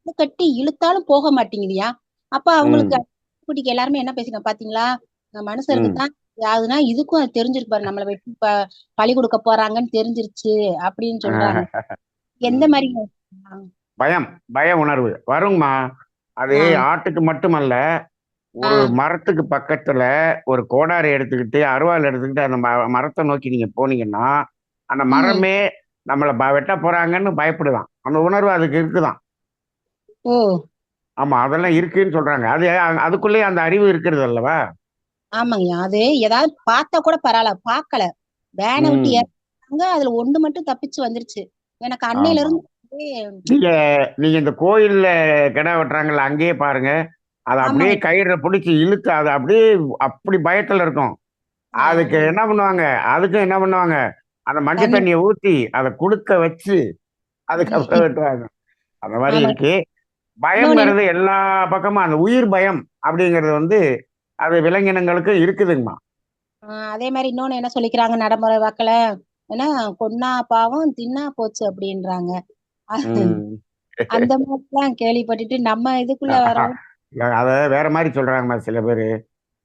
ம் கட்டி இழுத்தாலும் போக மாட்டேங்குதுயா. அப்ப அவங்களுக்கு ம் குட்டிக்கு எல்லாருமே என்ன பேசினா பாத்தீங்களா, மனுஷருக்கு ம் தான் யாதுன்னா இதுக்கும் அது தெரிஞ்சிருப்பாரு, நம்மளை வெட்டி பழி கொடுக்க போறாங்கன்னு தெரிஞ்சிருச்சு அப்படின்னு சொல்றாங்க. எந்த மாதிரி? ம். பயம் பய உணர்வு வருங்கம்மா. அது ஆஹ் ஆட்டுக்கு மட்டுமல்ல, ஒரு ஆஹ் மரத்துக்கு பக்கத்துல ஒரு கோடாரி எடுத்துக்கிட்டு அருவாள் எடுத்துக்கிட்டு அந்த மரத்தை நோக்கி நீங்க போனீங்கன்னா அந்த உம் மரமே நம்மளை வெட்ட போறாங்கன்னு பயப்படுதான். அந்த உணர்வு அதுக்கு இருக்குதான். ஓ ஆமா, அதெல்லாம் இருக்குன்னு சொல்றாங்க. அது அதுக்குள்ளேயே அந்த அறிவு இருக்கிறது அல்லவா. ஆமாங்கய்யா. அது ஏதாவது பார்த்தா கூட பரவாயில்ல, பார்க்கல. வேனை விட்டு ம் ஏறாங்க, அதுல ஒண்ணு மட்டும் தப்பிச்சு வந்துருச்சு. எனக்கு அன்னையில ஆமா, இருந்து அப்படியே. நீங்க நீங்க இந்த கோயில்ல கிடா வெட்டுறாங்கல்ல, அங்கேயே பாருங்க. அதை அப்படியே ஆமாங்க. கயிறை பிடிச்சி இழுத்து அது அப்படியே அப்படி பயத்துல இருக்கும். அதுக்கு ஆஹ் என்ன பண்ணுவாங்க, அதுக்கு என்ன பண்ணுவாங்க, அந்த மஞ்சள் தண்ணி. தண்ணியை ஊத்தி அதை குடுக்க வச்சு அதுக்கப்புறம் வெட்டுவாங்க. அந்த மாதிரி ஆமா. இருக்கு. இன்னொன்னு என்ன, பயம்ங்கிறது எல்லா பக்கமும் அந்த உயிர் பயம் அப்படிங்கிறது வந்து அது விலங்கினங்களுக்கு இருக்குதுங்கம்மா. அதே மாதிரி இன்னொன்னு என்ன சொல்லிக்கிறாங்க நடைமுறை வாக்குல, ஏன்னா கொன்னா பாவம் தின்னா போச்சு அப்படின்றாங்க. ம். அந்த மாதிரிலாம் கேள்விப்பட்டுட்டு நம்ம இதுக்குள்ள வரோம். அத வேற மாதிரி சொல்றாங்கம்மா சில பேரு.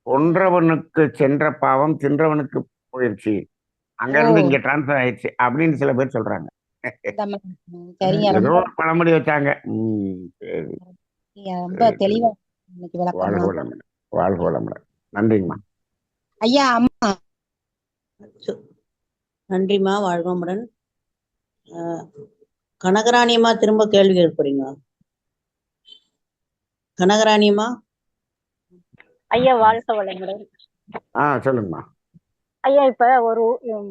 கொன்றவனுக்கு சென்ற பாவம் தின்றவனுக்கு போயிடுச்சு, அங்க ஓ இருந்து இங்க டிரான்ஸ்பர் ஆயிடுச்சு அப்படின்னு சில பேர் சொல்றாங்க. அந்த மாதிரி. சரிங்க. ஏதோ ரொம்ப ஒரு பழமொழி வச்சாங்க. சரி. நீங்க ரொம்ப சரி, சரி. தெளிவா இன்னைக்கு வாழ்க விளக்கம்லாம். வளமுடன். வாழ்க வளமுடன். நன்றிங்கம்மா. ஐயா அம்மா. நன்றிம்மா. வாழ்வமுடன். கனகராணியம்மா திரும்ப கேள்வி கேட்பீங்களா? கனகராணியம்மா. ஐயா வாழ்க வளமுடன். சொல்லுங்கம்மா. ஐயா இப்ப ஒரு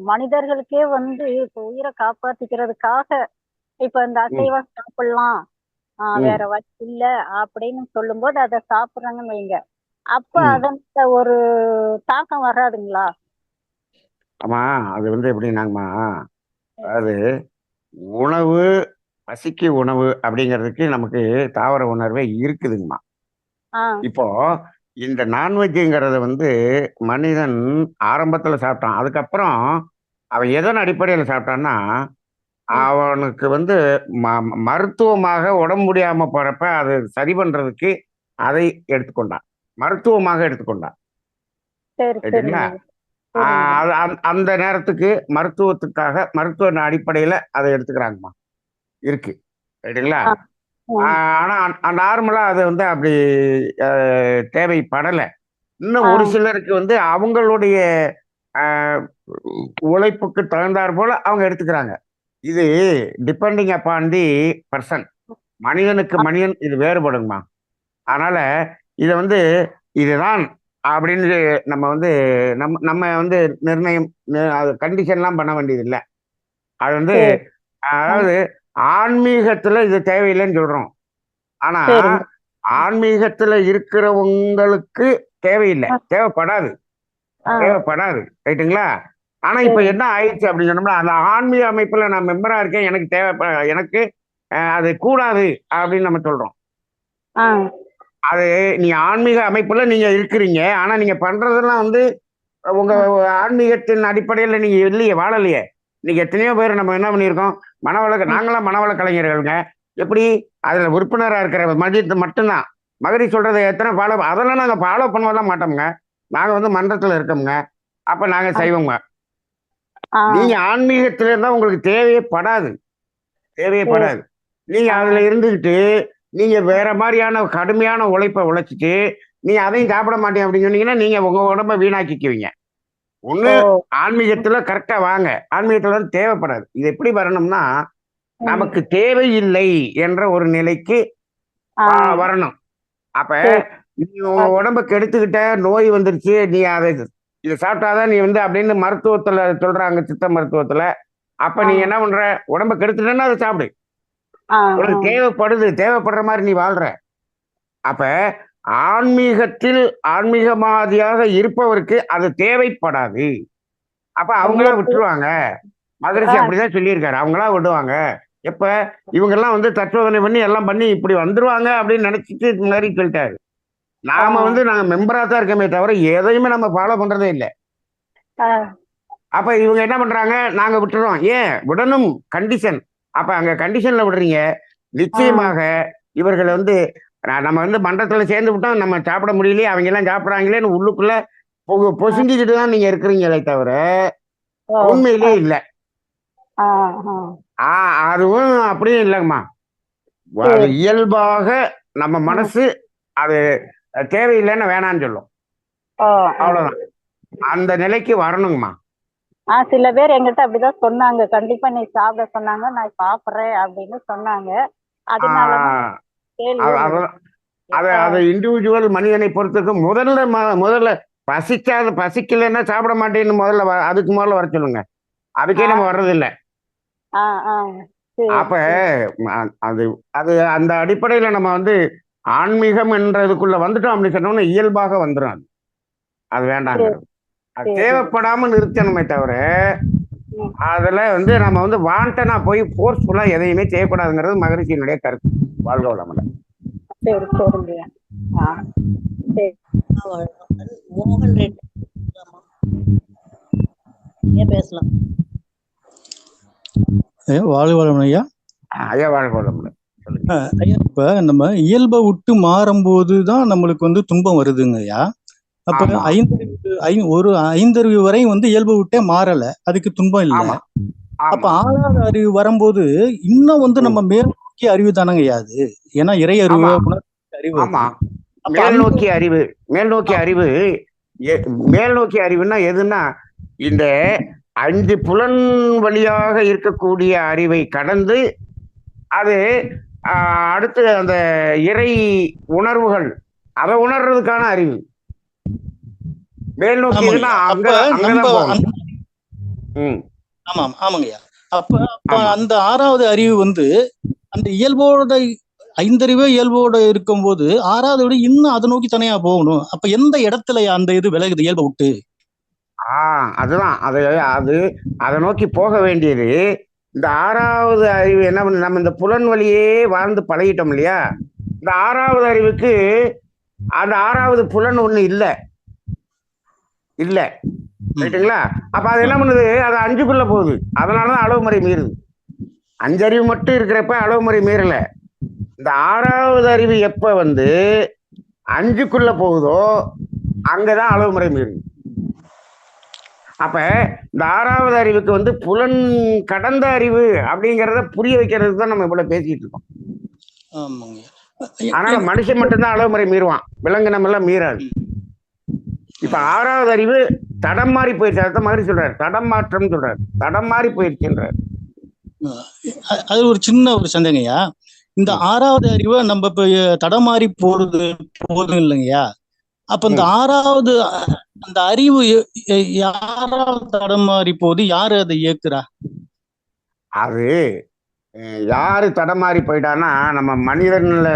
மனிதர்களுக்கே வந்து இப்ப உயிரை காப்பாத்திக்கிறதுக்காக இப்ப இந்த ம் அசைவம் சாப்பிடலாம், ம் வேற வழி இல்ல அப்படின்னு சொல்லும்போது அதை சாப்பிடுறாங்கன்னு வைங்க. அப்ப ம் அதன் ஒரு தாக்கம் வராதுங்களா? ஆமா, அது வந்து எப்படின்னாங்கம்மா, அதாவது உணவு, பசிக்கு உணவு அப்படிங்கிறதுக்கு நமக்கு தாவர உணர்வே இருக்குதுங்கம்மா. ஆஹ் இப்போ இந்த நான்வெஜ்ஜுங்கிறத வந்து மனிதன் ஆரம்பத்துல சாப்பிட்டான். அதுக்கப்புறம் அவன் எதன் அடிப்படையில சாப்பிட்டான்னா, அவனுக்கு வந்து மருத்துவமாக உடம்பு முடியாம போறப்ப அது சரி பண்றதுக்கு அதை எடுத்துக்கொண்டான். மருத்துவமாக எடுத்துக்கொண்டான். சரி ரைட்டுங்களா? சரிங்க ஐயா. சரிங்க ஐயா. அந்த நேரத்துக்கு மருத்துவத்துக்காக மருத்துவ அடிப்படையில அதை எடுத்துக்கிறாங்கம்மா. இருக்கு. ரைட்டுங்களா? ஆஹ் ஆஹ் ஆனா நார்மலா அது வந்து அப்படி தேவைப்படல. இன்னும் ஒரு ஆஹ் சிலருக்கு வந்து அவங்களுடைய ஆ, உழைப்புக்கு தகுந்தாற் போல அவங்க எடுத்துக்கிறாங்க. இது டிபெண்டிங் அப்பான் தி பர்சன். மனிதனுக்கு மனிதன் இது வேறுபடுங்கம்மா. அதனால இத வந்து இதுதான் அப்படின்னு நம்ம வந்து நம்ம நம்ம வந்து நிர்ணயம் அது கண்டிஷன்லாம் பண்ண வேண்டியதில்ல. அது வந்து சரி. ஆஹ் அதாவது ஆன்மீகத்துல இது தேவையில்லைன்னு சொல்றோம். ஆனா சரிங்க. ஆன்மீகத்துல இருக்கிறவங்களுக்கு தேவையில்லை, ஆஹ் தேவைப்படாது. ஆஹ் தேவைப்படாது. ரைட்டுங்களா? ஆனா இப்ப சரிங்க. என்ன ஆயிடுச்சு அப்படின்னு சொன்னோம்னா, அந்த ஆன்மீக அமைப்புல நான் மெம்பரா இருக்கேன். எனக்கு எனக்கு அது கூடாது அப்படின்னு நம்ம சொல்றோம். ஆஹ் அது நீ ஆன்மீக அமைப்புல நீங்க இருக்கிறீங்க. ஆனா நீங்க பண்றதெல்லாம் வந்து உங்க ஆஹ் ஆன்மீகத்தின் அடிப்படையில நீங்க இல்லையே, வாழலையே. இன்னைக்கு எத்தனையோ பேர் நம்ம என்ன பண்ணியிருக்கோம்? ஆஹ் நாங்களாம் மனவள கலைஞர்களுங்க. எப்படி? அதுல உறுப்பினரா இருக்கிற மஜித் மட்டும்தான். மகரி சொல்றதை எத்தனை அதெல்லாம் நாங்க ஃபாலோ பண்ணவெல்லாம் மாட்டோம்ங்க. நாங்க வந்து மன்றத்துல இருக்கோம்ங்க. அப்ப நாங்க செய்வோங்க. ஆஹ் நீங்க ஆன்மீகத்துல இருந்தா உங்களுக்கு தேவையே படாது. தேவையே சரி. படாது. நீங்க அதுல ஆஹ் இருந்துகிட்டு, நீங்க வேற மாரியான கடுமையான உழைப்ப உழைச்சுட்டு, நீங்க அதையும் சாப்பிட மாட்டேன் அப்படின்னு சொன்னீங்கன்னா, நீங்க உங்க உடம்ப வீணாக்கிக்குவீங்க. ஒண்ணு ஓ. ஆன்மீகத்துல கரெக்ட்டா வாங்க. ஆன்மீகத்துல வந்து தேவைப்படாது. இது எப்படி வரணும்னா, ஆஹ் நமக்கு தேவையில்லை என்ற ஒரு நிலைக்கு ஆஹ் வரணும். அப்ப சரி. நீ உன் ஆஹ் உடம்ப கெடுத்துக்கிட்ட, நோய் வந்துருச்சு, நீ அதை இத சாப்பிட்டாதான் நீ வந்து அப்படின்னு மருத்துவத்துல சொல்றாங்க, சித்த மருத்துவத்துல. அப்ப நீ ஆஹ் என்ன பண்ற? உடம்ப கெடுத்துட்டேன்னா அதை சாப்பிடு. ஆஹ் உனக்கு ஆஹ் தேவைப்படுது, தேவைப்படுற மாதிரி நீ வாழ்ற. அப்ப ஆன்மீகத்தில் ஆன்மீகவாதியாக இருப்பவருக்கு அது தேவைப்படாது. அப்ப ஐயா அவங்களா விட்டுருவாங்க. மகரிஷி ஆ, அப்படிதான் சொல்லியிருக்காரு. அவங்களா விடுவாங்க. எப்ப இவங்கெல்லாம் வந்து தற்சோதனை பண்ணி எல்லாம் பண்ணி இப்படி வந்துருவாங்க அப்படின்னு நினைச்சிட்டு இது மாதிரி சொல்லிட்டாரு. ஆ, நாங்க மெம்பரா தான் இருக்கமே தவிர எதையுமே நம்ம ஃபாலோ பண்றதே இல்லை. ஆ, அப்ப இவங்க என்ன பண்றாங்க, நாங்க விட்டுறோம். ஏன் விடணும்? கண்டிஷன். அப்ப அங்க கண்டிஷன்ல விடுறீங்க. ஆ, நிச்சயமாக இவர்கள் வந்து நம்ம வந்து மன்றத்துல சேர்ந்து விட்டோம், நம்ம சாப்பிட முடியலையே, அவங்க எல்லாம் சாப்பிடுறாங்களேன்னு உள்ளுக்குள்ள ஆ, பொசுங்கிக்கிட்டு தான் நீங்க இருக்கிறீங்களே தவிர ஓ, உண்மையிலே ஆ, இல்ல. ஆ, ஆ, அதுவும் அப்படியும் இல்லைங்கம்மா. அது சரி. இயல்பாக நம்ம ம், மனசு அது தேவையில்லைன்னு வேணான்னு சொல்லும். ஓ, ஆ. அவ்வளவுதான். அந்த நிலைக்கு வரணுங்கம்மா. சில பேர் என்கிட்ட அப்படிதான் சொன்னாங்க. கண்டிப்பா நீ சாப்பிட சொன்னாங்க. நான் சாப்பிடுறேன் அப்படின்னு சொன்னாங்க. அதனாலதான் ஆஹ் கேள்வி அது- உங்களுக்கு. அது- அது அது இண்டிவிஜுவல் மனிதனை பொறுத்திருக்கு. முதல்ல பசிக்கலைன்னா சாப்பிட மாட்டேன்னு அதுக்கு முதல்ல வர சொல்லுங்க. ஆ, அதுக்கே நம்ம வர்றதில்லை. ஆ, ஆ, சரி, அப்ப சரி. அது அது அந்த அடிப்படையில நம்ம வந்து ஆன்மீகம் என்றதுக்குள்ள வந்துட்டோம் அப்படின்னு சொன்னோம்னா இயல்பாக வந்துடும். அது சரி, வேண்டாங்கிறது. அது சரி. தேவைப்படாம நிறுத்தணுமே தவிர ம், அதுல வந்து நம்ம வந்து வாண்டனா போய் ஃபோர்ஸ்ஃபுல்லா எதையுமே செய்யக்கூடாதுங்கிறது மகரிஷியினுடைய கருத்து. வாழ்க வளமுடன். சரி, சரிங்க. ஆ, சரி. மோகன் ரெட்டி ஏன் பேசலாம். ஐயா வாழ்க வளமுடன் ஐயா. ஐயா வாழ்க வளமுடன். சொல்லுங்க. ஐயா இப்ப நம்ம இயல்பை விட்டு மாறும்போது தான் நம்மளுக்கு வந்து துன்பம் வருதுங்க ஐயா. அப்ப ஆமா ஒரு ஐந்தறிவு வரை வந்து இயல்பை விட்டே மாறல, அதுக்கு துன்பம் இல்லை. ஆமா அப்ப ஆமா ஆறாவது அறிவு வரும்போது இன்னும் வந்து ம். நம்ம மேல் நோக்கிய அறிவு தானங்க ஐயா அது. ஏன்னா இறை அறிவு, ஆமா உணர்வு அறிவு அது. ஆமா அப்ப மேல் அந்த நோக்கிய அறிவு. மேல் நோக்கிய அறிவு மேல் நோக்கிய அறிவுன்னா எதுன்னா இந்த 5 புலன் வழியாக இருக்கக்கூடிய அறிவை கடந்து அது அடுத்து அந்த இறை உணர்வுகள் அதை உணர்றதுக்கான அறிவு. மேல் ஆமாங்க நோக்கியதுன்னா ஐயா. அப்ப அங்கதான் நம்ம போகணும். ம். ஆமாம் ஆமாங்க ஐயா. அப்ப அப்ப ஆமா அந்த ஆறாவது அறிவு வந்து அந்த இயல்போட ஐந்தறிவே இயல்போட இருக்கும்போது ஆறாவது விட இன்னும் அதை நோக்கி தனியா போகணும். அப்ப எந்த இடத்துல அந்த இது விலகுது இயல்பை விட்டு? அதுதான் அதை நோக்கி போக வேண்டியது. இந்த 6வது அறிவு என்ன பண்ணு, நம்ம இந்த புலன் வழியே வாழ்ந்து பழகிட்டோம் இல்லையா. இந்த 6வது அறிவுக்கு அந்த 6வது புலன் ஒண்ணு இல்ல ரைட்டுங்களா. அப்ப அது என்ன பண்ணுது, அது 5க்குள்ள போகுது. அதனாலதான் அளவு முறை மீறுது. 5 அறிவு மட்டும் இருக்கிறப்ப அளவு முறை மீறல. இந்த 6வது அறிவு எப்ப வந்து 5க்குள்ள போகுதோ அங்கதான் அளவு முறை மீறுது. அப்ப இந்த 6வது அறிவுக்கு வந்து புலன் கடந்த அறிவு அப்படிங்கிறத புரிய வைக்கிறதுக்கு தான் நம்ம இவ்வளவு பேசிட்டு இருக்கோம். ஆமாங்க. அதனால மனுஷன் மட்டும்தான் அளவு முறை மீறுவான், விலங்கினம் எல்லாம் மீறாது. இப்ப 6வது அறிவு தடம் மாறி போயிடுச்சு. அடுத்த மாதிரி சொல்றாரு, தடம் மாற்றம் சொல்றாரு, தடம் மாறி போயிடுச்சுன்றாரு. அது ஒரு சின்ன ஒரு சந்தேகங்கய்யா. இந்த 6வது அறிவை நம்ம இப்ப தடமாறி போதும் இல்லைங்கய்யா. அப்ப இந்த 6வது அந்த அறிவு யாரால் தடமாறி போகுது? யாரு அதை இயக்குறா? அது யாரு தடமாறி போயிட்டான்னா, நம்ம மனிதன்ல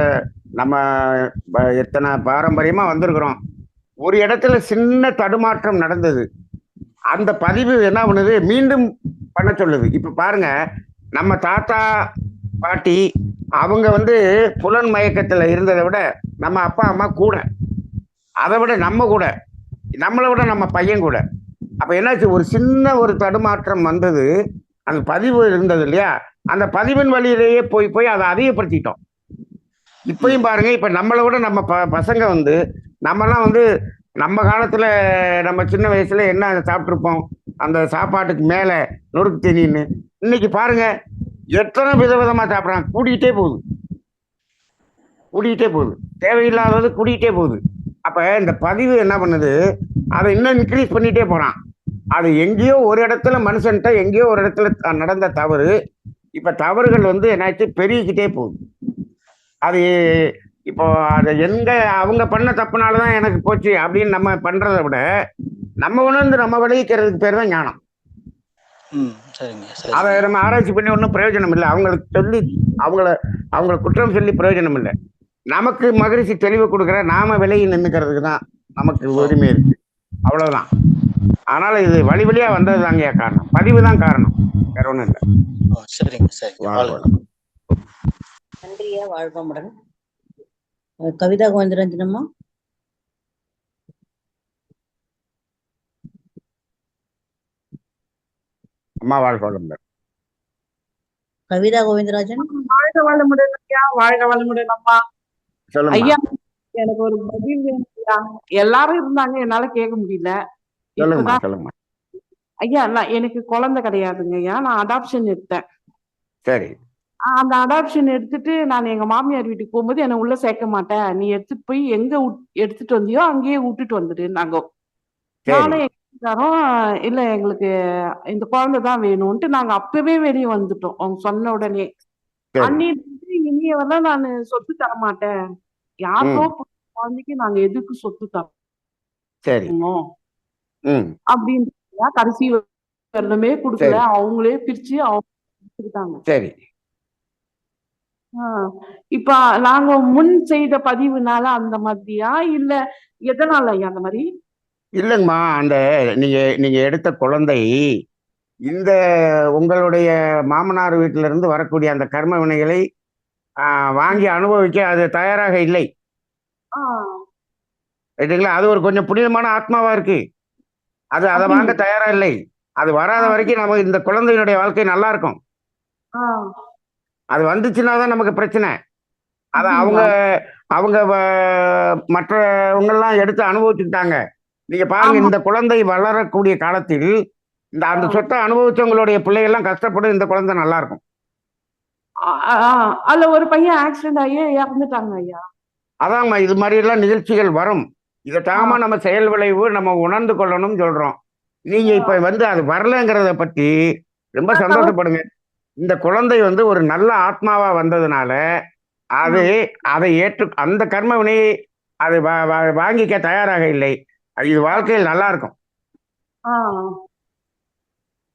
நம்ம எத்தனை பாரம்பரியமா வந்திருக்கிறோம். ஒரு இடத்துல சின்ன தடுமாற்றம் நடந்தது. அந்த பதிவு என்ன பண்ணுது, மீண்டும் பண்ண சொல்லுது. இப்ப பாருங்க, நம்ம தாத்தா பாட்டி அவங்க வந்து புலன் மயக்கத்துல இருந்ததை விட நம்ம அப்பா அம்மா கூட, அதை விட நம்ம கூட, நம்மளை விட நம்ம பையன் கூட. அப்ப என்னாச்சு, ஒரு சின்ன ஒரு தடுமாற்றம் வந்தது. அந்த பதிவு இருந்தது இல்லையா, அந்த பதிவின் வழியிலேயே போய் அதை அதிகப்படுத்திட்டோம். இப்பயும் பாருங்க, இப்ப நம்மளை விட நம்ம பசங்க வந்து, நம்மலாம் வந்து நம்ம காலத்துல நம்ம சின்ன வயசுல என்ன சாப்பிட்டுருப்போம், அந்த சாப்பாட்டுக்கு மேல நொறுக்கு தீனின்னு. இன்னைக்கு பாருங்க எத்தனை விதவிதமா சாப்பிட்றாங்க. கூடிக்கிட்டே போகுது, தேவையில்லாதது கூடிக்கிட்டே போகுது. அப்ப இந்த பதிவு என்ன பண்ணுது, அதை இன்னும் இன்க்ரீஸ் பண்ணிட்டே போறான். அது எங்கேயோ ஒரு இடத்துல மனுஷன்ட்ட எங்கேயோ ஒரு இடத்துல நடந்த தவறு இப்ப தவறுகள் வந்து என்னாச்சு பெருகிக்கிட்டே போகுது. அது இப்போ அதை அவங்க பண்ண தப்புனாலதான் எனக்கு போச்சு அப்படின்னு நம்ம பண்றதை விட நம்ம உணர்ந்து நம்ம விளைவிக்கிறதுக்கு பேர் தான் ஞானம். அதை நம்ம ஆராய்ச்சி பண்ணி ஒன்றும் பிரயோஜனம் இல்லை. அவங்களுக்கு சொல்லி அவங்கள குற்றம் சொல்லி பிரயோஜனம் இல்லை. நமக்கு மகிழ்ச்சி தெளிவு கொடுக்குற, நாம விலகி நின்னுக்கிறதுக்கு தான் நமக்கு உரிமை இருக்கு. அவ்வளவுதான். ஆனால் இது வழி வழியா வந்தது தாங்கய்யா காரணம். பதிவு தான் காரணம், வேற ஒண்ணும் இல்லை. சரிங்க சரிங்க. வாழ்க வளமுடன். நன்றியா, வாழ்வமுடன். கவிதா கோவிந்தராஜனம்மா. அம்மா வாழ்க வளமுடன். கவிதா கோவிந்தராஜன். வாழ்க வளமுடன் ஐயா, வாழ்க வளமுடன் அம்மா. சொல்லுங்க ஐயா, எனக்கு ஒரு பதில் வேணும் ஐயா. எல்லாரும் இருந்தாங்க, என்னால கேட்க முடியல. சொல்லுங்கம்மா இப்பதான் சொல்லுங்கம்மா. ஐயா, எனக்கு குழந்தை கிடையாதுங்க ஐயா, நான் அடாப்ஷன் எடுத்தேன். சரி அந்த அடாப்ஷன் எடுத்துட்டு நான் எங்க மாமியார் வீட்டுக்கு போகும்போது என்னை உள்ள சேர்க்க மாட்டேன், நீ எடுத்துட்டு போய் எங்க எடுத்துட்டு வந்தியோ அங்கேயே விட்டுட்டு வந்துட்டு நாங்க. சரி நானும் எங்க வீட்டுக்காரும் இல்ல எங்களுக்கு இந்த குழந்தை தான் வேணும்ட்டு நாங்க அப்பவே வெளியே வந்துட்டோம், அவங்க சொன்ன உடனே. சரி அன்னிட்டு இனியவெல்லாம் நான் சொத்து தர மாட்டேன், யாருக்கோ ம் குழந்தைக்கு நாங்க எதுக்கு சொத்து சரி தரணும் ம் அப்படின்னு கடைசி வரலுமே கொடுக்கல, சரி அவங்களே பிரிச்சு அவங்க கொடுத்துக்கிட்டாங்க. சரி இப்ப நாங்க முன் செய்த பதிவுனால அந்த மாதிரியா, இல்ல எதனால ஐயா அந்த மாதிரி? இல்லைங்கம்மா, அந்த நீங்க நீங்க எடுத்த குழந்தை இந்த உங்களுடைய மாமனார் வீட்டில இருந்து வரக்கூடிய அந்த கர்ம வினைகளை வாங்கி அனுபவிக்க அது தயாராக இல்லை. ஆஹ் ரைட்டுங்களா? அது ஒரு கொஞ்சம் புனிதமான ஆத்மாவா இருக்கு, அது அதை வாங்க அப்படிங்களா? தயாரா இல்லை. அது வராத வரைக்கும் நம்ம இந்த குழந்தையினுடைய வாழ்க்கை நல்லா இருக்கும். ஆஹ் அது வந்துச்சுன்னா தான் நமக்கு பிரச்சனை. அதை அவங்க அப்படிங்களா? அவங்க மற்றவங்கெல்லாம் எடுத்து அனுபவிச்சுக்கிட்டாங்க. நீங்க பாருங்க, ஆமா. இந்த குழந்தை வளரக்கூடிய காலத்தில் அந்த சொத்தை அனுபவிச்சவங்களுடைய பிள்ளைகள்லாம் கஷ்டப்படும், இந்த குழந்தை நல்லா இருக்கும். அதுல ஒரு பையன் ஆக்சிடென்ட் ஆகி இறந்துட்டாங்க ஐயா. அதாம்மா, இது மாதிரி எல்லாம் நிகழ்ச்சிகள் வரும். இதை தாமா நம்ம செயல் விளைவு நம்ம உணர்ந்து கொள்ளணும்னு சொல்றோம். நீங்க இப்ப அது வரலங்கிறத பத்தி ரொம்ப சந்தோஷப்படுங்க. இந்த குழந்தை ஒரு நல்ல ஆத்மாவா வந்ததுனால அது அதை அந்த கர்ம வினையை அது வாங்கிக்க தயாராக இல்லை. இது வாழ்க்கையில் நல்லா இருக்கும்.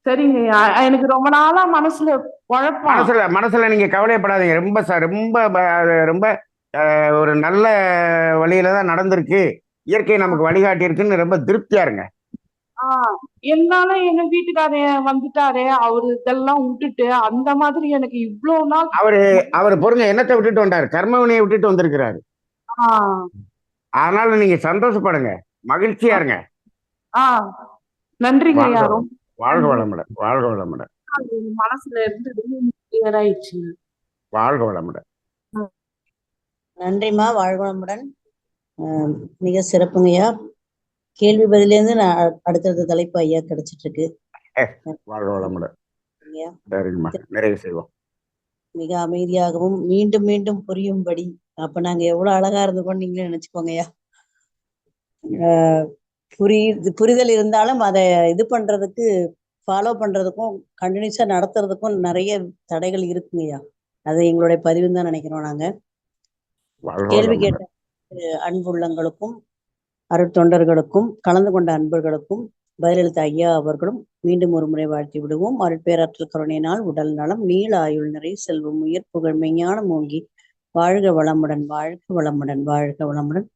சரிங்க ஐயா, எனக்கு ரொம்ப நாளா மனசுல குழப்பம். மனசுல நீங்க கவலைப்படாதீங்க. ரொம்ப ரொம்ப ஒரு நல்ல வழியில தான் நடந்திருக்கு, இயற்கை நமக்கு வழிகாட்டி இருக்குன்னு ரொம்ப திருப்தியா இருங்க. என்னால எங்க வீட்டுக்காரே வந்துட்டாரே, அவரு இதெல்லாம் விட்டுட்டு அந்த மாதிரி எனக்கு இவ்வளவு நாள் அவரு பொறுங்க, என்னத்தை விட்டுட்டு வந்தாரு? கர்ம வினையை விட்டுட்டு வந்திருக்கிறாரு. அதனால நீங்க சந்தோஷப்படுங்க, மகிழ்ச்சியா இருங்க. நன்றிங்க ஐயா. வாழ்க வளமுடன். வாழ்க வளமுடன். மனசுல இருந்து கிளியர் ஆயிடுச்சு. வாழ்க வளமுடன். நன்றிம்மா, வாழ்க வளமுடன். மிக சிறப்புங்கய்யா. கேள்வி பதிலேருந்து நான் அடுத்தடுத்த தலைப்பு ஐயா கிடைச்சிட்டு இருக்கு. வாழ்க வளமுடன். சரிங்கம்மா, நிறைவு செய்வோம். மிக அமைதியாகவும் மீண்டும் மீண்டும் புரியும்படி. அப்ப நாங்க எவ்வளவு அழகா இருந்துக்கோன்னு நீங்களே நினைச்சுக்கோங்கய்யா. புரிதல் இருந்தாலும் அதை இது பண்றதுக்கு, ஃபாலோ பண்றதுக்கும், கண்டினியூஸா நடத்துறதுக்கும் நிறைய தடைகள் இருக்குங்கய்யா. அது எங்களுடைய பதிவுன்னு தான் நினைக்கிறோம் நாங்க. கேள்வி கேட்ட அன்புள்ளங்களுக்கும் அருட்தொண்டர்களுக்கும் கலந்து கொண்ட அன்பர்களுக்கும் பதிலளித்த ஐயா அவர்களும் மீண்டும் ஒரு முறை வாழ்த்தி விடுவோம். அருட்பேராற்றல் கருணையினால் உடல் நலம், நீள ஆயுள் நிறை, செல்வம், உயர் புகழ், மெய்ஞானம் ஓங்கி வாழ்க வளமுடன், வாழ்க வளமுடன், வாழ்க வளமுடன்.